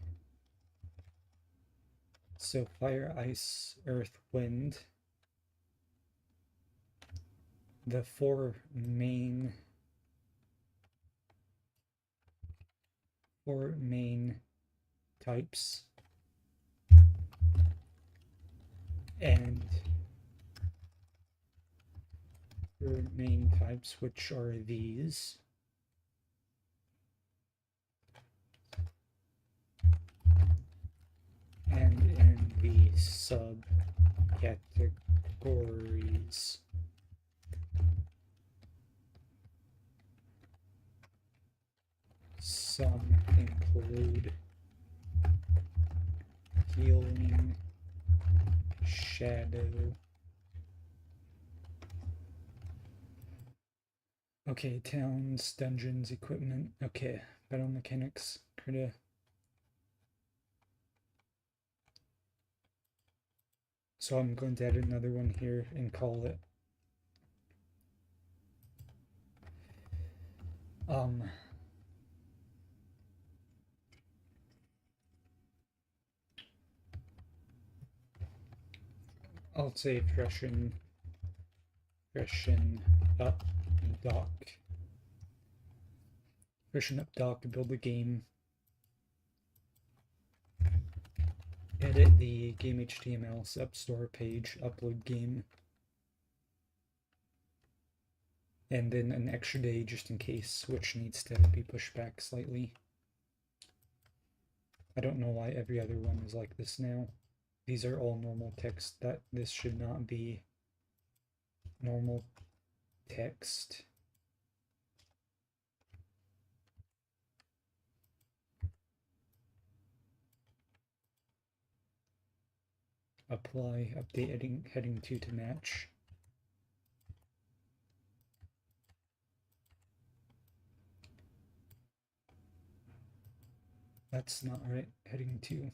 So fire, ice, earth, wind. The 4 main types, and 4 main types, which are these. And in the subcategories, some include healing, shadow. Okay, towns, dungeons, equipment. Okay, battle mechanics, critter. So I'm going to add another one here and call it I'll say freshen up doc. Freshen up doc to build the game. Edit the game HTML app store page, upload game. And then an extra day just in case, which needs to be pushed back slightly. I don't know why every other one is like this now. These are all normal text. This should not be normal text. Apply, update heading 2 to match. That's not right. Heading 2.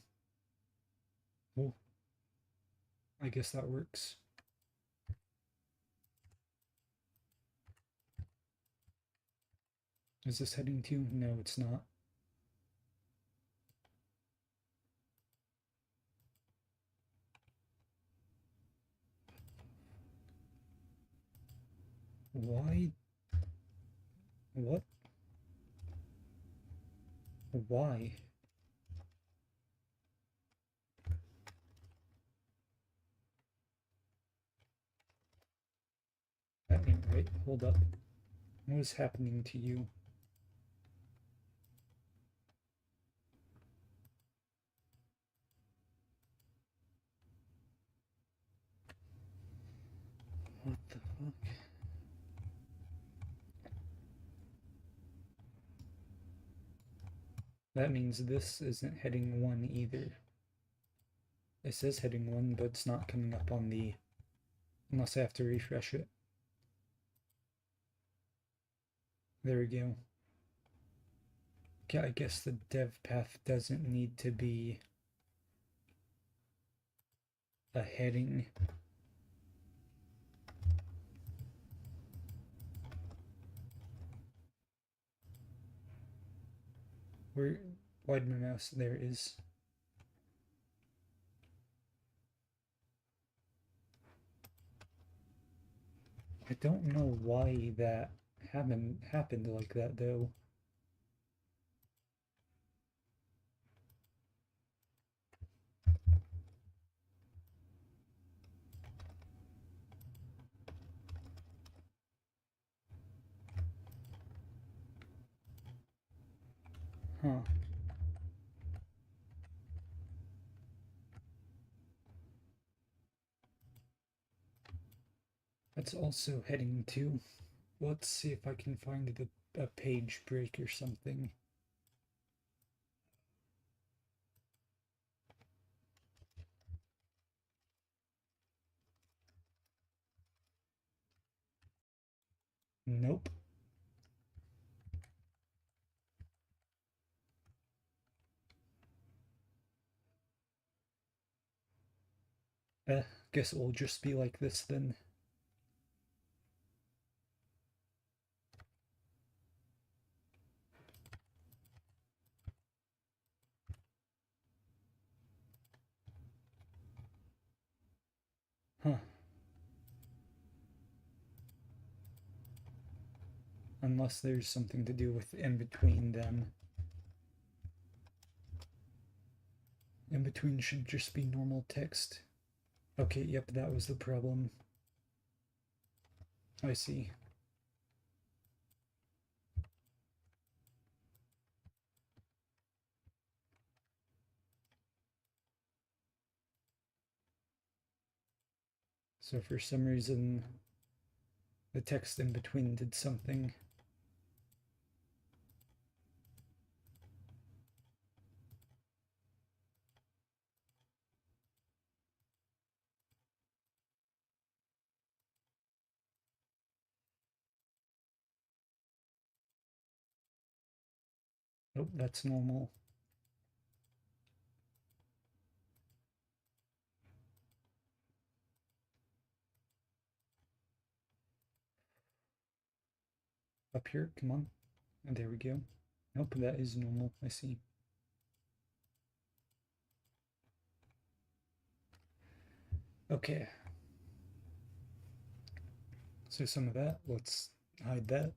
Oh, I guess that works. Is this heading 2? No, it's not. Why? What? Why? That ain't right. Hold up. What is happening to you? What the fuck? That means this isn't heading 1 either. It says heading 1, but it's not coming up on the... Unless I have to refresh it. There we go. Okay, I guess the dev path doesn't need to be a heading. Where'd my mouse? There it is. I don't know why that haven't happened like that though. Huh. That's also heading 2. Let's see if I can find a page break or something. Nope. Guess it will just be like this then. Huh. Unless there's something to do with in between them. In between should just be normal text. Okay, yep, that was the problem. I see. So for some reason, the text in between did something. Nope, that's normal. Up here, come on. And there we go. Nope, that is normal, I see. Okay. So some of that, let's hide that.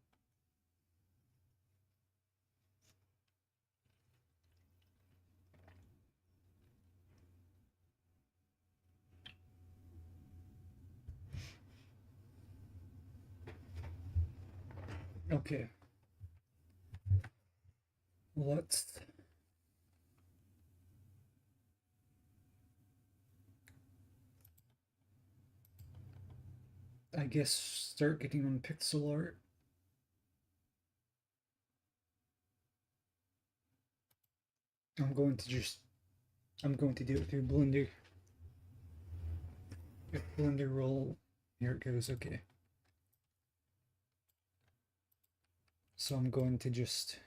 Okay. Let's I guess start getting on pixel art. I'm going to do it through Blender. If Blender roll, here it goes, okay. So I'm going to just,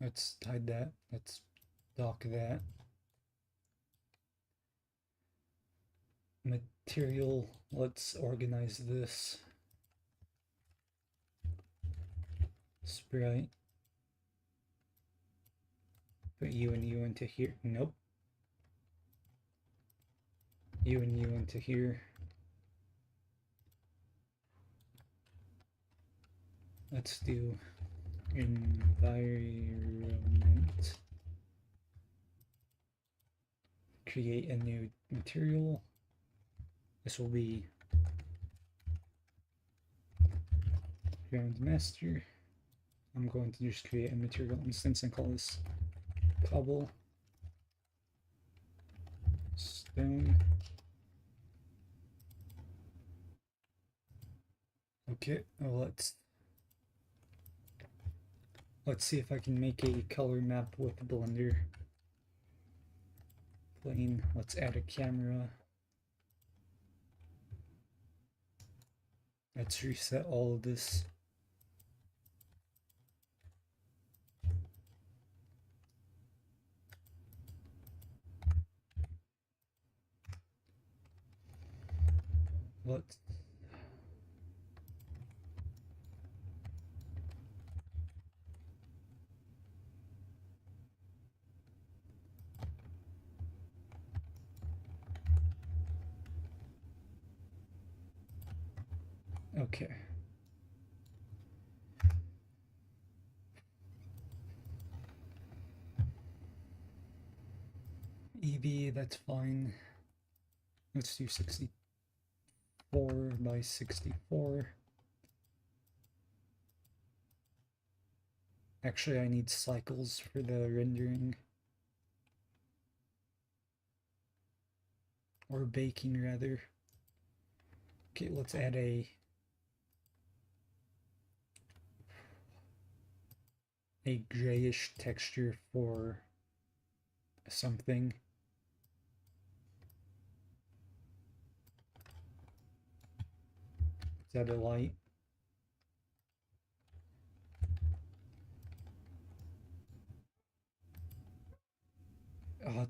let's hide that, let's dock that. Material, let's organize this. Sprite. Put you and you into here, nope. You and you into here. Let's do environment. Create a new material. This will be ground master. I'm going to just create a material instance and call this cobble stone. Okay, let's see if I can make a color map with Blender. Plane. Let's add a camera. Let's reset all of this. Let's okay. EV, that's fine. Let's do 64 by 64. Actually, I need cycles for the rendering. Or baking, rather. Okay, let's add a grayish texture for something. Let's add a light.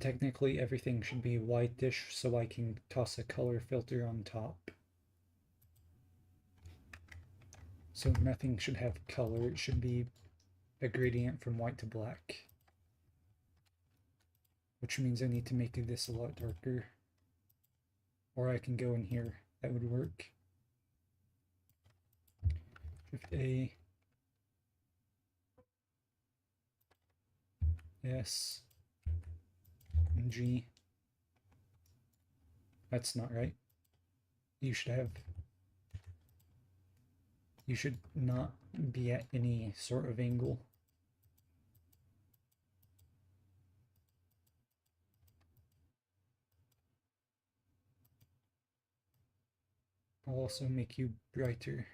Technically everything should be whitish so I can toss a color filter on top. So nothing should have color, it should be a gradient from white to black. Which means I need to make this a lot darker. Or I can go in here, that would work. Shift A. S. G. That's not right. You should not be at any sort of angle. I'll also make you brighter.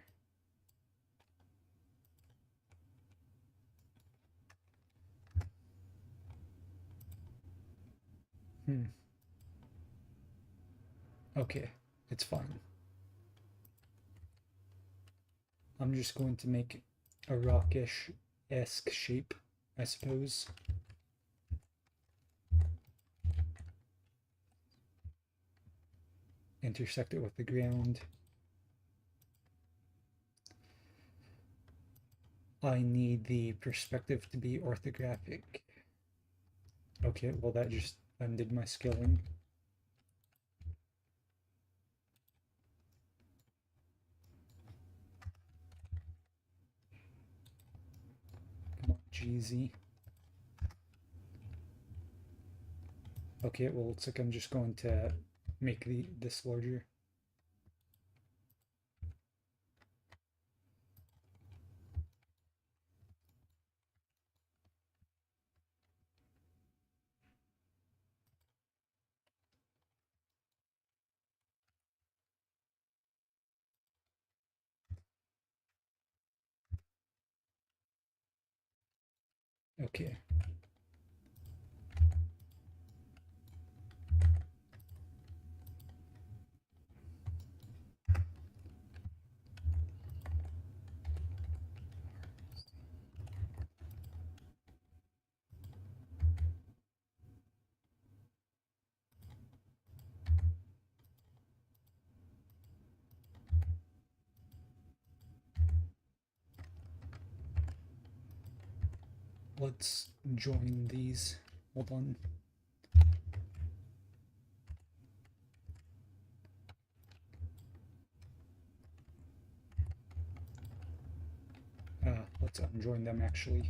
Okay, it's fine. I'm just going to make a rockish-esque shape, I suppose. Intersect it with the ground. I need the perspective to be orthographic. Okay, well that just undid my scaling. Come on, GZ. Okay, well, looks like I'm just going to make this larger. Okay. Let's join these. Hold on. Let's unjoin them actually.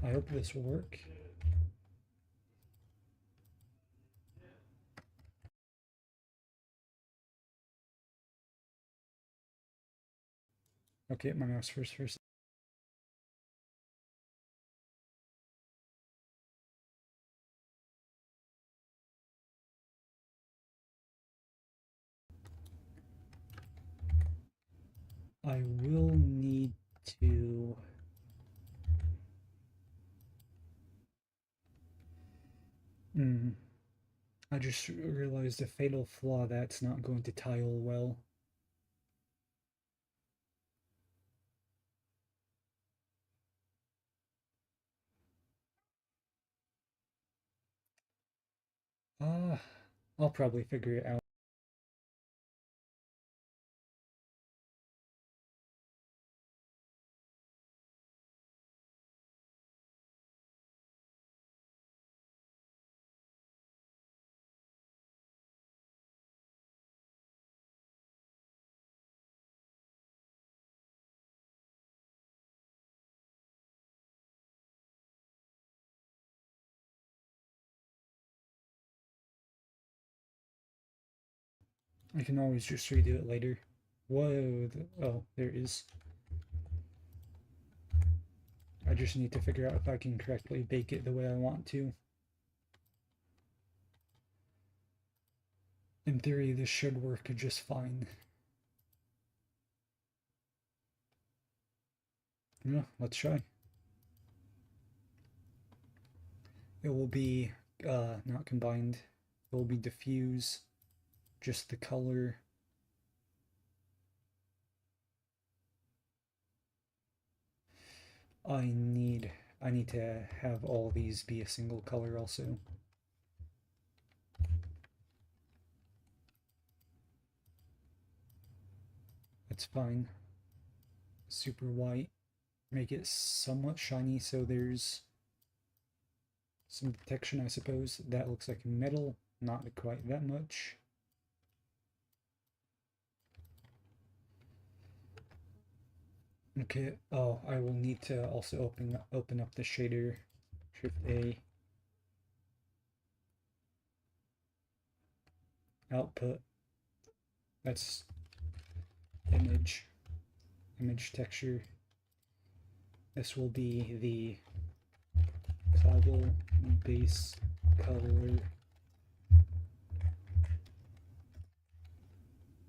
I hope this will work. Okay, my mouse first. I will need to I just realized a fatal flaw that's not going to tile well. I'll probably figure it out. I can always just redo it later. Whoa, oh, there it is. I just need to figure out if I can correctly bake it the way I want to. In theory, this should work just fine. Yeah, let's try. It will be not combined. It will be diffuse, just the color. I need to have all these be a single color also. That's fine. Super white. Make it somewhat shiny so there's some protection, I suppose. That looks like metal, not quite that much. Okay, oh, I will need to also open up the shader. Shift A. Output. That's image. Image texture. This will be the toggle base color.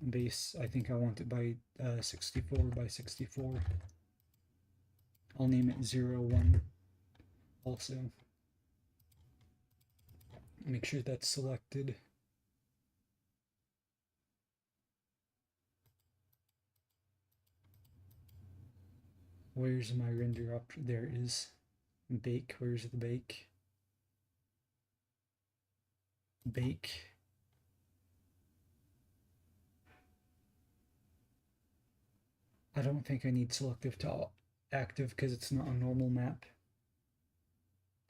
Base, I think I want it by 64 by 64. I'll name it 01 also. Make sure that's selected. Where's my render option? There it is. Bake, where's the bake? Bake. I don't think I need selective to active because it's not a normal map.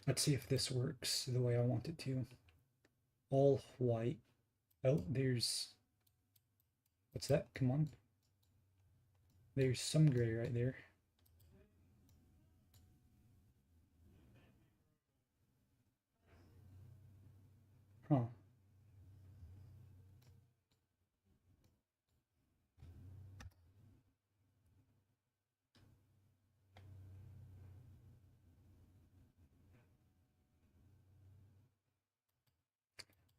Let's see if this works the way I want it to. All white. Oh, there's... What's that? Come on. There's some gray right there. Huh.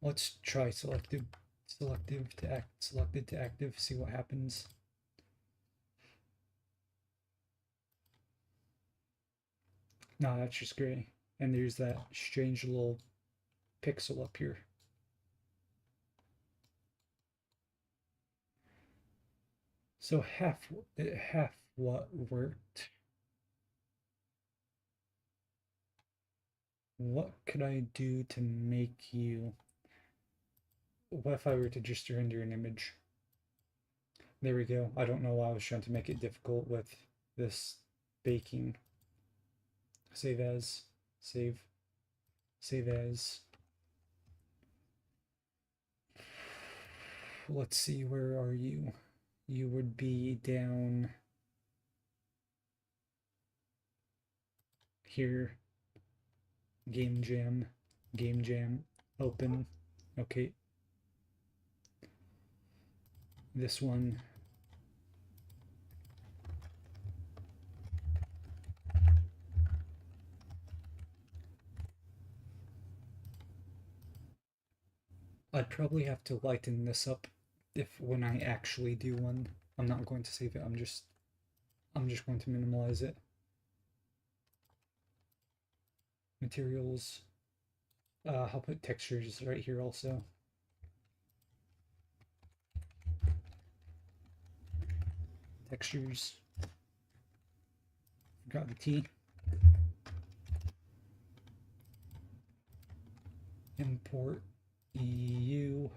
Let's try selected to active, see what happens. No, that's just gray. And there's that strange little pixel up here. So half what worked. What could I do to make you... What if I were to just render an image? There we go. I don't know why I was trying to make it difficult with this baking. Save as. Save. Save as. Let's see, where are you? You would be down here. Game Jam, open. Okay. This one. I'd probably have to lighten this up if when I actually do one. I'm not going to save it. I'm just going to minimize it. Materials. I'll put textures right here also. Textures. Forgot the T. Import EU.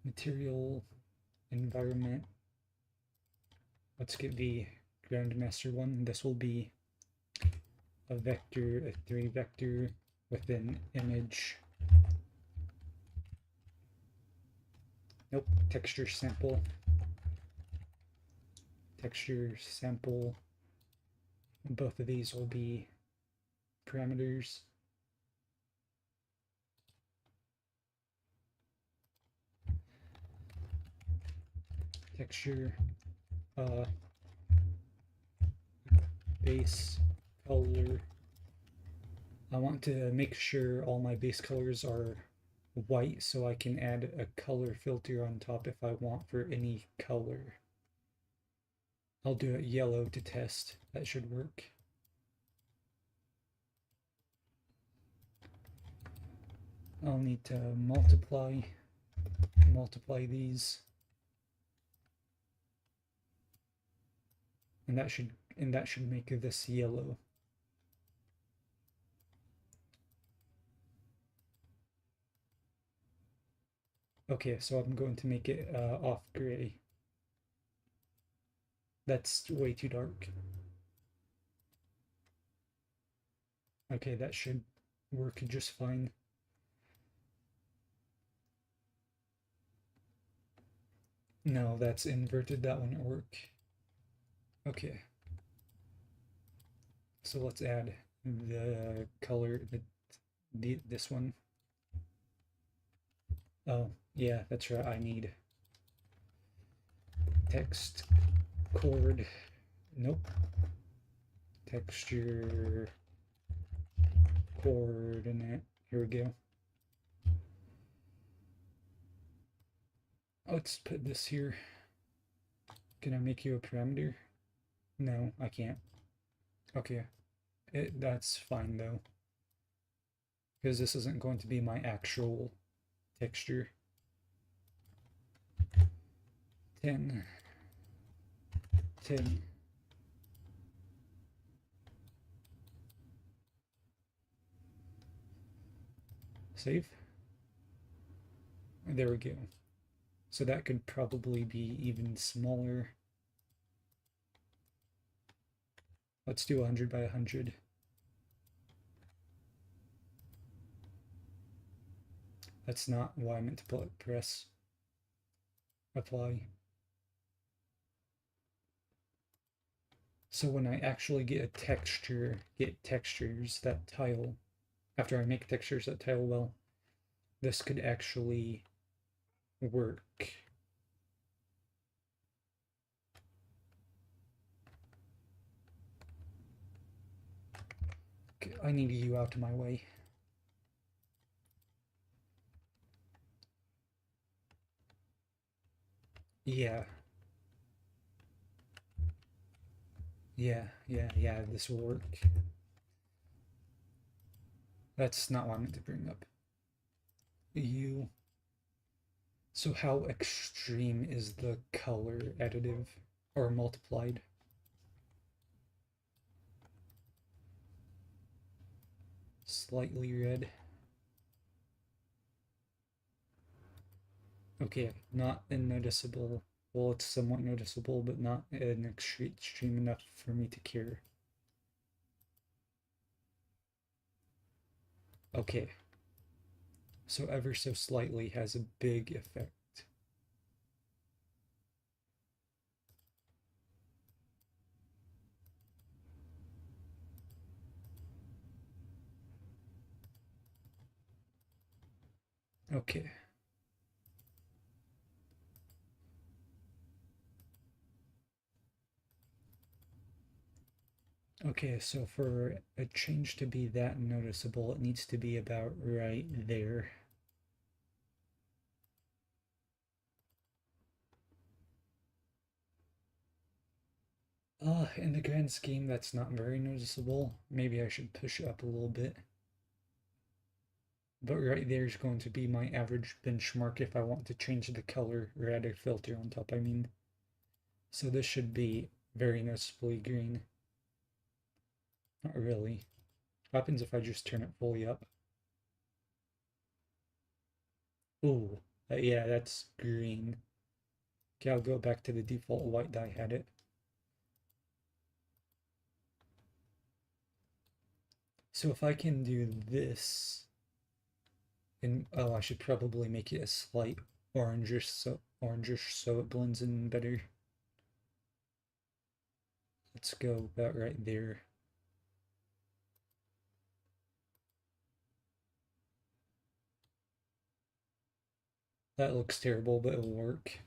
Material. Environment. Let's get the Grandmaster one. This will be a vector, a 3 vector with an image. Nope, texture sample. Texture sample. Both of these will be parameters. texture, uh, base color. I want to make sure all my base colors are white so I can add a color filter on top if I want for any color. I'll do it yellow to test. That should work. I'll need to multiply these. And that should make this yellow. Okay, so I'm going to make it off gray. That's way too dark. Okay, that should work just fine. No, that's inverted. That wouldn't work. Okay. So let's add the color, this one. Oh, yeah, that's right. I need text chord. Nope. Texture coordinate. Here we go. Let's put this here. Can I make you a parameter? No, I can't. Okay. That's fine though. Because this isn't going to be my actual texture. 10. 10. Save. There we go. So that could probably be even smaller. Let's do 100 by 100. That's not why I meant to press. Apply. So when I actually get a texture, get textures that tile, after I make textures that tile well, this could actually work. Okay, I need you out of my way. Yeah. Yeah, this will work. That's not what I meant to bring up. You. So how extreme is the color additive or multiplied? Slightly red. Okay, not noticeable. Well, it's somewhat noticeable, but not an extreme enough for me to care. Okay. So ever so slightly has a big effect. Okay. Okay, so for a change to be that noticeable, it needs to be about right there. In the grand scheme, that's not very noticeable. Maybe I should push it up a little bit. But right there is going to be my average benchmark if I want to change the color or add a filter on top, I mean. So this should be very noticeably green. Not really. What happens if I just turn it fully up? Ooh, yeah, that's green. Okay, I'll go back to the default white that I had it. So if I can do this, and oh, I should probably make it a slight orangish so it blends in better. Let's go about right there. That looks terrible, but it'll work.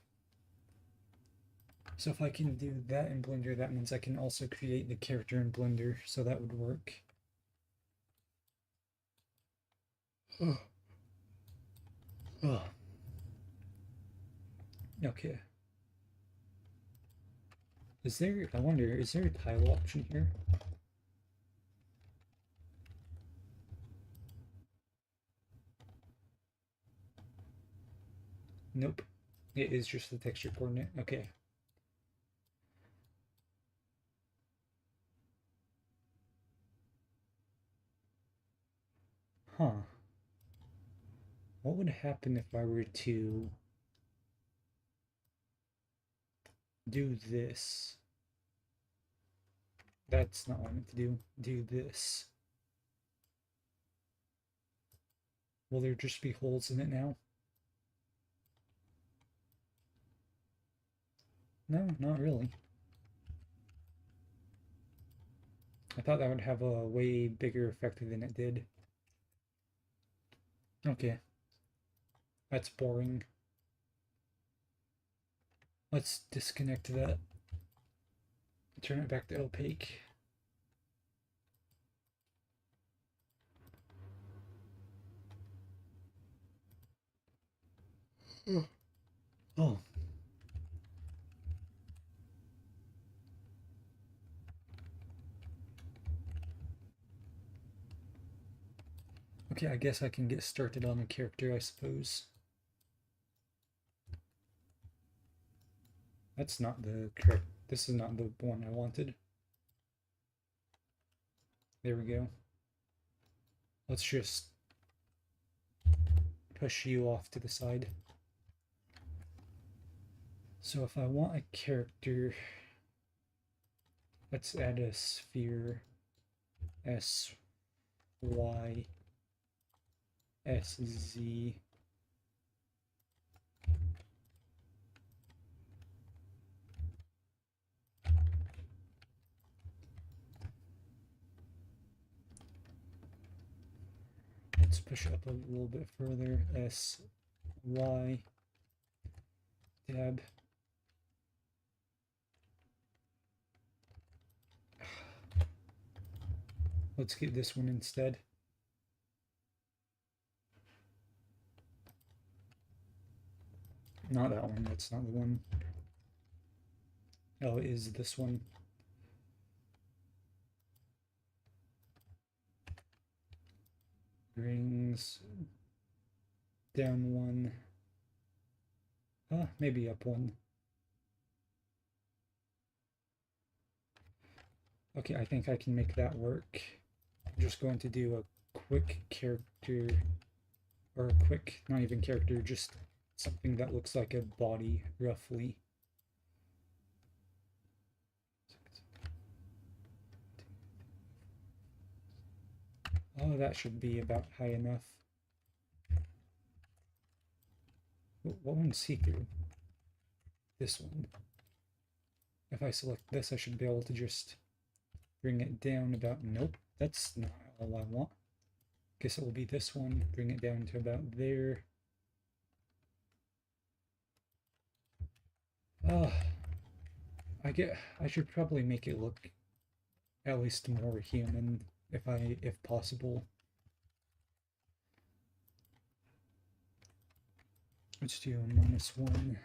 So if I can do that in Blender, that means I can also create the character in Blender, so that would work. Oh. Oh. Okay. Is there, I wonder, is there a tile option here? Nope. It is just the texture coordinate. Okay. Huh. What would happen if I were to do this? That's not what I meant to do. Do this. Will there just be holes in it now? No, not really. I thought that would have a way bigger effect than it did. Okay. That's boring. Let's disconnect that. Turn it back to opaque. Oh. Okay, I guess I can get started on a character, I suppose. That's not the correct, this is not the one I wanted. There we go. Let's just push you off to the side. So if I want a character, let's add a sphere S, Y, S, Z. Let's push it up a little bit further. S, Y, tab. Let's get this one instead. Not that one, that's not the one. Oh, it is this one. Brings down one. Maybe up one. Okay, I think I can make that work. I'm just going to do a quick character, or a quick, not even character, just something that looks like a body, roughly. Oh, that should be about high enough. What one's see-through? This one. If I select this, I should be able to just bring it down about, nope, that's not all I want. Guess it will be this one, bring it down to about there. I should probably make it look at least more human if possible. Let's do a -1.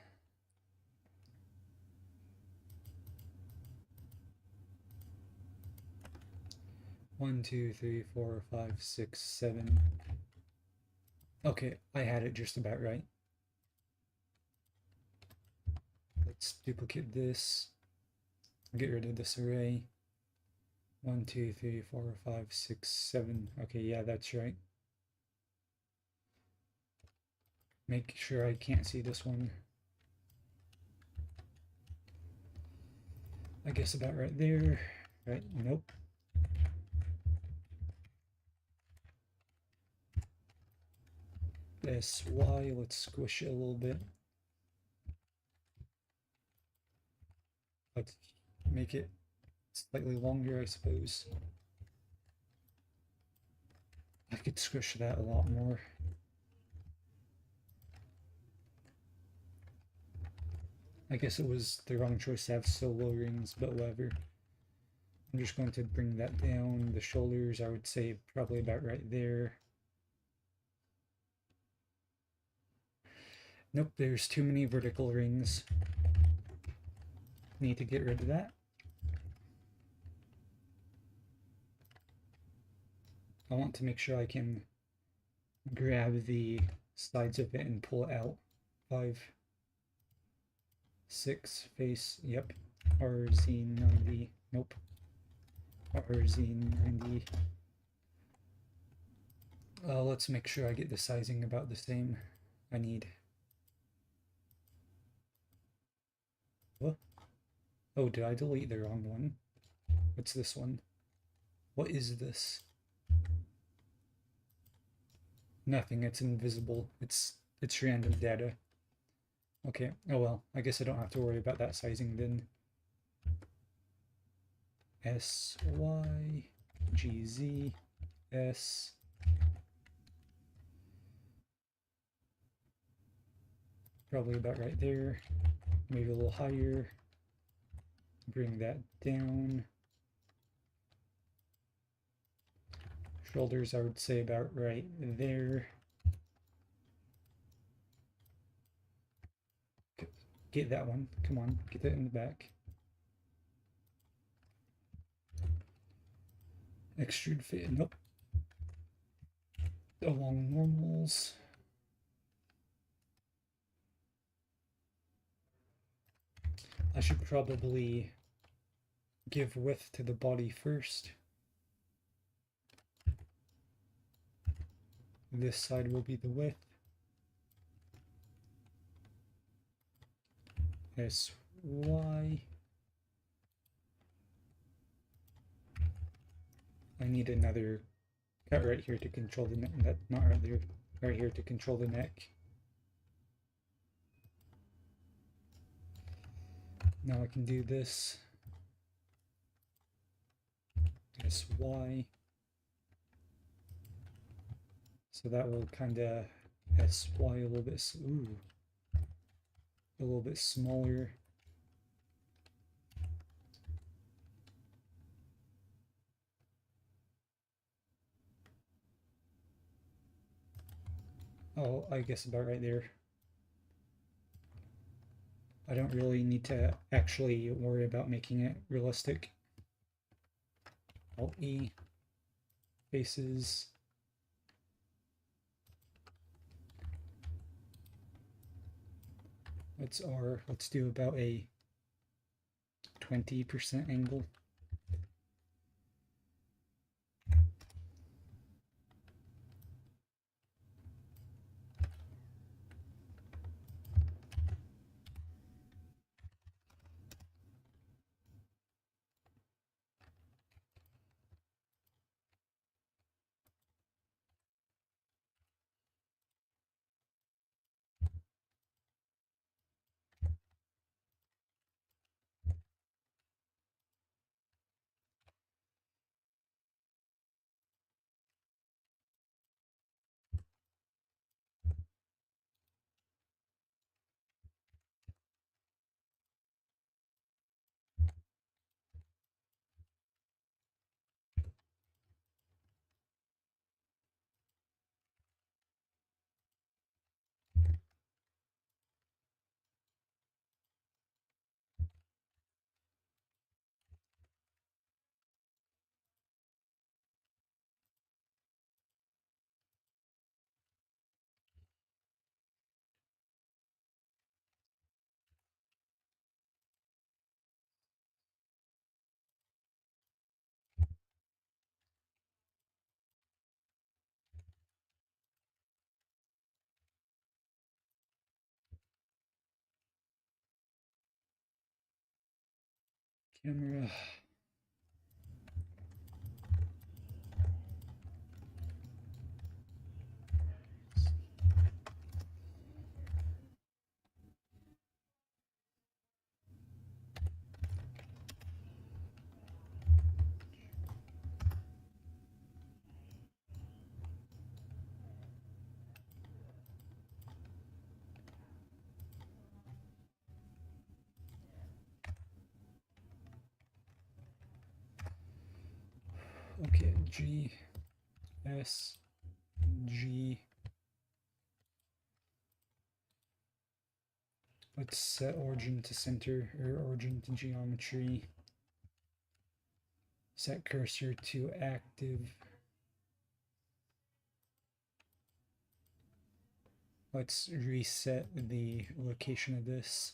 One, two, three, four, five, six, 7. Okay, I had it just about right. Let's duplicate this. Get rid of this array. 1, 2, 3, 4, 5, 6, 7. Okay, yeah, that's right. Make sure I can't see this one. I guess about right there. Right, nope. SY, let's squish it a little bit. Let's make it slightly longer, I suppose. I could squish that a lot more. I guess it was the wrong choice to have solo rings, but whatever. I'm just going to bring that down. The shoulders, I would say probably about right there. Nope, there's too many vertical rings. Need to get rid of that. I want to make sure I can grab the sides of it and pull it out. 5, 6, face, yep. RZ90, nope. RZ90. Let's make sure I get the sizing about the same. I need... What? Oh, did I delete the wrong one? What's this one? What is this? Nothing, it's invisible. It's random data. Okay, oh well, I guess I don't have to worry about that sizing then. S, Y, G, Z, S. Probably about right there. Maybe a little higher. Bring that down. Shoulders, I would say about right there. Get that one. Come on, get that in the back. Extrude fit. Nope. Along normals. I should probably give width to the body first. This side will be the width. S, Y. I need another cut right here to control the neck. Not right there. Right here to control the neck. Now I can do this. SY. So that will kind of SY a little bit. Ooh, a little bit smaller. Oh, I guess about right there. I don't really need to actually worry about making it realistic. Alt E, faces. Let's R, let's do about a 20% angle. Camera. Okay, G, S, G. Let's set origin to center, or origin to geometry. Set cursor to active. Let's reset the location of this.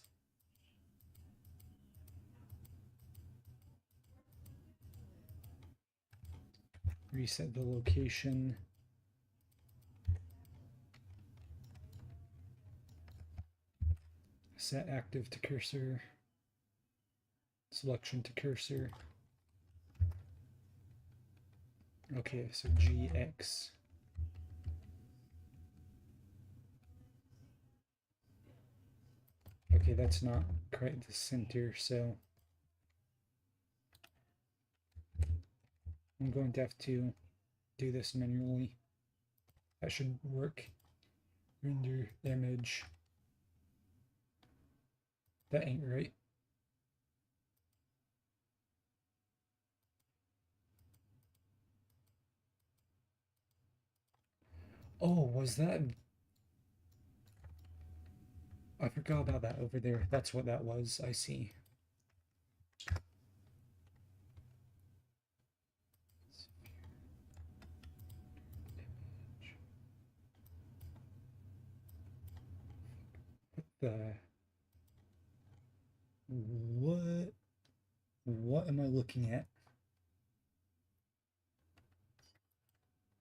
Reset the location. Set active to cursor. Selection to cursor. Okay, so GX. Okay, that's not quite the center, so I'm going to have to do this manually. That should work. Render image. That ain't right. Oh, was that... I forgot about that over there. That's what that was. I see. The... What am I looking at?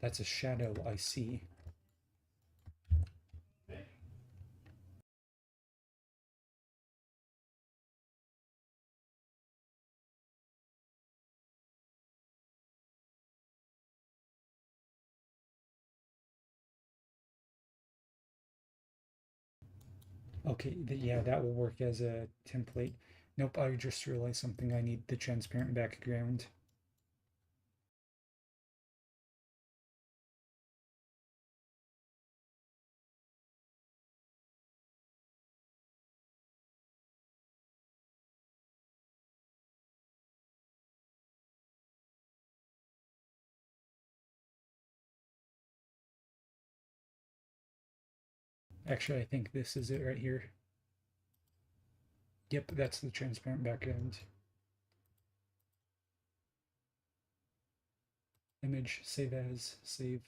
That's a shadow, I see. Okay, yeah, that will work as a template. Nope, I just realized something. I need the transparent background. Actually, I think this is it right here. Yep, that's the transparent background. Image, save as, save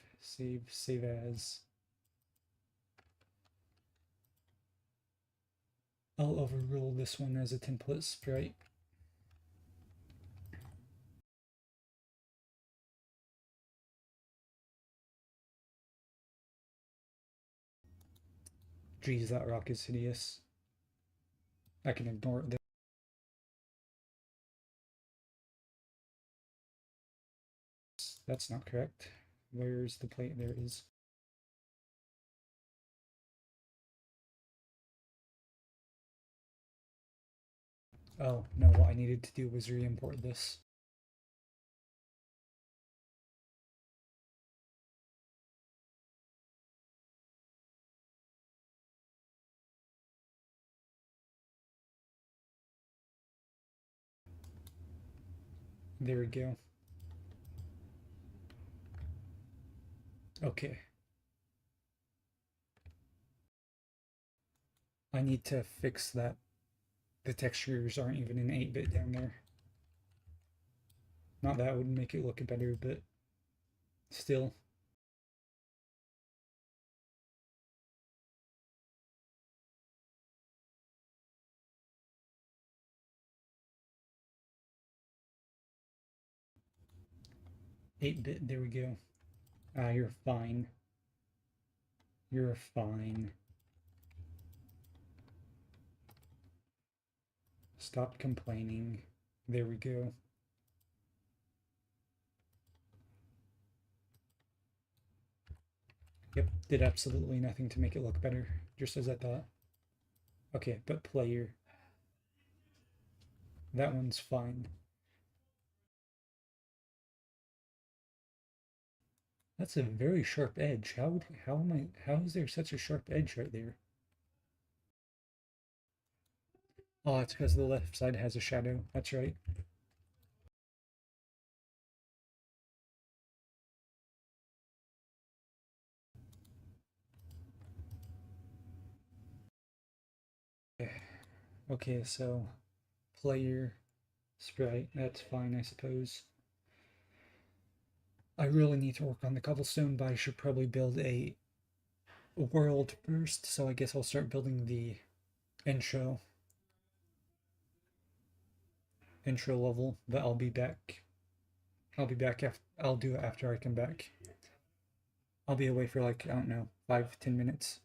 as. I'll overrule this one as a template sprite. Geez, that rock is hideous. I can ignore it. That's not correct. Where's the plate? There it is. Oh, no, what I needed to do was re-import this. There we go. Okay. I need to fix that. The textures aren't even in 8-bit down there. Not that would make it look better, but still. Eight bit, there we go. Ah, you're fine. You're fine. Stop complaining. There we go. Yep, did absolutely nothing to make it look better, just as I thought. Okay, but player. That one's fine. That's a very sharp edge. How is there such a sharp edge right there? Oh, it's because the left side has a shadow. That's right. Okay, so player sprite, that's fine, I suppose. I really need to work on the cobblestone, but I should probably build a world first, so I guess I'll start building the intro level, but I'll be back. I'll be back after, I'll do it after I come back. I'll be away for like, I don't know, 5-10 minutes.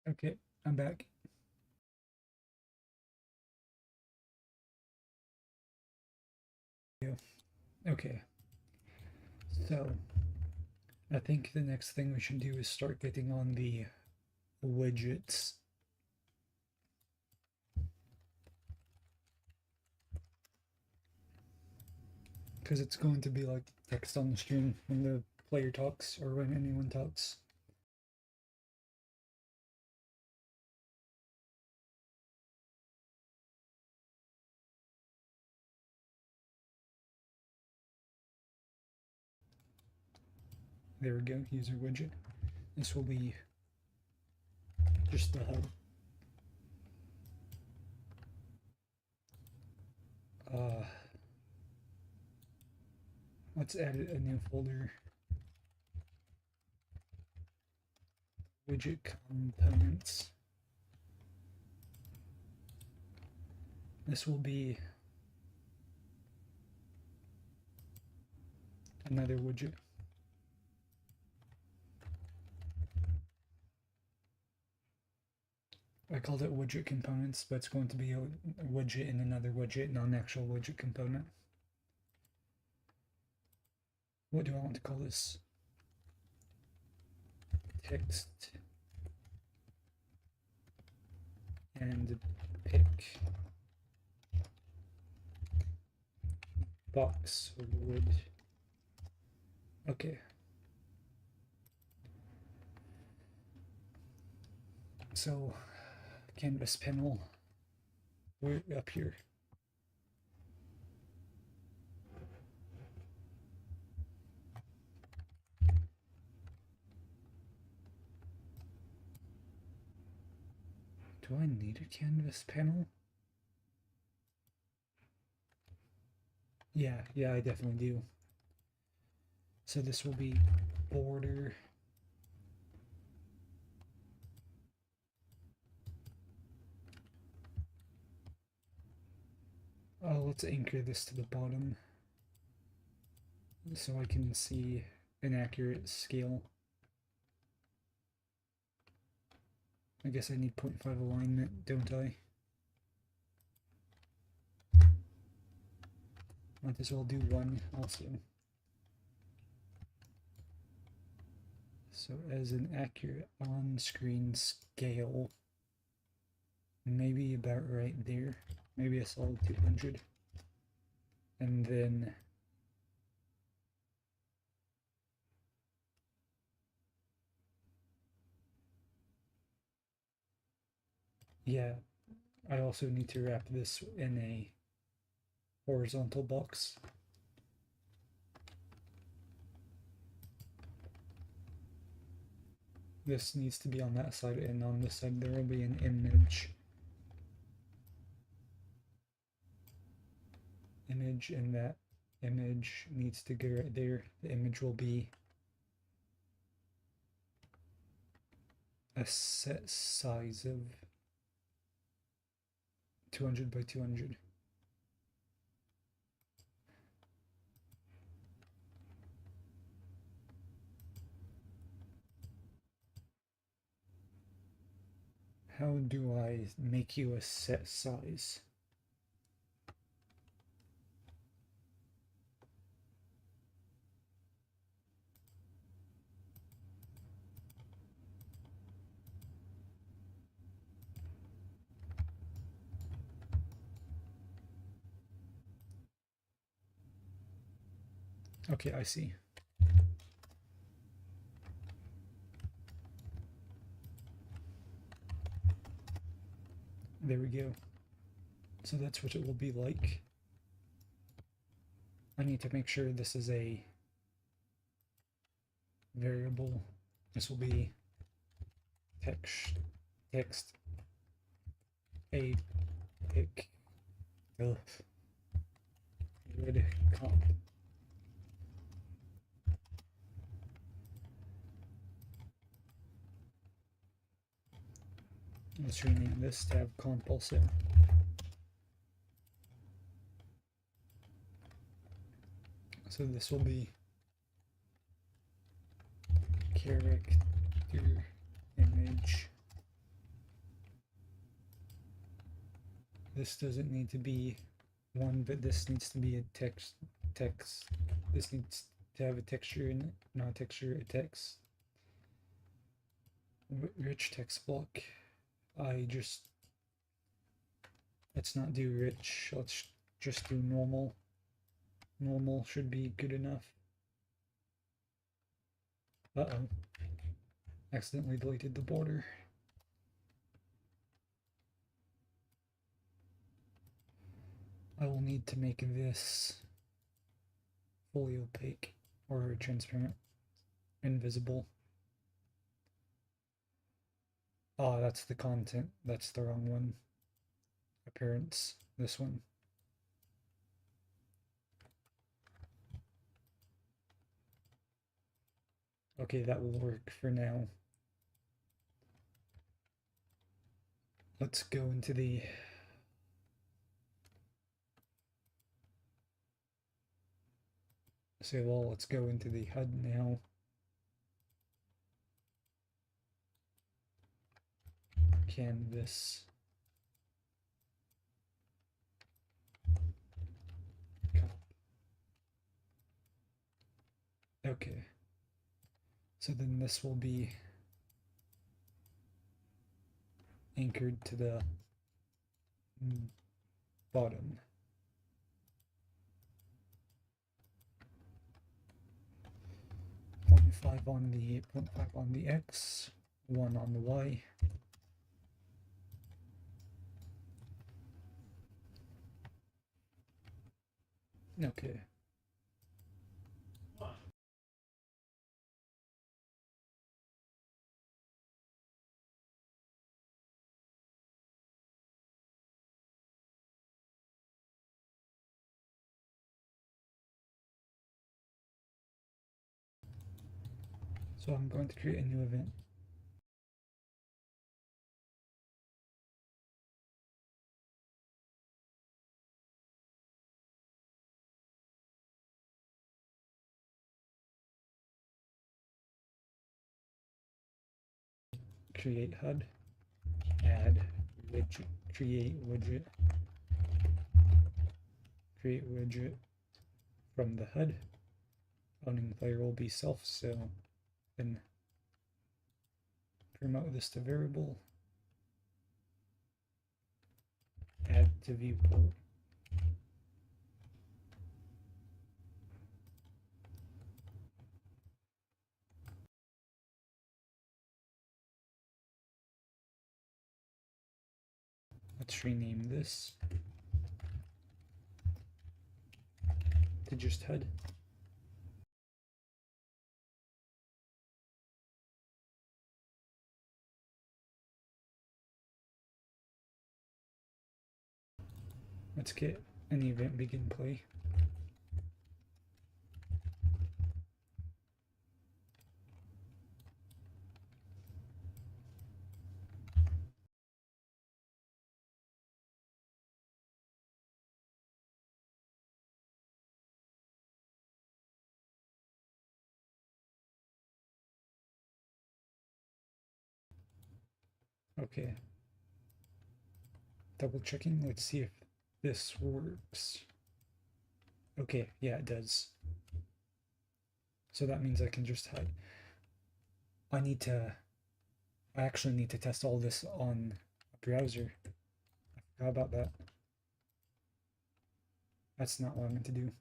Okay, I'm back. Okay, so I think the next thing we should do is start getting on the widgets. Because it's going to be like text on the screen when the player talks or when anyone talks. There we go, user widget. This will be just the hub. Let's add a new folder. Widget components. This will be another widget. I called it widget components, but it's going to be a widget in another widget, not an actual widget component. What do I want to call this? Text and pick box wood. Okay. So canvas panel, we're up here. Do I need a canvas panel? Yeah, I definitely do. So this will be border. Oh, let's anchor this to the bottom so I can see an accurate scale. I guess I need 0.5 alignment, don't I? Might as well do 1 also. So as an accurate on-screen scale, maybe about right there, maybe a solid 200. And then yeah, I also need to wrap this in a horizontal box. This needs to be on that side, and on this side there will be an image. And that image needs to go right there. The image will be a set size of 200 by 200. How do I make you a set size? Okay, I see. There we go. So that's what it will be like. I need to make sure this is a variable. This will be text a pick wood comp. Let's rename this tab comp also. So this will be character image This doesn't need to be one, but this needs to be a text. This needs to have a texture in it, not a texture, a text. Rich text block. Let's not do rich. Let's just do normal. Normal should be good enough. Uh-oh. Accidentally deleted the border. I will need to make this fully opaque or transparent, invisible. Ah, that's the content. That's the wrong one. Appearance. This one. Okay, that will work for now. Let's go into the let's go into the HUD now. Canvas. Okay. So then this will be anchored to the bottom. 0.5 on the 0.5 on the X, 1 on the Y. Okay. So I'm going to create a new event. Create HUD, add widget, create widget from the HUD. Owning player will be self, so then promote this to variable, add to viewport. Let's rename this to just HUD. Let's get an event begin play. Okay. Double checking. Let's see if this works. Okay, yeah, it does. So that means I can just hide. I actually need to test all this on a browser. I forgot about that. That's not what I meant to do.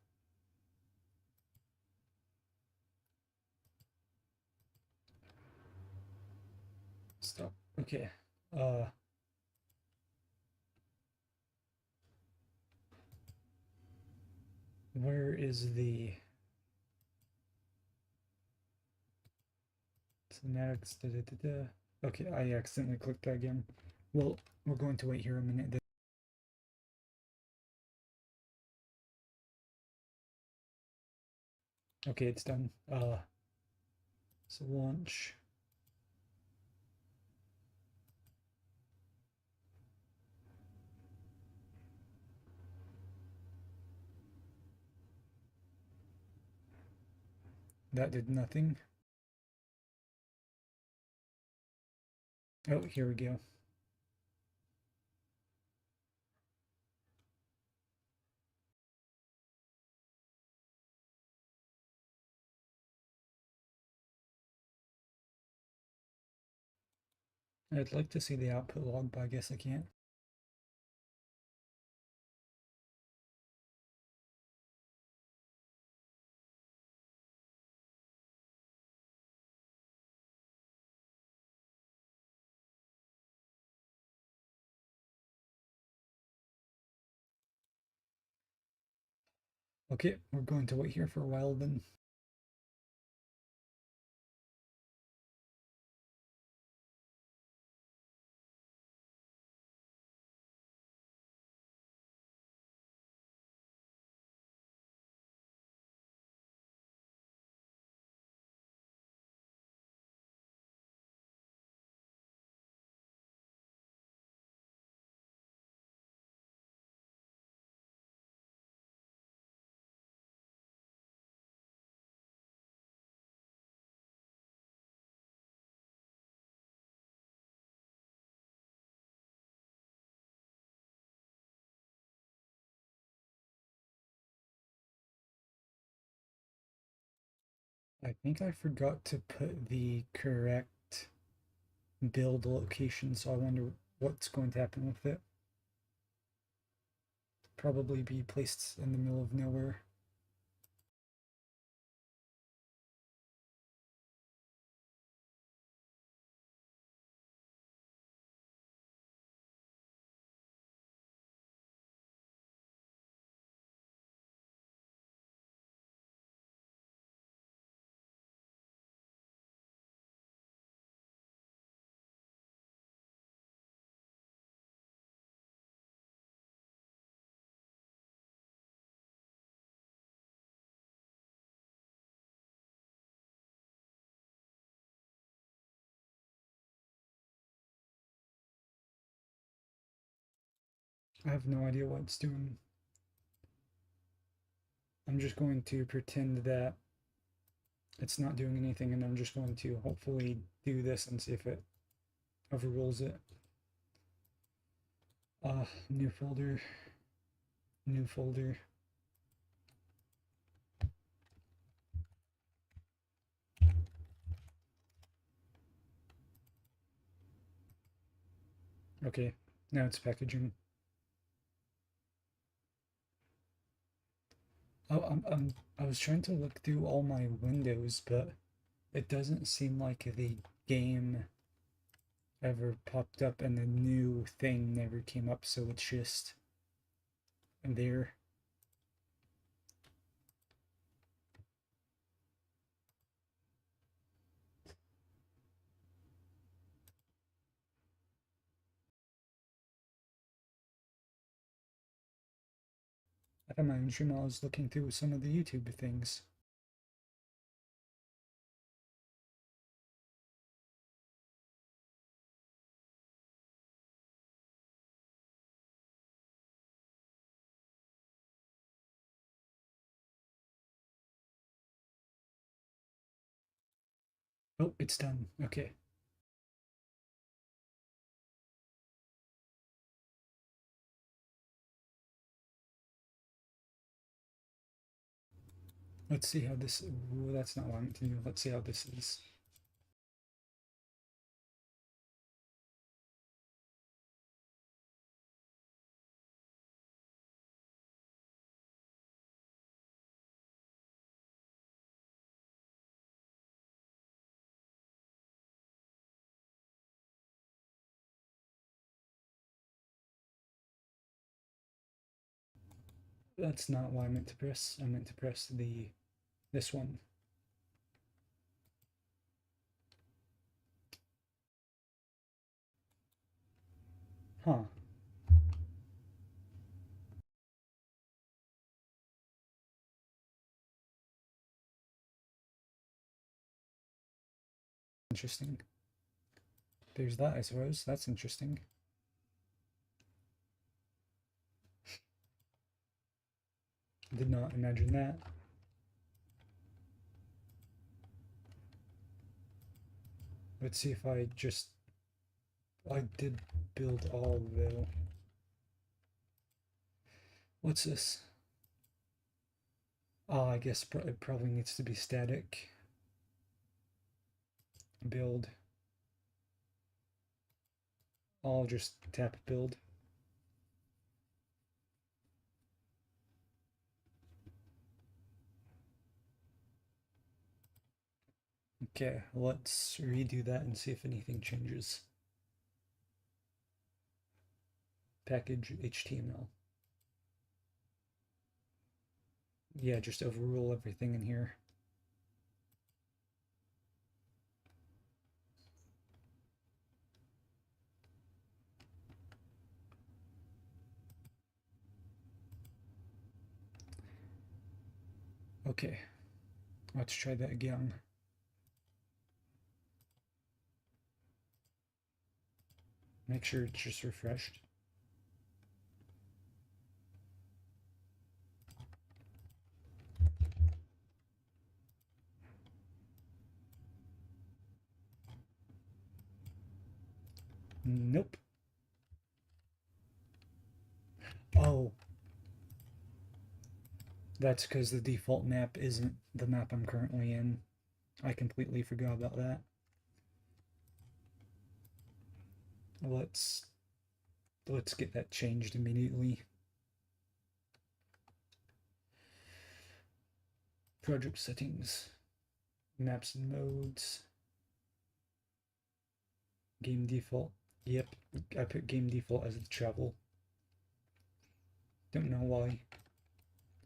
Stop. Okay. Where is the cinematics? Okay, I accidentally clicked that again. Well, we're going to wait here a minute. Okay, it's done. So launch. That did nothing. Oh, here we go. I'd like to see the output log, but I guess I can't. Okay, we're going to wait here for a while then. I think I forgot to put the correct build location, so I wonder what's going to happen with it. Probably be placed in the middle of nowhere. I have no idea what it's doing. I'm just going to pretend that it's not doing anything, and I'm just going to hopefully do this and see if it overrules it. New folder, new folder. Okay, now it's packaging. Oh, I was trying to look through all my windows, but it doesn't seem like the game ever popped up and the new thing never came up, so it's just there. I had my own stream while I was looking through some of the YouTube things. Oh, it's done. Okay. Let's see how this. Ooh, that's not what I meant to do. Let's see how this is. That's not what I meant to press. I meant to press this one. Huh. Interesting. There's that, I suppose. That's interesting. Did not imagine that. Let's see if I just. I did build all though. What's this? Oh, I guess it probably needs to be static. Build. I'll just tap build. Okay, let's redo that and see if anything changes. Package HTML. Yeah, just overrule everything in here. Okay, let's try that again. Make sure it's just refreshed. Nope. Oh, that's because the default map isn't the map I'm currently in. I completely forgot about that. Let's get that changed immediately. Project settings, maps and modes, game default. Yep, I put game default as the travel. Don't know why.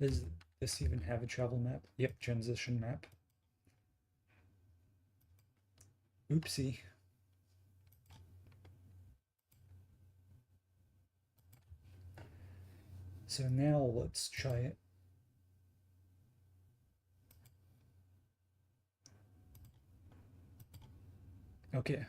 Does this even have a travel map? Yep, transition map. Oopsie. So now let's try it. Okay.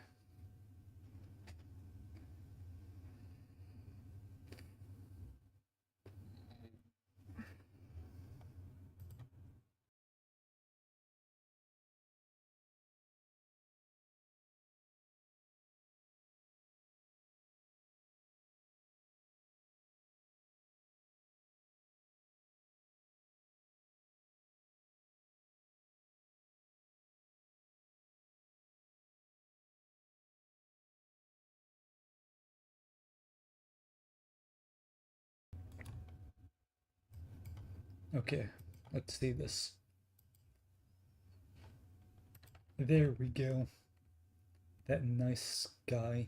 Okay, let's see this. There we go. That nice sky.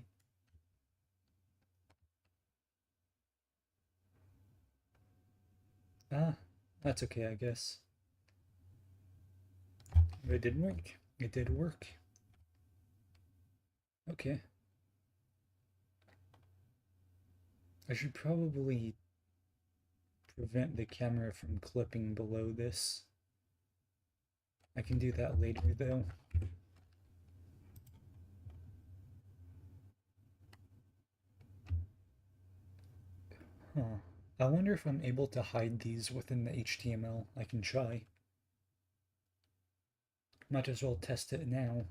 Ah, that's okay, I guess. It didn't work. It did work. Okay. I should probably prevent the camera from clipping below this. I can do that later though. Huh. I wonder if I'm able to hide these within the HTML. I can try. Might as well test it now.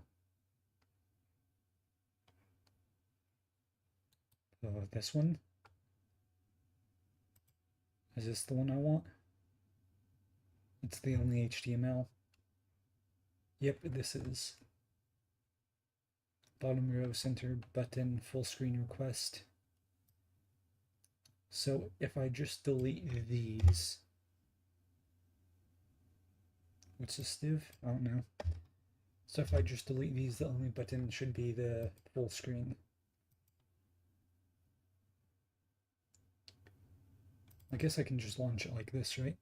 This one? Is this the one I want? It's the only HTML. Yep, this is. Bottom row, center button, full screen request. So if I just delete these, what's this div? I don't know. So if I just delete these, the only button should be the full screen. I guess I can just launch it like this, right?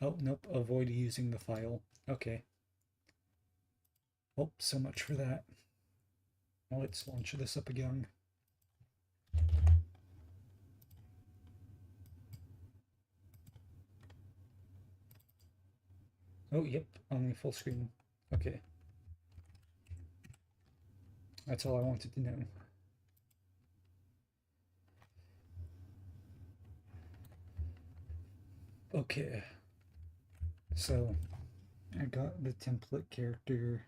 Oh, nope, avoid using the file. Okay. Oh, so much for that. Now let's launch this up again. Oh, yep, only full screen. Okay. That's all I wanted to know. Okay. So, I got the template character.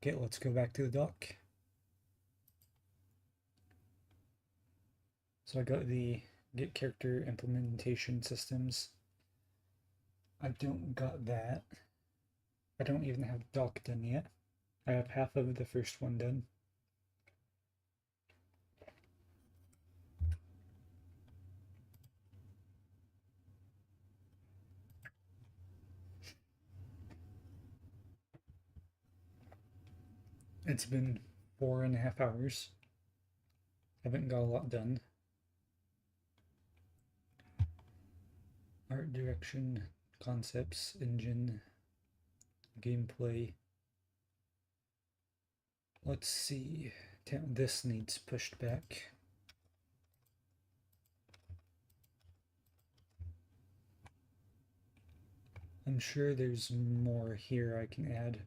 Okay, let's go back to the doc. So I got the get character implementation systems. I don't got that. I don't even have doc done yet. I have half of the first one done. It's been 4.5 hours. Haven't got a lot done. Art direction, concepts, engine, gameplay. Let's see. This needs pushed back. I'm sure there's more here I can add.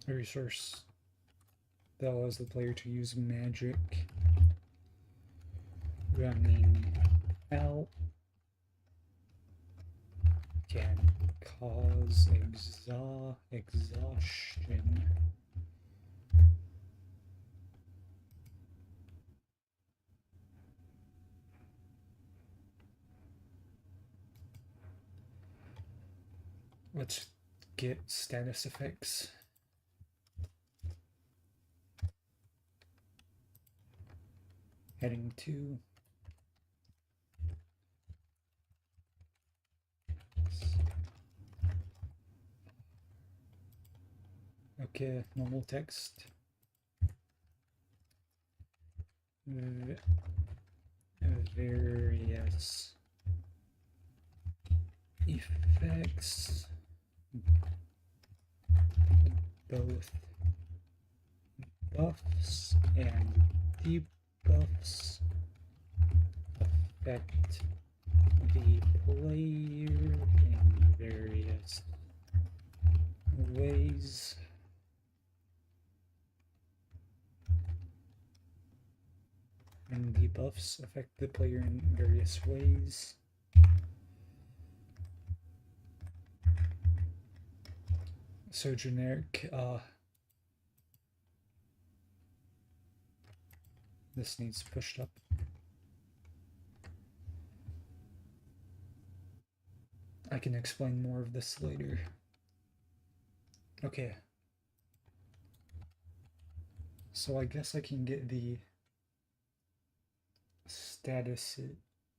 A resource that allows the player to use magic running out can cause exhaustion. Let's get status effects. Heading to okay, normal text. Various effects, both buffs and debuffs affect the player in various ways. And debuffs affect the player in various ways. So generic, this needs pushed up. I can explain more of this later. Okay. So I guess I can get the status,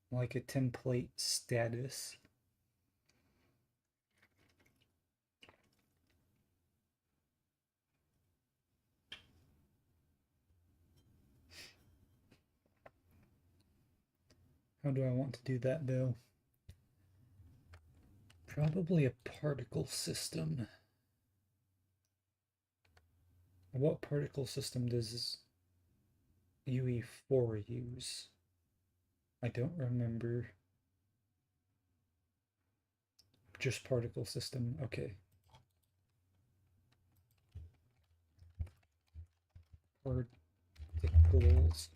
like a template status. How do I want to do that though? Probably a particle system. What particle system does UE4 use? I don't remember. Just particle system, okay. Particles.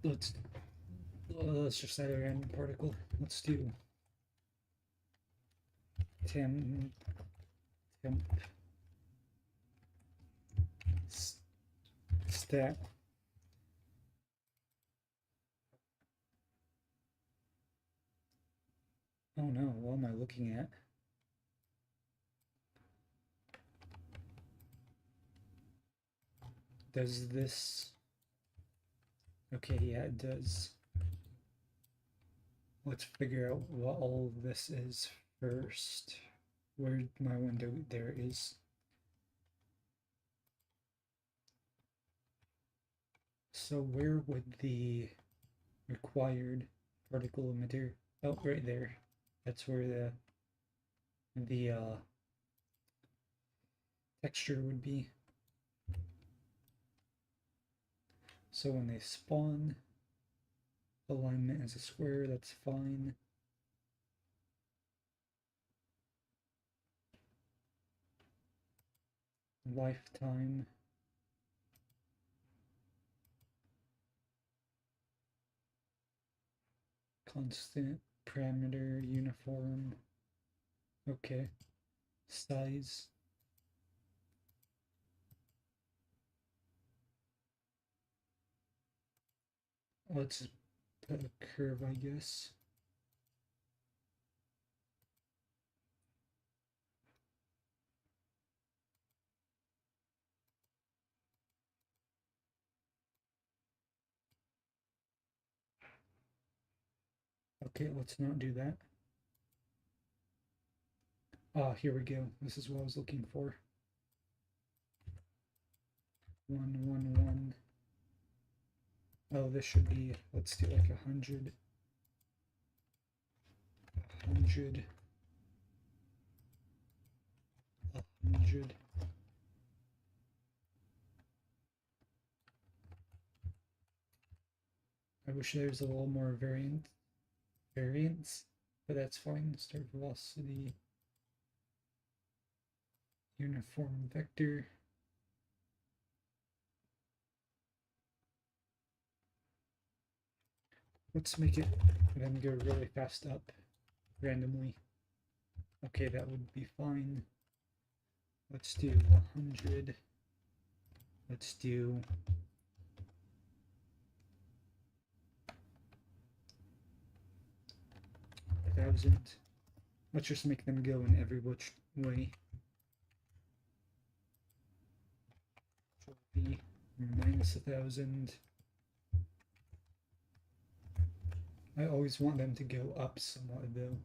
Let's just add a random particle. Let's do temp stat. Oh no, what am I looking at? Does this... Okay, yeah, it does. Let's figure out what all of this is first. Where my window there is. So where would the required particle emitter? Oh, right there. That's where the texture would be. So when they spawn, alignment is a square, that's fine. Lifetime. Constant parameter uniform. Okay. Size. let's put a curve, I guess. Okay, let's not do that. Ah, here we go. This is what I was looking for. 1, 1, 1. Oh, this should be, let's do like 100. 100. 100. I wish there was a little more variance, but that's fine. Start velocity, uniform vector. Let's make it then go really fast up randomly. Okay, that would be fine. Let's do 100. Let's do 1,000. Let's just make them go in every which way. So be minus 1,000. I always want them to go up somewhat though.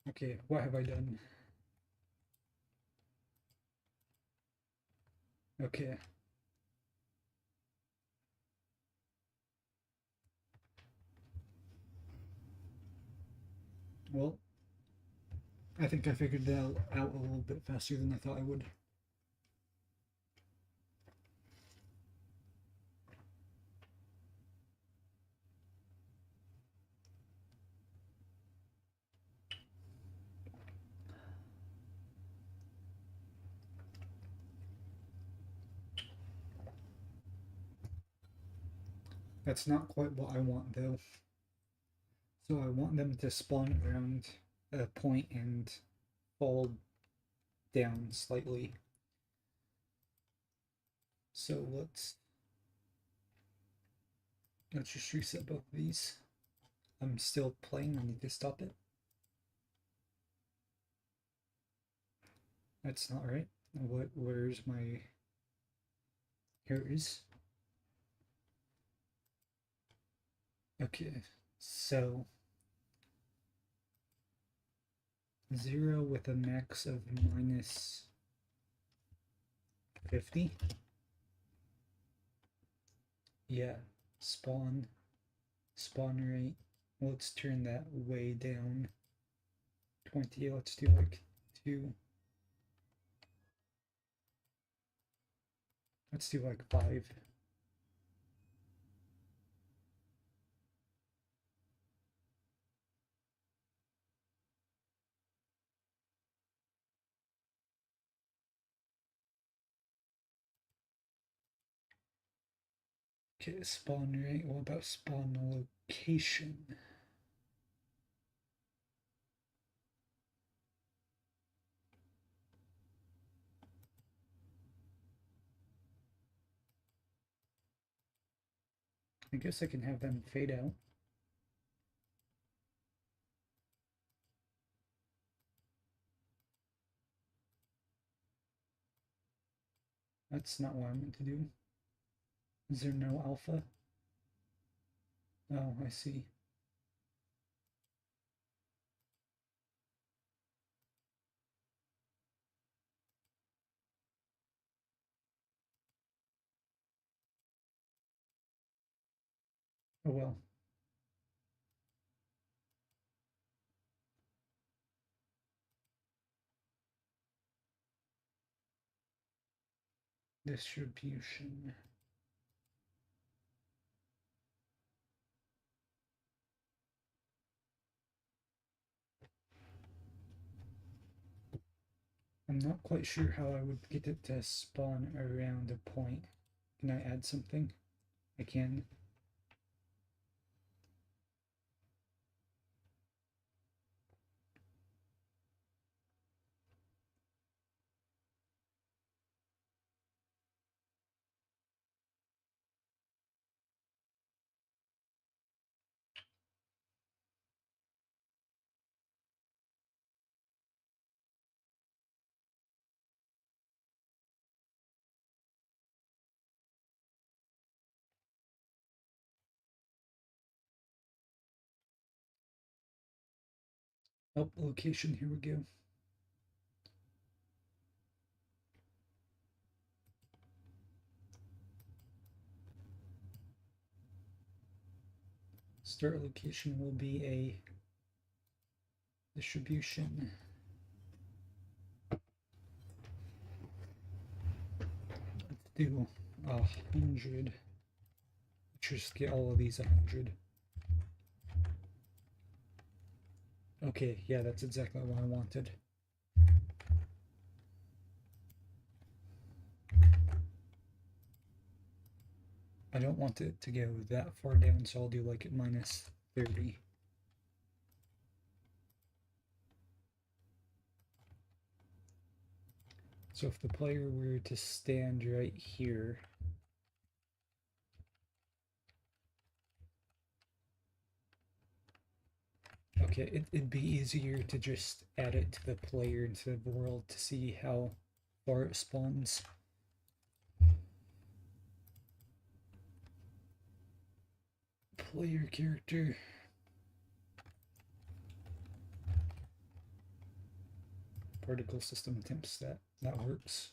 Okay, what have I done? Okay. Well, I think I figured that out a little bit faster than I thought I would. That's not quite what I want though. So I want them to spawn around a point and fall down slightly. So let's just reset both of these. I'm still playing, I need to stop it. That's not right. Where's my... Here it is. Okay, so 0 with a max of minus 50. Yeah, spawn rate. Let's turn that way down. 20, let's do like 2. Let's do like 5. Okay, spawn rate. What about spawn location? I guess I can have them fade out. That's not what I meant to do. Is there no alpha? Oh, I see. Oh well. Distribution. I'm not quite sure how I would get it to spawn around a point. Can I add something? I can. Oh, location, here we go. Start location will be a distribution. Let's do 100. Just get all of these 100. Okay, yeah, that's exactly what I wanted. I don't want it to go that far down, so I'll do like minus 30. So if the player were to stand right here, okay, it'd be easier to just add it to the player instead of the world to see how far it spawns. Player character. Particle system temp stat. That works.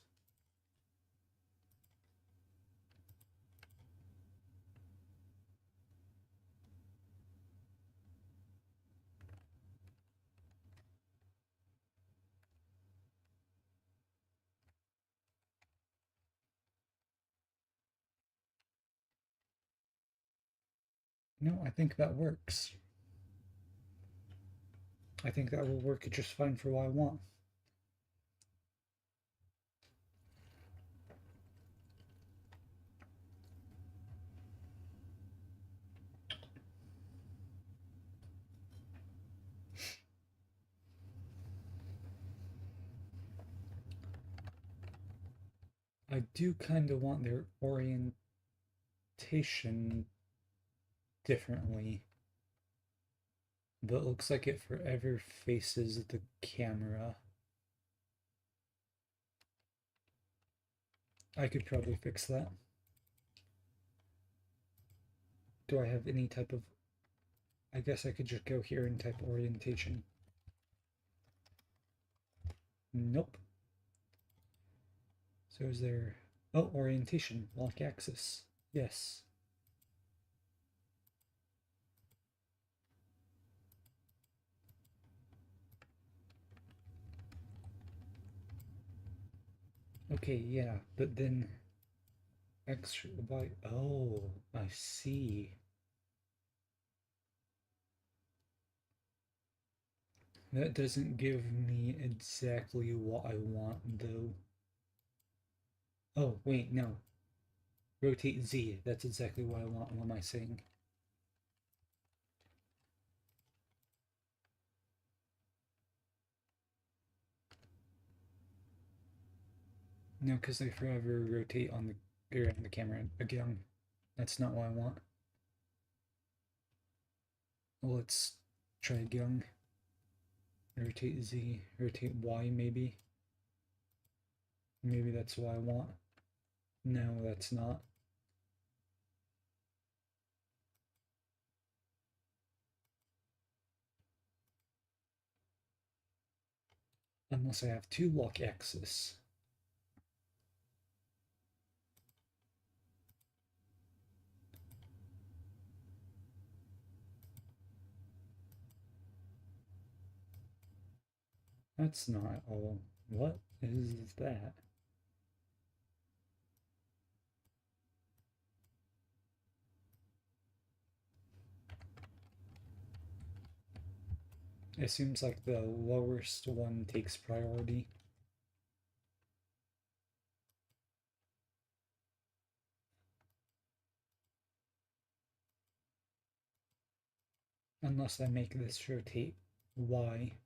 No, I think that works. I think that will work just fine for what I want. I do kind of want their orientation differently, but it looks like it forever faces the camera. I could probably fix that. Do I have any type of... I guess I could just go here and type orientation. Nope. So is there... Oh, orientation, lock axis. Yes. Okay, yeah, but then X, Y, oh, I see. That doesn't give me exactly what I want, though. Oh, wait, no. Rotate Z, that's exactly what I want. What am I saying? No, because they forever rotate on the camera again. That's not what I want. Well, let's try again. Rotate Z, rotate Y maybe. Maybe that's what I want. No, that's not. Unless I have two lock axis. That's not all. What is that? It seems like the lowest one takes priority. Unless I make this rotate Y.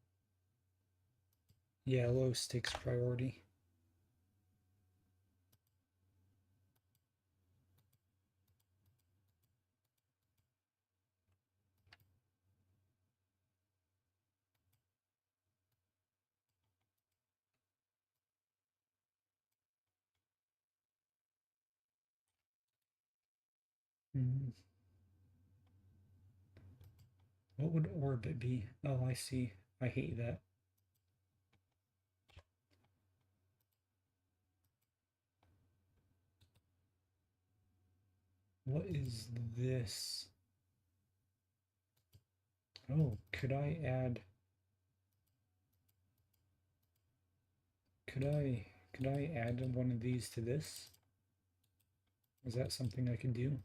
Yeah, lowest takes priority. Hmm. What would orbit be? Oh, I see. I hate that. What is this? Oh, could I add... Could I add one of these to this? Is that something I can do?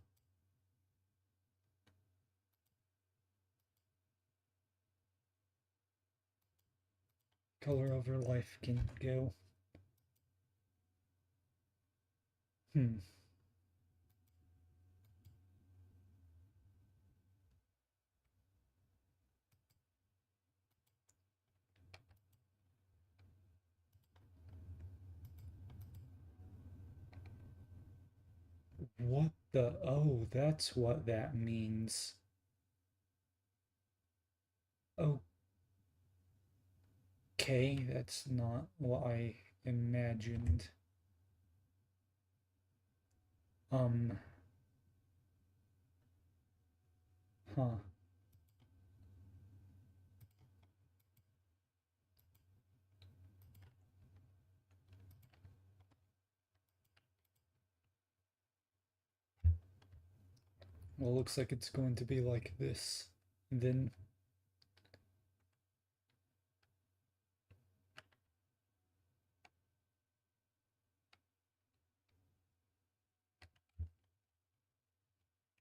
Color over life can go. Hmm. What the? Oh, that's what that means. Okay, that's not what I imagined. Um, huh. Well, it looks like it's going to be like this. And then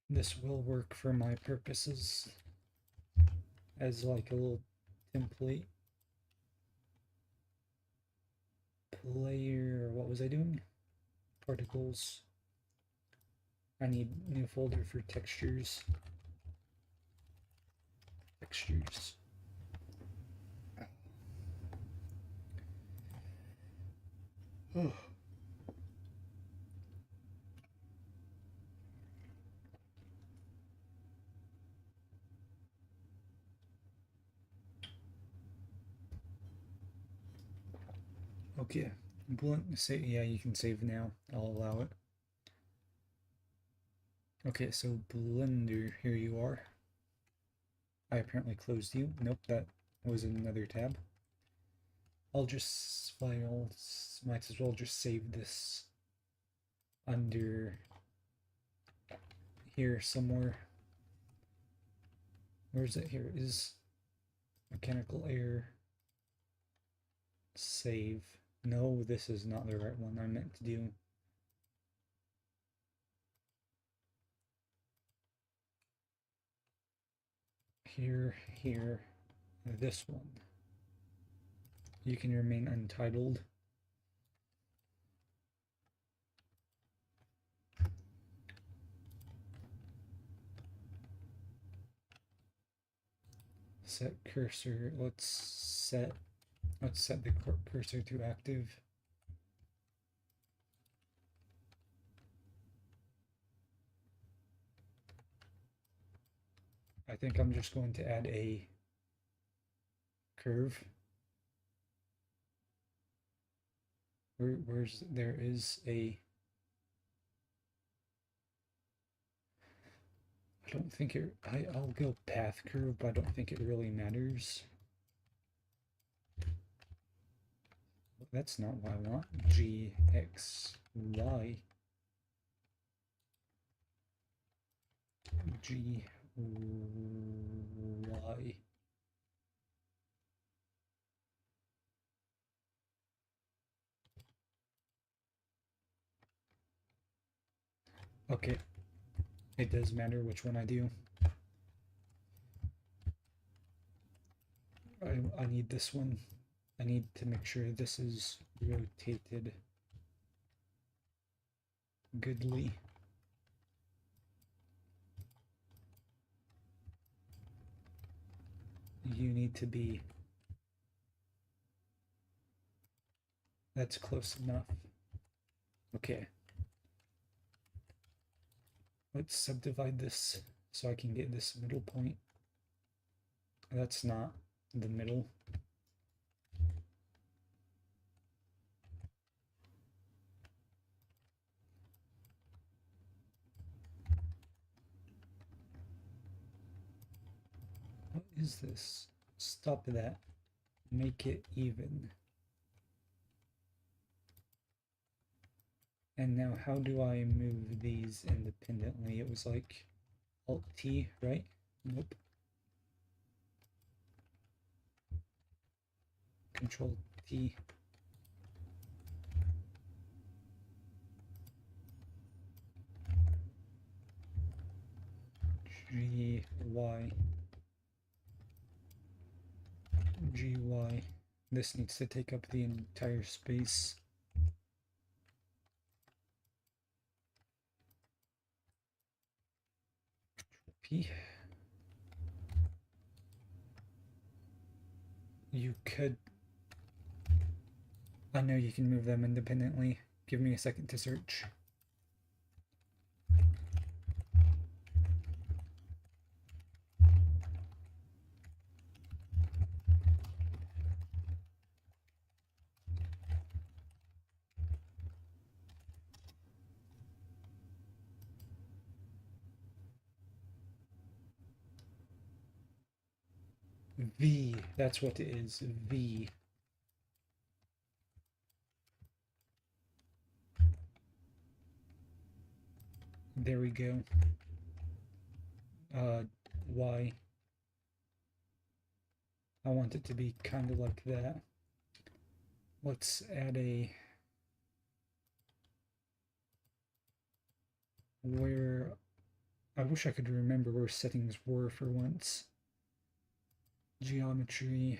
this will work for my purposes as like a little template. Player, what was I doing? Particles. I need new folder for textures. Textures. Oh. Okay. Say yeah, you can save now. I'll allow it. Okay, so Blender, here you are. I apparently closed you. Nope, that was another tab. I'll just might as well just save this under here somewhere. Where's it? Here is mechanical error. Save. No, this is not the right one I meant to do. Here, this one. You can remain untitled. Set cursor. Let's set the cursor to active. I think I'm just going to add a curve. Where's there is a... I don't think it... I'll go path curve, but I don't think it really matters. That's not what I want. G, X, Y. G, Y. Okay. It does matter which one I do. I need this one. I need to make sure this is rotated goodly. You need to be... That's close enough. Okay. Let's subdivide this so I can get this middle point. That's not the middle. What is this? Stop that. make it even. And now how do I move these independently? It was like Alt T, right? Nope. Control T. G, Y. G, Y. This needs to take up the entire space. P. You could... I know you can move them independently. Give me a second to search. V, that's what it is. V. There we go. Y. I want it to be kind of like that. Let's add a... Where... I wish I could remember where settings were for once. Geometry.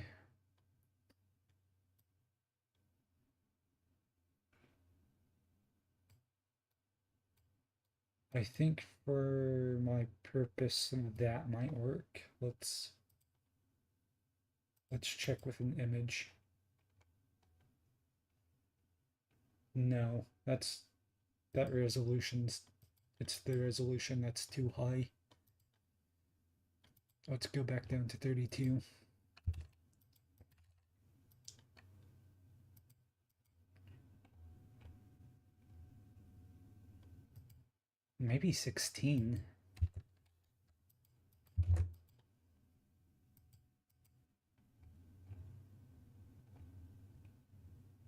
I think for my purpose that might work. Let's check with an image. No, that resolution's, it's the resolution that's too high. Let's go back down to 32. Maybe 16.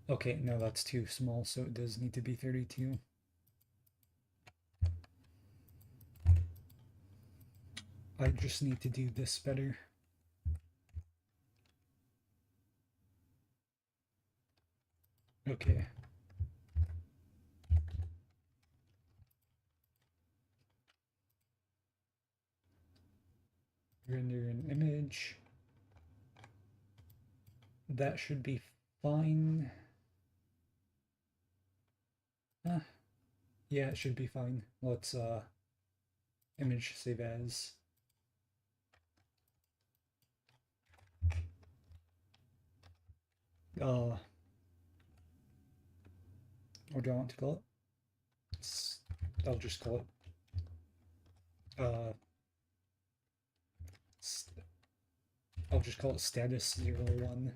Okay, no, that's too small, so it does need to be 32. I just need to do this better. Okay. Render an image. That should be fine. Yeah, it should be fine. Let's image save as. What do I want to call it? I'll just call it I'll just call it status 01.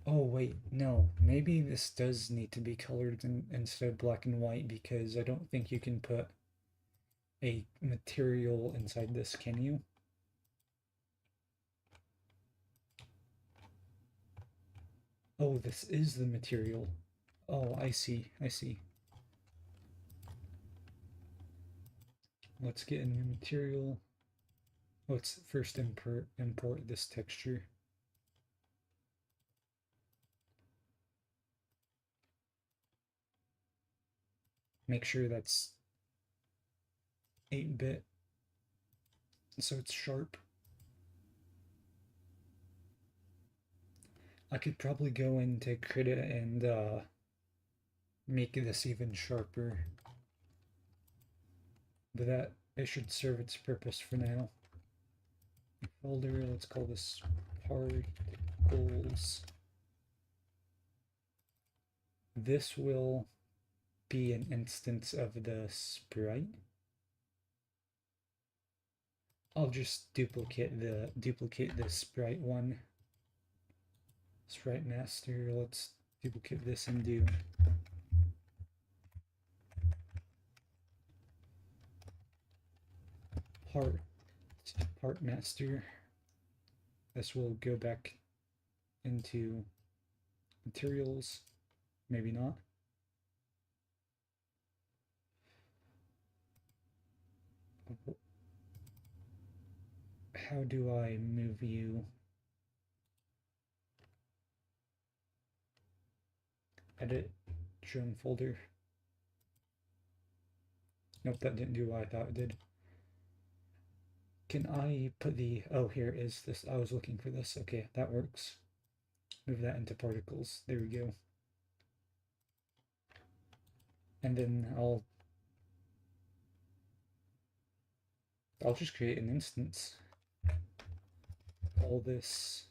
Oh wait, no, maybe this does need to be colored instead of black and white, because I don't think you can put a material inside this, can you? Oh, this is the material. Oh, I see, I see. Let's get a new material. Let's first import this texture. Make sure that's 8-bit, so it's sharp. I could probably go into Krita and make this even sharper, but that it should serve its purpose for now. Folder, let's call this particles. This will be an instance of the sprite. I'll just duplicate the sprite one. Sprite master, let's duplicate this and do part part master. This will go back into materials, maybe not. How do I move you? Edit, drone folder. Nope, that didn't do what I thought it did. Can I put the, oh, here is this. I was looking for this. Okay, that works. Move that into particles. There we go. And then I'll just create an instance. All this.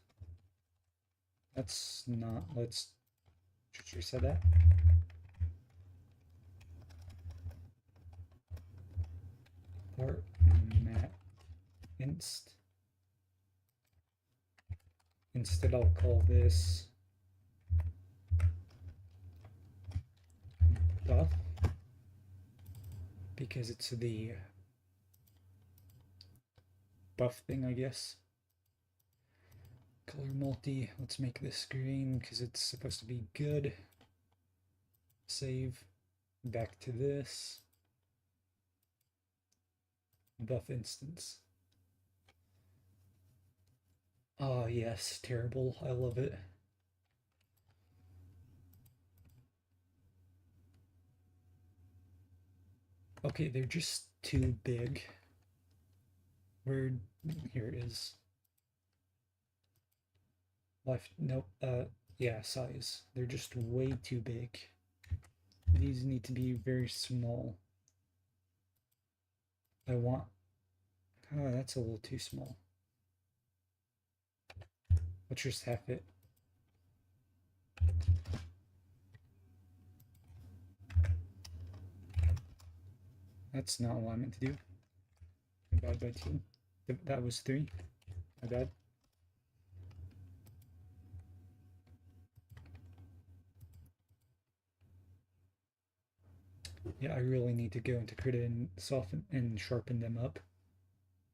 That's not, let's just reset that. Part mat inst. Instead I'll call this buff because it's the buff thing, I guess. Color multi, let's make this green because it's supposed to be good. Save, back to this. Buff instance. Oh yes, terrible, I love it. Okay, they're just too big. Where, here it is. Left, nope, yeah, size. They're just way too big. These need to be very small. I want, oh, that's a little too small. Let's just half it. That's not what I meant to do. Divide by 2. That was 3. My bad. Yeah, I really need to go into Krita and soften and sharpen them up.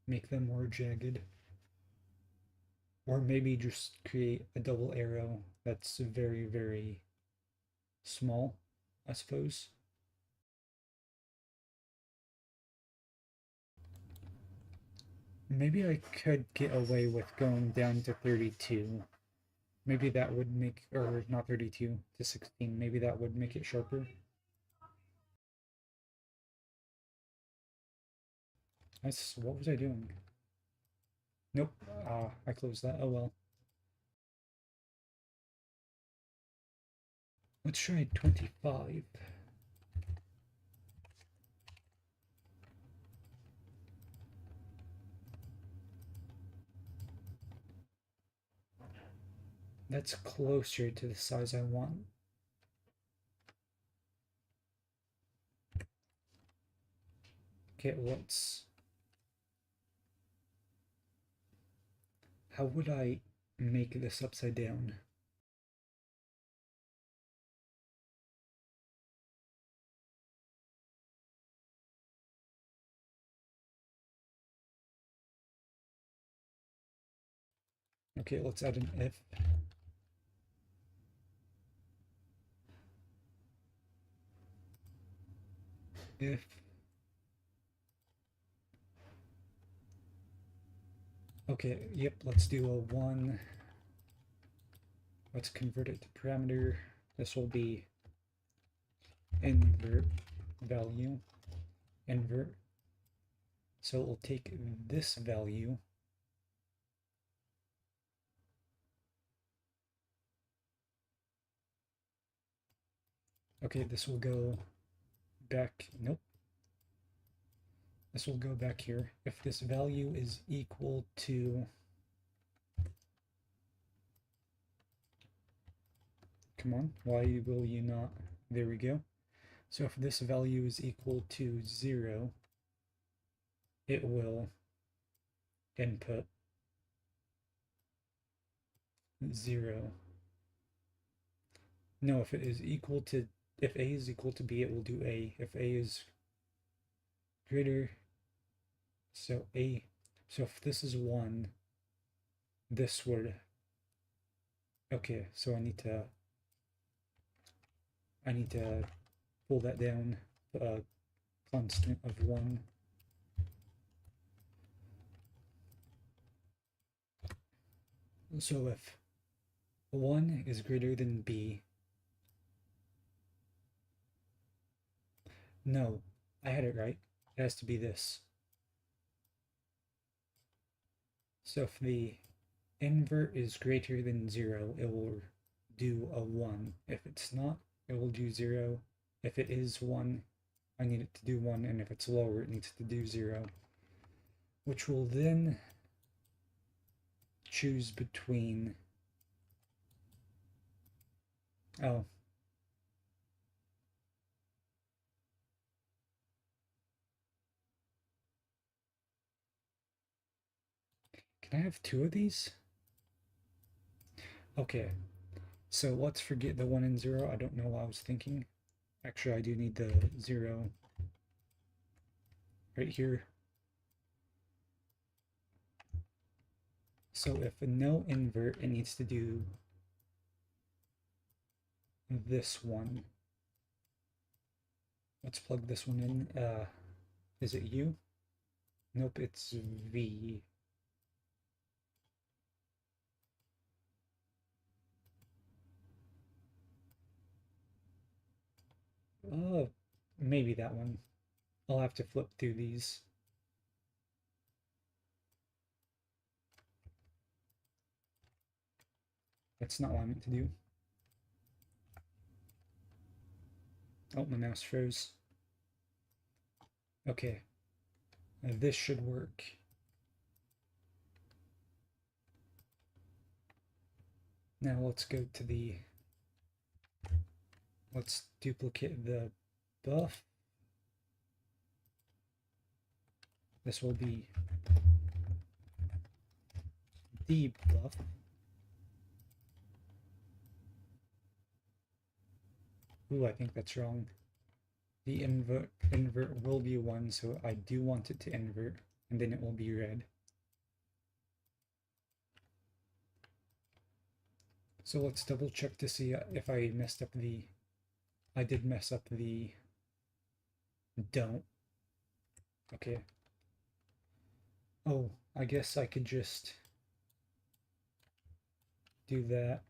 Make them more jagged. Or maybe just create a double arrow that's very, very small, I suppose. Maybe I could get away with going down to 32. Maybe that would make, or not 32, to 16. Maybe that would make it sharper. What was I doing? Nope. I closed that. Oh well. Let's try 25. That's closer to the size I want. Okay, how would I make this upside down? Okay, let's add an if. If okay, yep, let's do a 1. Let's convert it to parameter. This will be invert value. Invert. So it will take this value okay, this will go back, nope. This will go back here. If this value is equal to, come on, why will you not? There we go. So if this value is equal to 0, it will input 0. No, if it is equal to, if A is equal to B, it will do A. If A is greater, so A, So if this is 1, this would... Okay, so I need to pull that down a constant of 1. So if 1 is greater than b... No, I had it right. It has to be this. So if the invert is greater than 0, it will do a 1. If it's not, it will do 0. If it is 1, I need it to do 1, and if it's lower, it needs to do 0. Which will then choose between... Oh. Can I have 2 of these? Okay. So let's forget the 1 and 0. I don't know what I was thinking. Actually, I do need the 0 right here. So if no invert, it needs to do this one. Let's plug this one in. Is it U? Nope, it's V. Oh, maybe that one. I'll have to flip through these. That's not what I meant to do. Oh, my mouse froze. Okay. This should work. Now let's go to the... Let's duplicate the buff. This will be debuff. Ooh, I think that's wrong. The invert will be 1, so I do want it to invert, and then it will be red. So let's double check to see if I messed up the... I did mess up the don't. Okay. Oh, I guess I could just do that.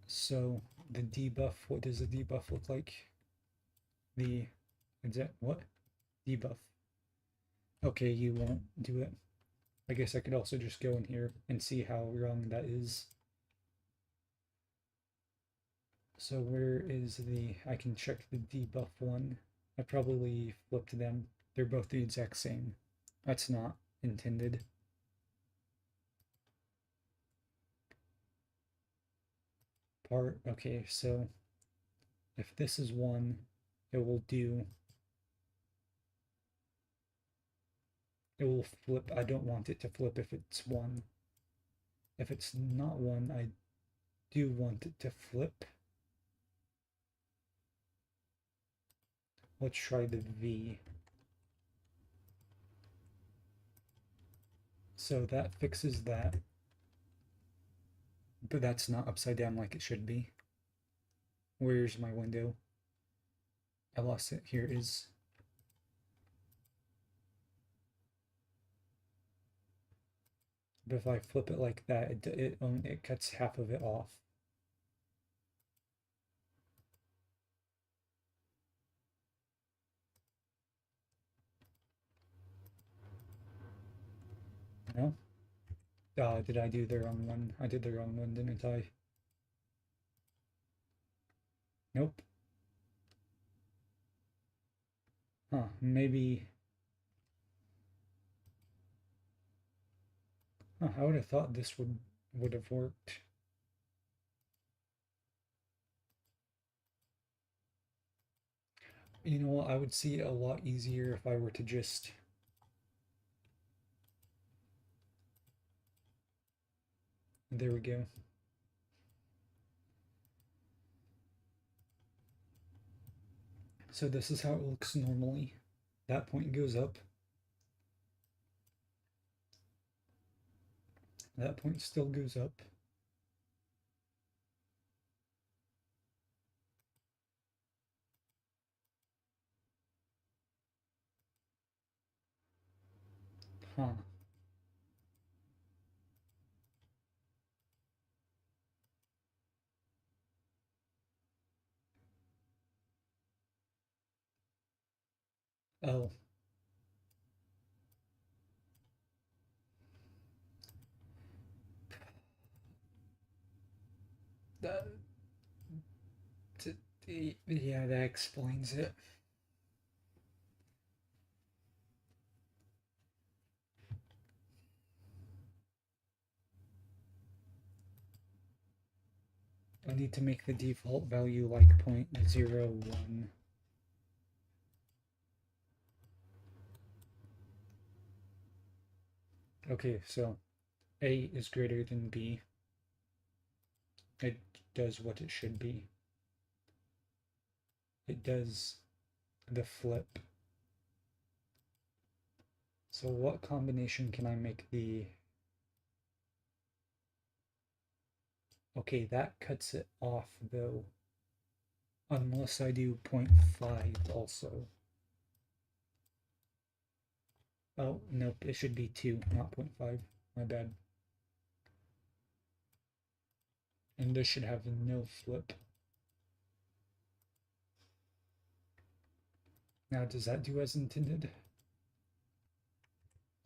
So the debuff, what does the debuff look like? The, is that what? Debuff. Okay, you won't do it. I guess I could also just go in here and see how wrong that is. So where is the, I can check the debuff one. I probably flipped them. They're both the exact same. That's not intended. Part, okay, so if this is 1, it will do, it will flip. I don't want it to flip if it's 1. If it's not 1, I do want it to flip. Let's try the V. So that fixes that. But that's not upside down like it should be. Where's my window? I lost it. Here it is. But if I flip it like that, it cuts half of it off. No? Did I do the wrong one? I did the wrong one, didn't I? Nope. Huh, maybe... Huh, I would have thought this would have worked. You know what, I would see it a lot easier if I were to just... There we go. So this is how it looks normally. That point goes up. That point still goes up. Huh. Oh. That, yeah, that explains it. I need to make the default value like 0.01. Okay, so A is greater than B. It does what it should be. It does the flip. So what combination can I make the... Okay, that cuts it off though. Unless I do 0.5 also. Oh, nope, it should be 2, not 0.5. My bad. And this should have no flip. Now, does that do as intended?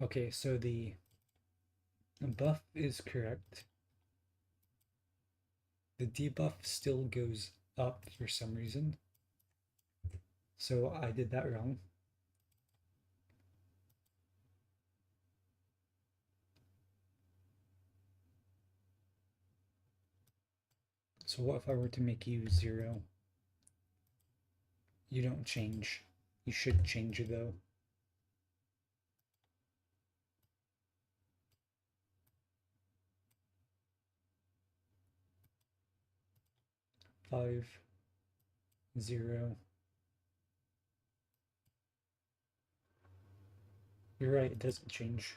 Okay, so the buff is correct. The debuff still goes up for some reason. So I did that wrong. So what if I were to make you 0? You don't change. You should change though. 5, 0. You're right, it doesn't change.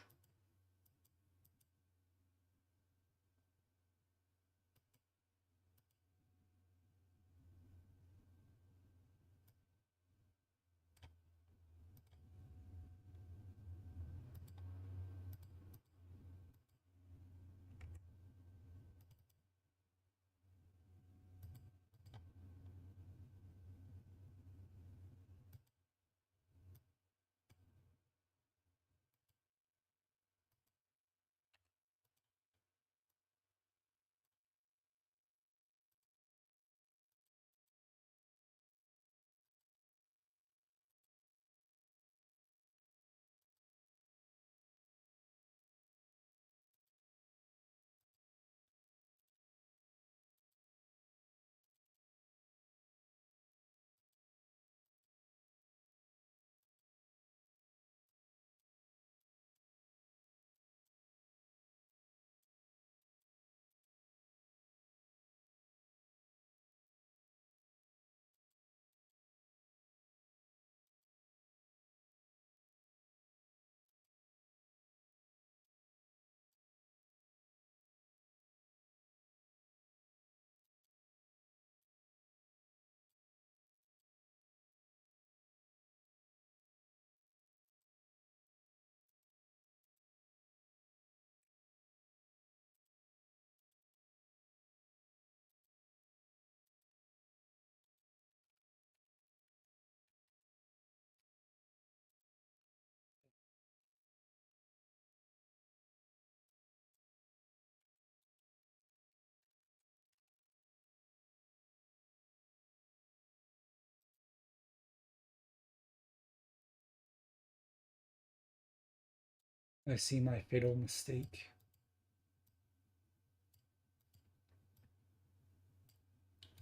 I see my fatal mistake.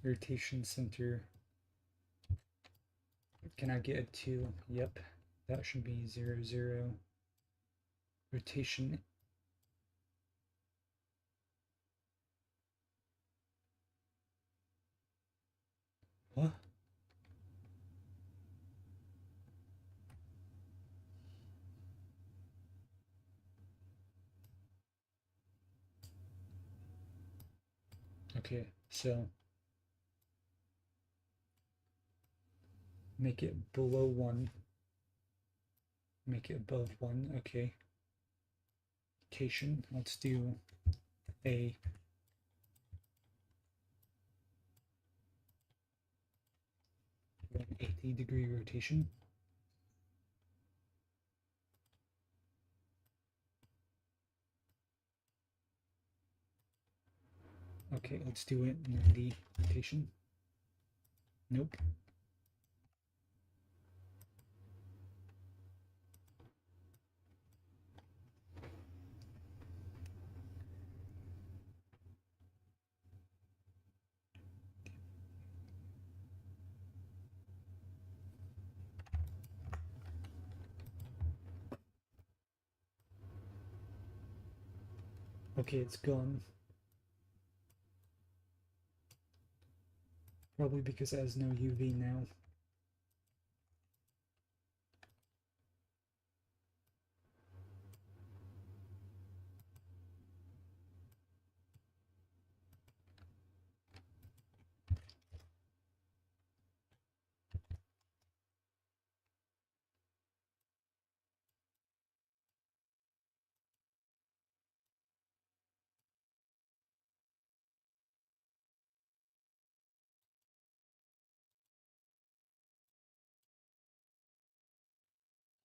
Rotation center. Can I get a 2? Yep. That should be 0, 0. Rotation. What? Okay, so make it below 1, make it above 1. Okay. Rotation, let's do a 180-degree rotation. Okay, let's do it 90 rotation. Nope. Okay, it's gone. Probably because it has no UV now.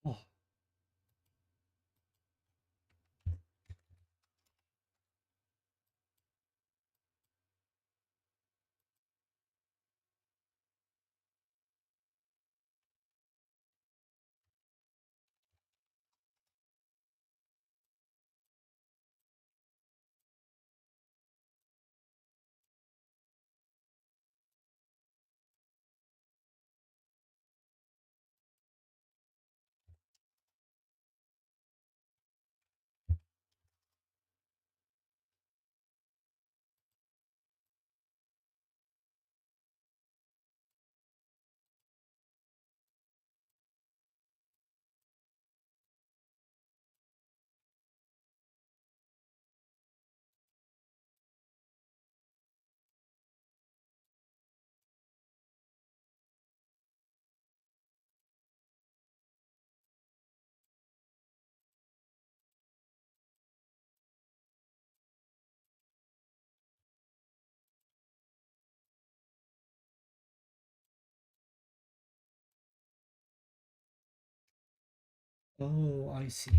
Oh, oh, I see.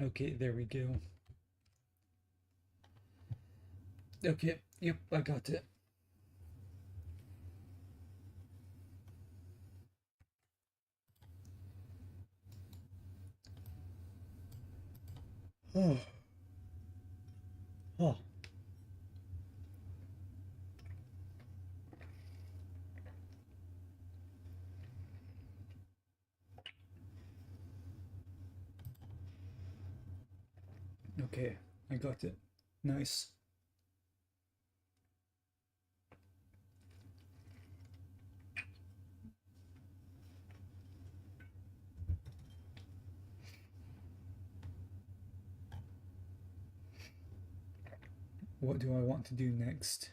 Okay, there we go. Okay, yep, I got it. Oh, oh, okay, I got it. Nice. What do I want to do next?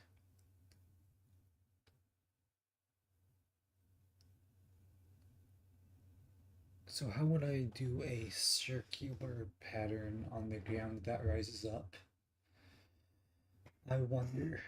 So how would I do a circular pattern on the ground that rises up? I wonder.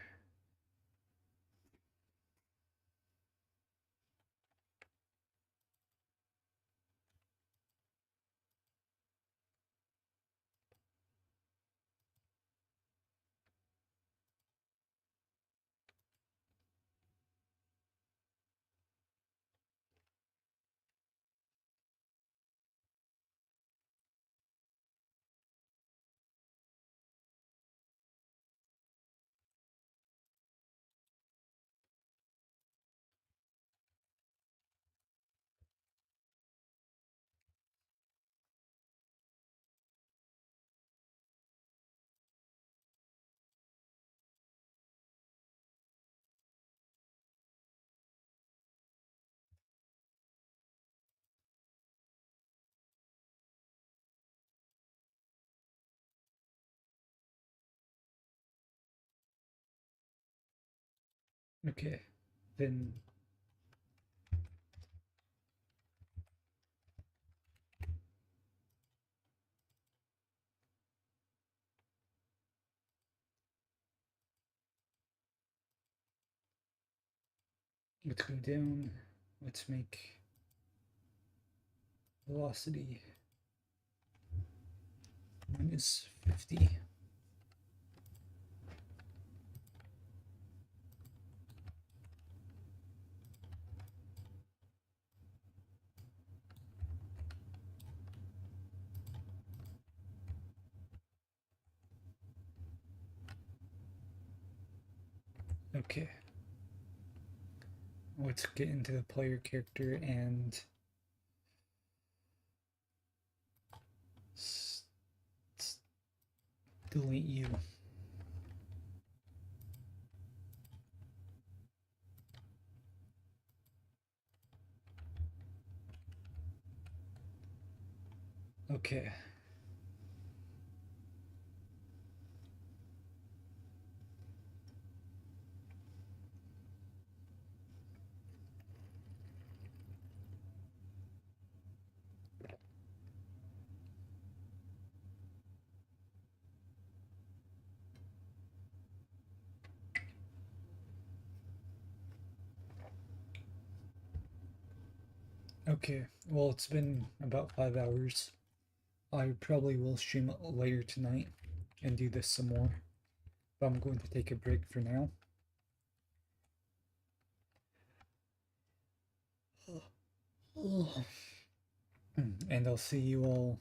Okay, then let's go down. Let's make velocity -50. Okay, let's get into the player character and delete you. Okay. Okay, well, it's been about 5 hours. I probably will stream it later tonight and do this some more, but I'm going to take a break for now. And I'll see you all